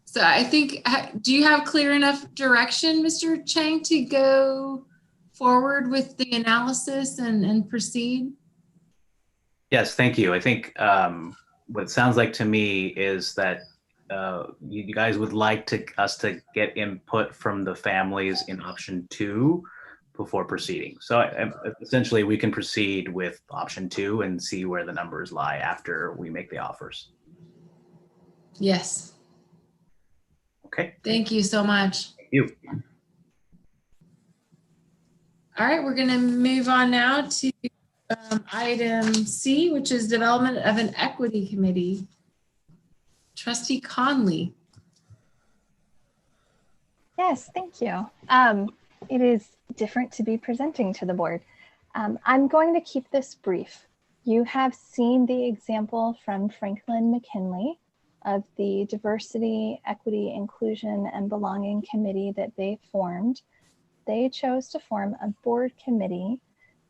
So I think, do you have clear enough direction, Mr. Chang, to go forward with the analysis and proceed? Yes, thank you. I think what it sounds like to me is that you guys would like us to get input from the families in option 2 before proceeding. So essentially we can proceed with option 2 and see where the numbers lie after we make the offers. Yes. Okay. Thank you so much. Thank you. All right, we're going to move on now to item C, which is development of an equity committee. Trustee Conley. Yes, thank you. It is different to be presenting to the board. I'm going to keep this brief. You have seen the example from Franklin McKinley of the Diversity, Equity, Inclusion, and Belonging Committee that they formed. They chose to form a board committee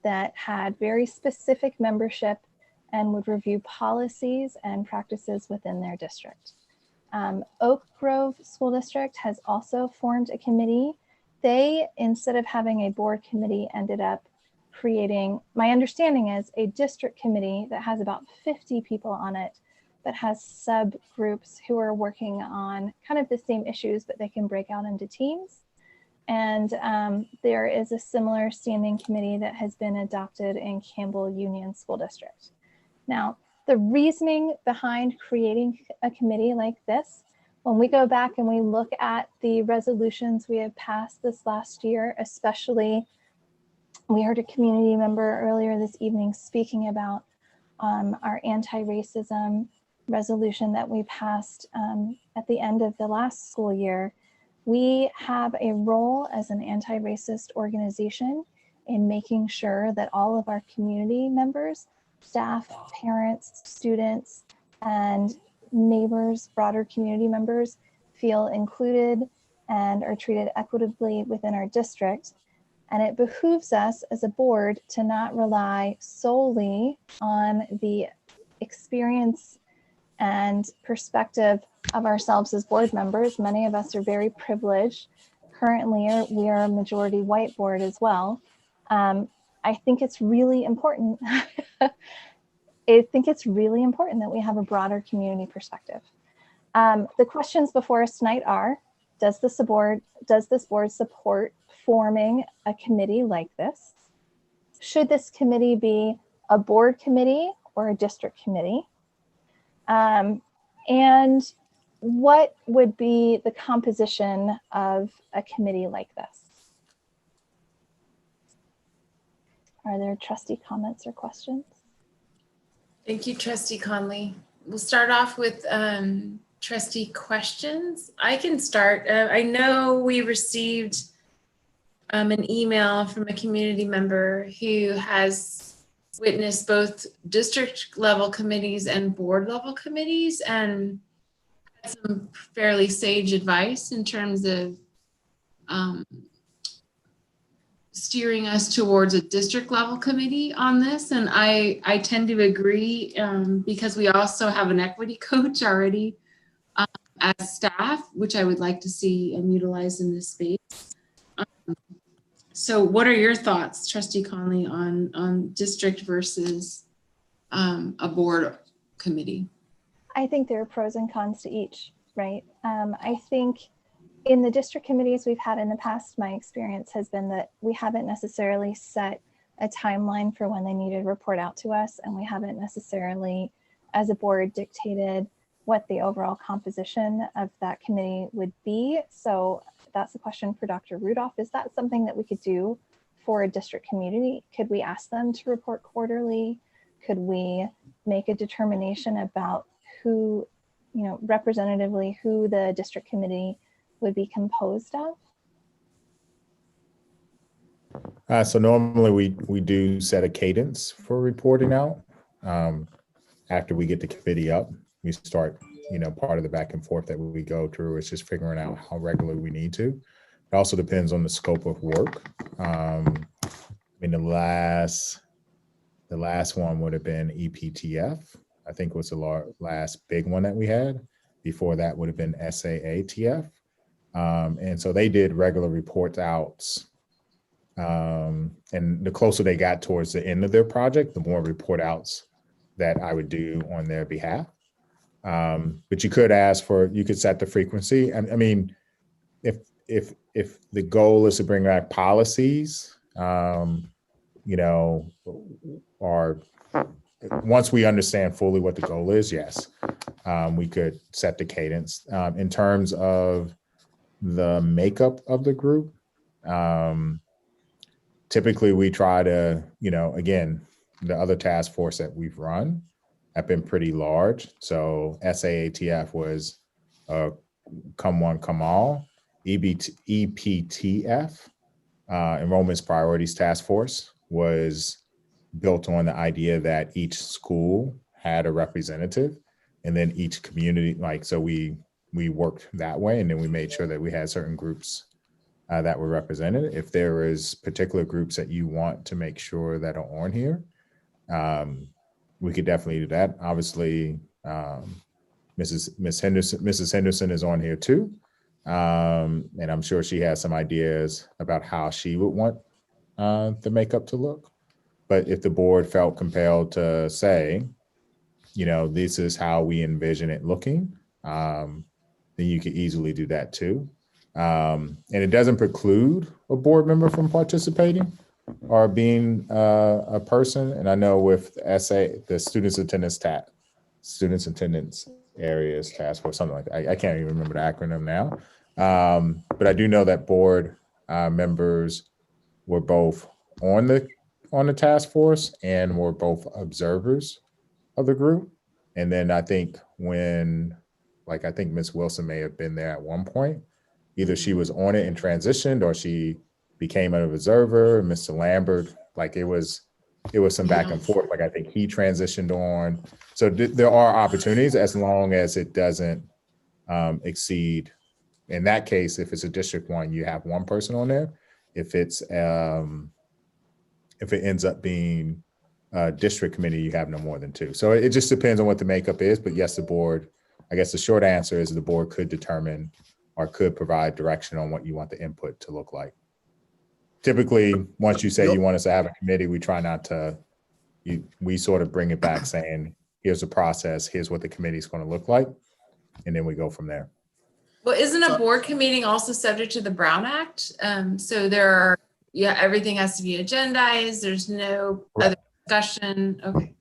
that had very specific membership and would review policies and practices within their district. Oak Grove School District has also formed a committee. They, instead of having a board committee, ended up creating, my understanding is, a district committee that has about 50 people on it, but has subgroups who are working on kind of the same issues, but they can break out into teams. And there is a similar standing committee that has been adopted in Campbell Union School District. Now, the reasoning behind creating a committee like this, when we go back and we look at the resolutions we have passed this last year, especially, we heard a community member earlier this evening speaking about our anti-racism resolution that we passed at the end of the last school year. We have a role as an anti-racist organization in making sure that all of our community members, staff, parents, students, and neighbors, broader community members feel included and are treated equitably within our district. And it behooves us as a board to not rely solely on the experience and perspective of ourselves as board members. Many of us are very privileged. Currently, we are a majority white board as well. I think it's really important. I think it's really important that we have a broader community perspective. The questions before us tonight are, does this board support forming a committee like this? Should this committee be a board committee or a district committee? And what would be the composition of a committee like this? Are there trustee comments or questions? Thank you, Trustee Conley. We'll start off with trustee questions. I can start. I know we received an email from a community member who has witnessed both district level committees and board level committees and had some fairly sage advice in terms of steering us towards a district level committee on this. And I tend to agree because we also have an equity coach already as staff, which I would like to see utilized in this space. So what are your thoughts, Trustee Conley, on district versus a board committee? I think there are pros and cons to each, right? I think in the district committees we've had in the past, my experience has been that we haven't necessarily set a timeline for when they need to report out to us, and we haven't necessarily, as a board, dictated what the overall composition of that committee would be. So that's a question for Dr. Rudolph. Is that something that we could do for a district community? Could we ask them to report quarterly? Could we make a determination about who, representatively, who the district committee would be composed of? So normally we do set a cadence for reporting out. After we get the committee up, we start, part of the back and forth that we go through is just figuring out how regularly we need to. It also depends on the scope of work. The last one would have been EPTF. I think was the last big one that we had. Before that would have been SAATF. And so they did regular reports outs. And the closer they got towards the end of their project, the more report outs that I would do on their behalf. But you could set the frequency. I mean, if the goal is to bring back policies, or once we understand fully what the goal is, yes, we could set the cadence. In terms of the makeup of the group, typically we try to, again, the other task force that we've run have been pretty large. So SAATF was come one, come all. EPTF, Enrollment's Priorities Task Force, was built on the idea that each school had a representative, and then each community, so we worked that way, and then we made sure that we had certain groups that were represented. If there is particular groups that you want to make sure that are on here, we could definitely do that. Obviously, Mrs. Henderson is on here too. And I'm sure she has some ideas about how she would want the makeup to look. But if the board felt compelled to say, this is how we envision it looking, then you could easily do that too. And it doesn't preclude a board member from participating or being a person. And I know with the Students Attendance Areas Task Force, something like that. I can't even remember the acronym now. But I do know that board members were both on the task force and were both observers of the group. And then I think I think Ms. Wilson may have been there at one point. Either she was on it and transitioned, or she became an observer. Mr. Lambert, it was some back and forth. I think he transitioned on. So there are opportunities as long as it doesn't exceed. In that case, if it's a District 1, you have one person on there. If it ends up being district committee, you have no more than 2. So it just depends on what the makeup is. But yes, the board, I guess the short answer is the board could determine or could provide direction on what you want the input to look like. Typically, once you say you want us to have a committee, we try not to, we sort of bring it back saying, here's the process, here's what the committee is going to look like. And then we go from there. Well, isn't a board meeting also subject to the Brown Act? So there are, everything has to be agendized. There's no other discussion. Okay.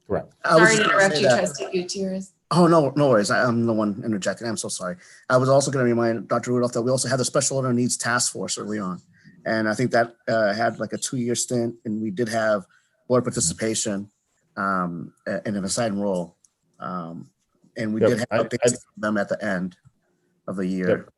Correct. Sorry to interrupt you, Trustee Gutierrez. Oh, no worries. I'm the one interjecting. I'm so sorry. I was also going to remind Dr. Rudolph that we also had the Special Learner Needs Task Force early on. And I think that had like a 2-year stint, and we did have board participation in an assigned role. And we did have updates from them at the end of the year.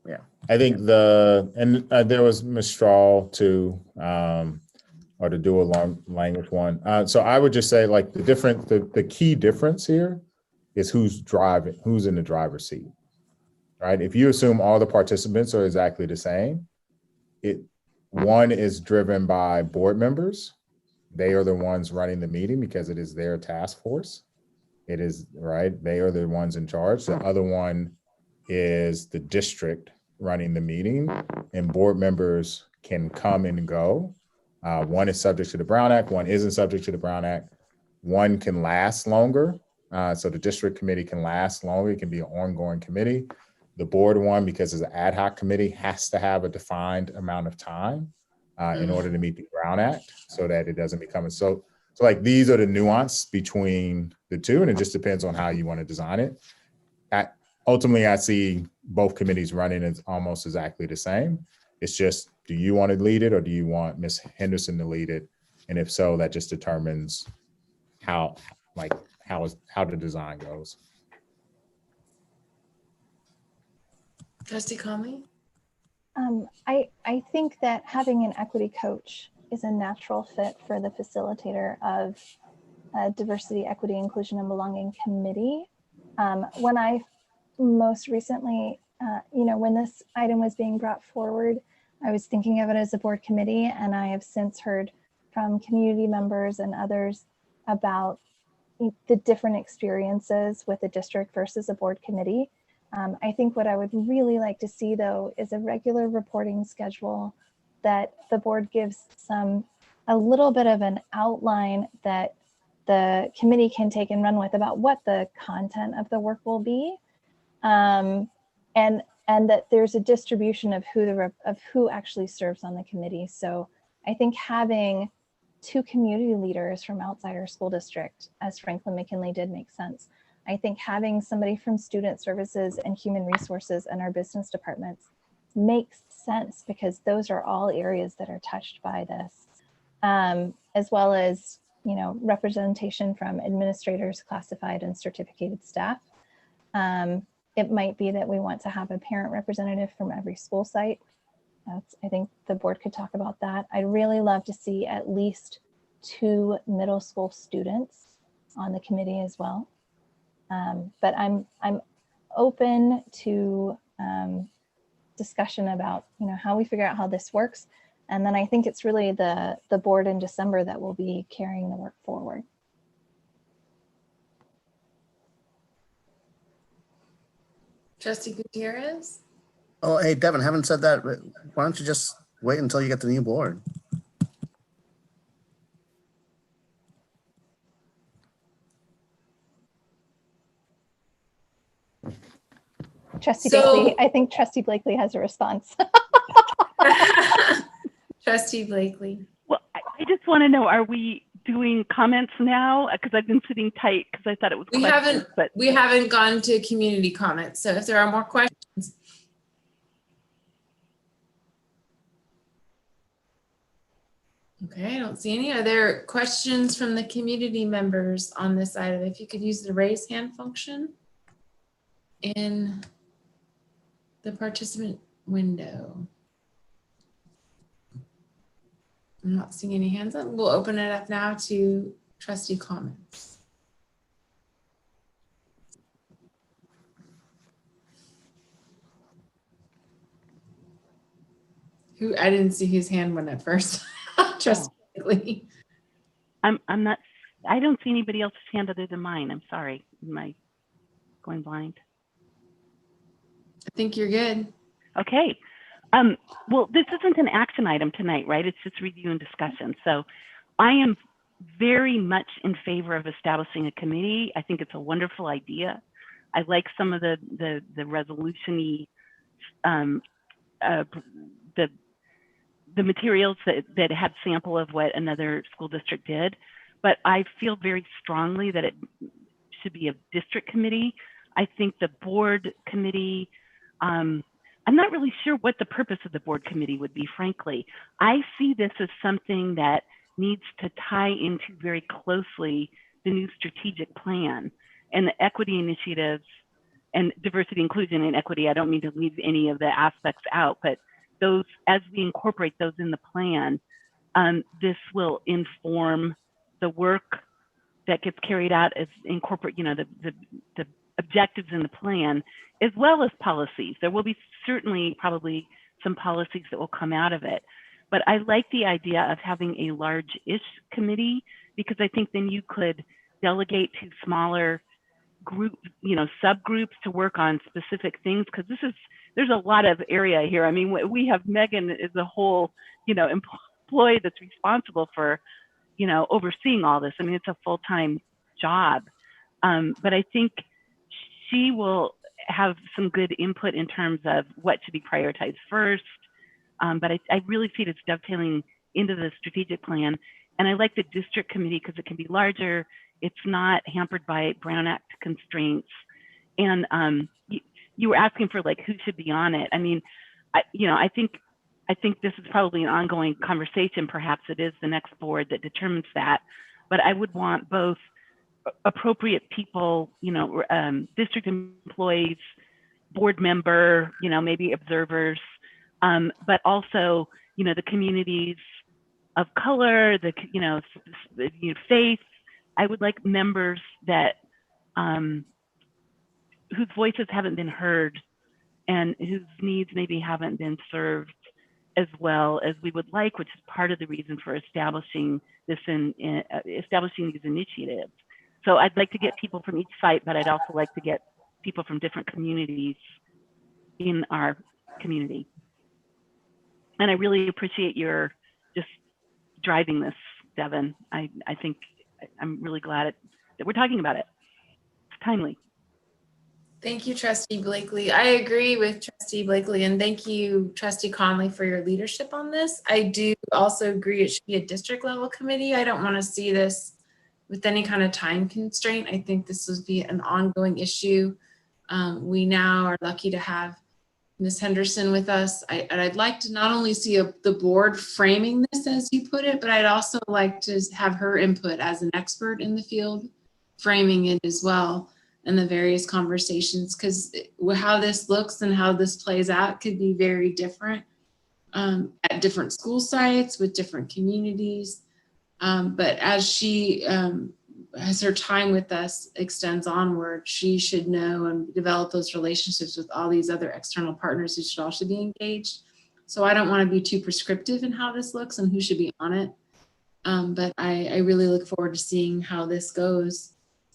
Yeah. I think there was Mistral too, or the dual language one. So I would just say like the key difference here is who's in the driver's seat, right? If you assume all the participants are exactly the same, one is driven by board members. They are the ones running the meeting because it is their task force. It is, right? They are the ones in charge. The other one is the district running the meeting, and board members can come and go. One is subject to the Brown Act, one isn't subject to the Brown Act. One can last longer. So the district committee can last longer. It can be an ongoing committee. The board one, because it's an ad hoc committee, has to have a defined amount of time in order to meet the Brown Act so that it doesn't become so like these are the nuance between the two, and it just depends on how you want to design it. Ultimately, I see both committees running as almost exactly the same. It's just, do you want to lead it or do you want Ms. Henderson to lead it? And if so, that just determines how the design goes. Trustee Conley? I think that having an equity coach is a natural fit for the facilitator of a diversity, equity, inclusion, and belonging committee. When I most recently, when this item was being brought forward, I was thinking of it as a board committee, and I have since heard from community members and others about the different experiences with a district versus a board committee. I think what I would really like to see, though, is a regular reporting schedule that the board gives a little bit of an outline that the committee can take and run with about what the content of the work will be, and that there's a distribution of who actually serves on the committee. So I think having 2 community leaders from outside our school district, as Franklin McKinley did, make sense. I think having somebody from student services and human resources and our business departments makes sense, because those are all areas that are touched by this, as well as representation from administrators, classified and certificated staff. It might be that we want to have a parent representative from every school site. I think the board could talk about that. I'd really love to see at least 2 middle school students on the committee as well. But I'm open to discussion about how we figure out how this works. And then I think it's really the board in December that will be carrying the work forward. Trustee Gutierrez? Oh, hey, Devin, haven't said that. Why don't you just wait until you get the new board? Trustee Blakely, I think Trustee Blakely has a response. Trustee Blakely. Well, I just want to know, are we doing comments now? Because I've been sitting tight because I thought it was questions. We haven't gone to community comments. So if there are more questions. Okay, I don't see any. Are there questions from the community members on this item? If you could use the raise hand function in the participant window. I'm not seeing any hands up. We'll open it up now to trustee comments. I didn't see whose hand went up first. Trustee Blakely. I'm not, I don't see anybody else's hand other than mine. I'm sorry. Am I going blind? I think you're good. Okay. Well, this isn't an action item tonight, right? It's just review and discussion. So I am very much in favor of establishing a committee. I think it's a wonderful idea. I like some of the resolution-y, the materials that had sample of what another school district did, but I feel very strongly that it should be a district committee. I think the board committee, I'm not really sure what the purpose of the board committee would be, frankly. I see this as something that needs to tie into very closely the new strategic plan and the equity initiatives and diversity, inclusion, and equity. I don't mean to leave any of the aspects out, but those, as we incorporate those in the plan, this will inform the work that gets carried out as incorporate, you know, the objectives in the plan, as well as policies. There will be certainly probably some policies that will come out of it. But I like the idea of having a large-ish committee, because I think then you could delegate to smaller group, you know, subgroups to work on specific things, because there's a lot of area here. I mean, we have Megan as a whole, you know, employee that's responsible for, you know, overseeing all this. I mean, it's a full-time job. But I think she will have some good input in terms of what should be prioritized first. But I really see it as dovetailing into the strategic plan. And I like the district committee because it can be larger. It's not hampered by Brown Act constraints. And you were asking for like who should be on it. I mean, I think this is probably an ongoing conversation. Perhaps it is the next board that determines that. But I would want both appropriate people, you know, district employees, board member, you know, maybe observers, but also, you know, the communities of color, the, you know, faith. I would like members that whose voices haven't been heard and whose needs maybe haven't been served as well as we would like, which is part of the reason for establishing this establishing these initiatives. So I'd like to get people from each site, but I'd also like to get people from different communities in our community. And I really appreciate your just driving this, Devin. I think I'm really glad that we're talking about it. It's timely. Thank you, Trustee Blakely. I agree with Trustee Blakely, and thank you, Trustee Conley, for your leadership on this. I do also agree it should be a district level committee. I don't want to see this with any kind of time constraint. I think this would be an ongoing issue. We now are lucky to have Ms. Henderson with us. And I'd like to not only see the board framing this as you put it, but I'd also like to have her input as an expert in the field, framing it as well, and the various conversations, because how this looks and how this plays out could be very different at different school sites with different communities. But as she, as her time with us extends onward, she should know and develop those relationships with all these other external partners who should also be engaged. So I don't want to be too prescriptive in how this looks and who should be on it. But I really look forward to seeing how this goes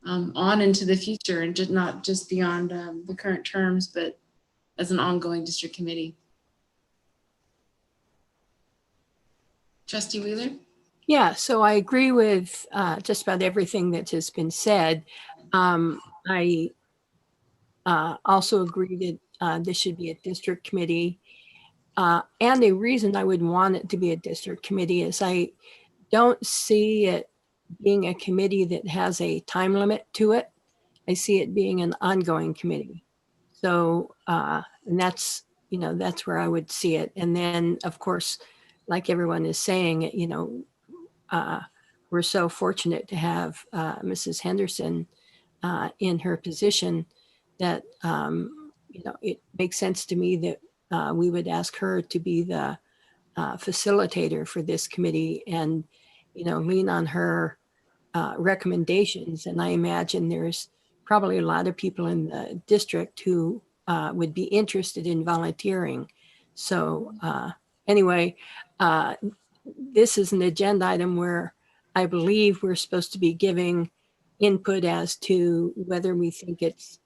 on into the future, and just not just beyond the current terms, but as an ongoing district committee. Trustee Wheeler? Yeah, so I agree with just about everything that has been said. I also agree that this should be a district committee. And the reason I would want it to be a district committee is I don't see it being a committee that has a time limit to it. I see it being an ongoing committee. So, and that's, you know, that's where I would see it. And then, of course, like everyone is saying, you know, we're so fortunate to have Mrs. Henderson in her position that, you know, it makes sense to me that we would ask her to be the facilitator for this committee and, you know, lean on her recommendations. And I imagine there's probably a lot of people in the district who would be interested in volunteering. So anyway, this is an agenda item where I believe we're supposed to be giving input as to whether we think it's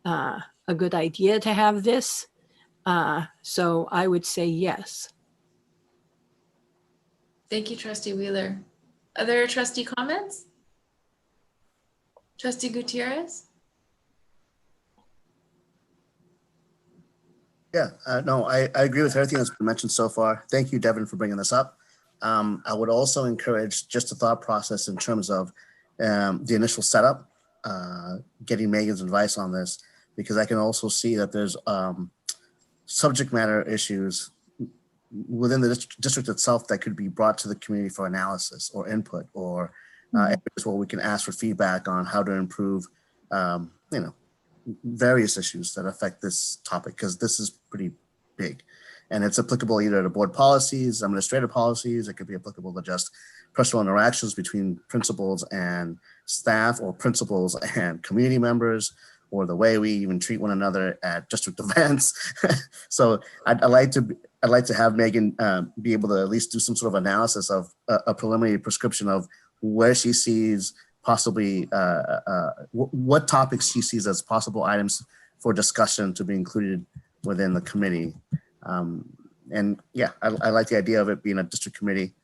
a good idea to have this. So I would say yes. Thank you, Trustee Wheeler. Other trustee comments? Trustee Gutierrez? Yeah, no, I agree with everything that's been mentioned so far. Thank you, Devin, for bringing this up. I would also encourage just a thought process in terms of the initial setup, getting Megan's advice on this, because I can also see that there's subject matter issues within the district itself that could be brought to the community for analysis or input, or areas where we can ask for feedback on how to improve, various issues that affect this topic, because this is pretty big and it's applicable either to board policies, administrative policies. It could be applicable to just personal interactions between principals and staff, or principals and community members, or the way we even treat one another at district events. So I'd like to have Megan be able to at least do some sort of analysis of a preliminary prescription of where she sees possibly what topics she sees as possible items for discussion to be included within the committee. And yeah, I like the idea of it being a district committee.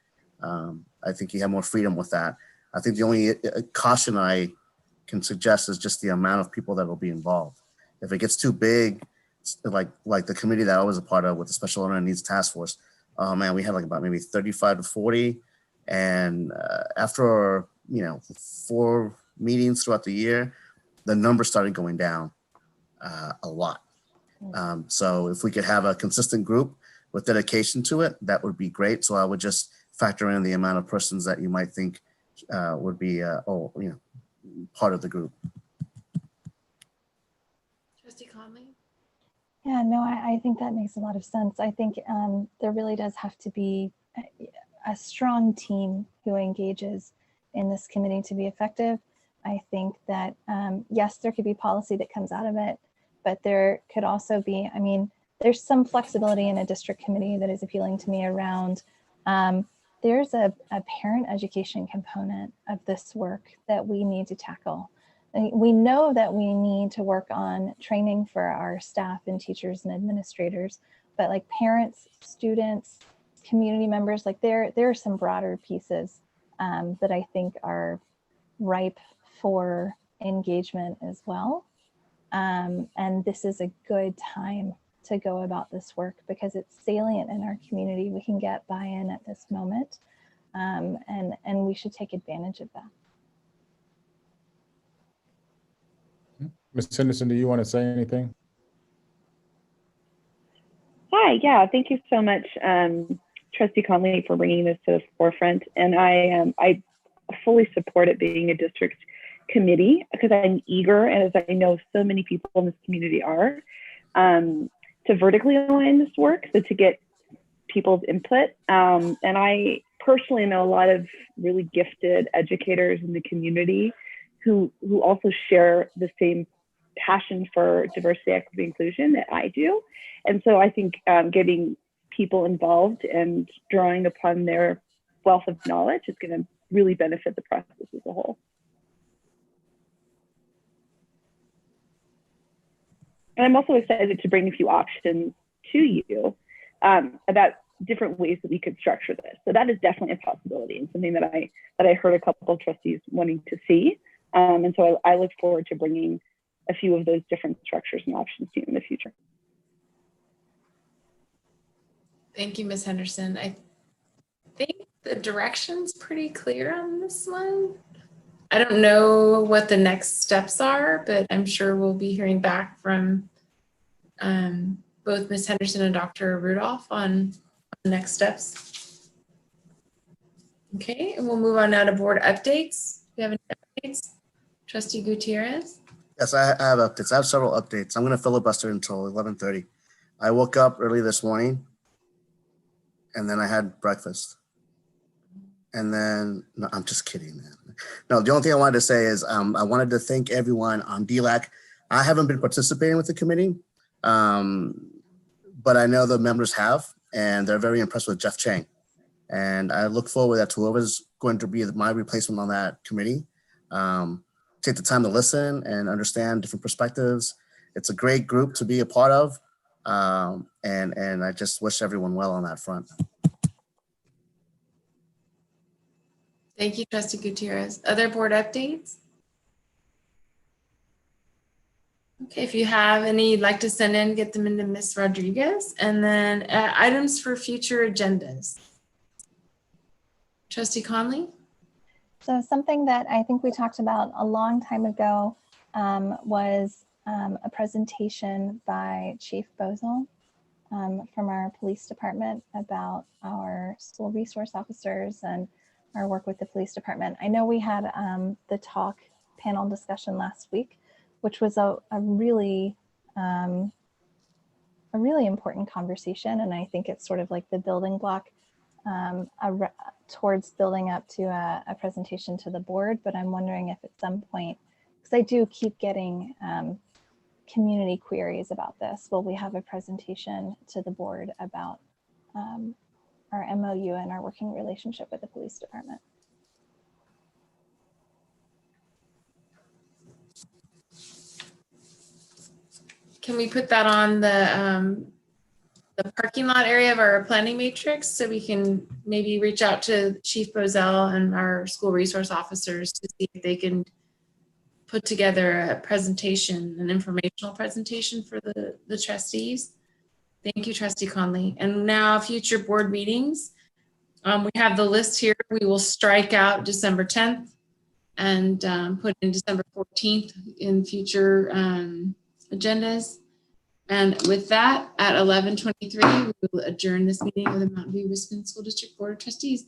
I think you have more freedom with that. I think the only caution I can suggest is just the amount of people that will be involved. If it gets too big, like the committee that I was a part of with the Special Learner Needs Task Force, oh man, we had like about maybe 35 to 40. And after 4 meetings throughout the year, the number started going down a lot. So if we could have a consistent group with dedication to it, that would be great. So I would just factor in the amount of persons that you might think would be part of the group. Trustee Conley? Yeah, no, I think that makes a lot of sense. I think there really does have to be a strong team who engages in this committee to be effective. I think that, yes, there could be policy that comes out of it, but there could also be, there's some flexibility in a district committee that is appealing to me around, there's a parent education component of this work that we need to tackle. We know that we need to work on training for our staff and teachers and administrators, but like parents, students, community members, like there are some broader pieces that I think are ripe for engagement as well. And this is a good time to go about this work because it's salient in our community. We can get buy-in at this moment, and we should take advantage of that. Ms. Henderson, do you want to say anything? Hi, yeah, thank you so much, Trustee Conley, for bringing this to the forefront. And I fully support it being a district committee because I'm eager, as I know so many people in this community are, to vertically align this work, so to get people's input. And I personally know a lot of really gifted educators in the community who also share the same passion for diversity, equity, inclusion that I do. And so I think getting people involved and drawing upon their wealth of knowledge is going to really benefit the process as a whole. And I'm also excited to bring a few options to you about different ways that we could structure this. So that is definitely a possibility and something that I heard a couple of trustees wanting to see. And so I look forward to bringing a few of those different structures and options to you in the future. Thank you, Ms. Henderson. I think the direction's pretty clear on this one. I don't know what the next steps are, but I'm sure we'll be hearing back from both Ms. Henderson and Dr. Rudolph on the next steps. Okay, and we'll move on now to board updates. Do you have any updates? Trustee Gutierrez? Yes, I have updates. I have several updates. I'm going to filibuster until 11:30. I woke up early this morning and then I had breakfast. And then, no, I'm just kidding, man. No, the only thing I wanted to say is I wanted to thank everyone on DLAC. I haven't been participating with the committee, but I know the members have, and they're very impressed with Jeff Chang. And I look forward that whoever's going to be my replacement on that committee, take the time to listen and understand different perspectives. It's a great group to be a part of. And I just wish everyone well on that front. Thank you, Trustee Gutierrez. Other board updates? Okay, if you have any you'd like to send in, get them into Ms. Rodriguez. And then items for future agendas. Trustee Conley? So something that I think we talked about a long time ago was a presentation by Chief Bozell from our police department about our school resource officers and our work with the police department. I know we had the talk panel discussion last week, which was a really important conversation. And I think it's sort of like the building block towards building up to a presentation to the board. But I'm wondering if at some point, because I do keep getting community queries about this, will we have a presentation to the board about our MOU and our working relationship with the police department? Can we put that on the parking lot area of our planning matrix so we can maybe reach out to Chief Bozell and our school resource officers to see if they can put together a presentation, an informational presentation for the trustees? Thank you, Trustee Conley. And now future board meetings. We have the list here. We will strike out December 10th and put in December 14th in future agendas. And with that, at 11:23, we will adjourn this meeting of the Mountain View Wisconsin School District Board of Trustees.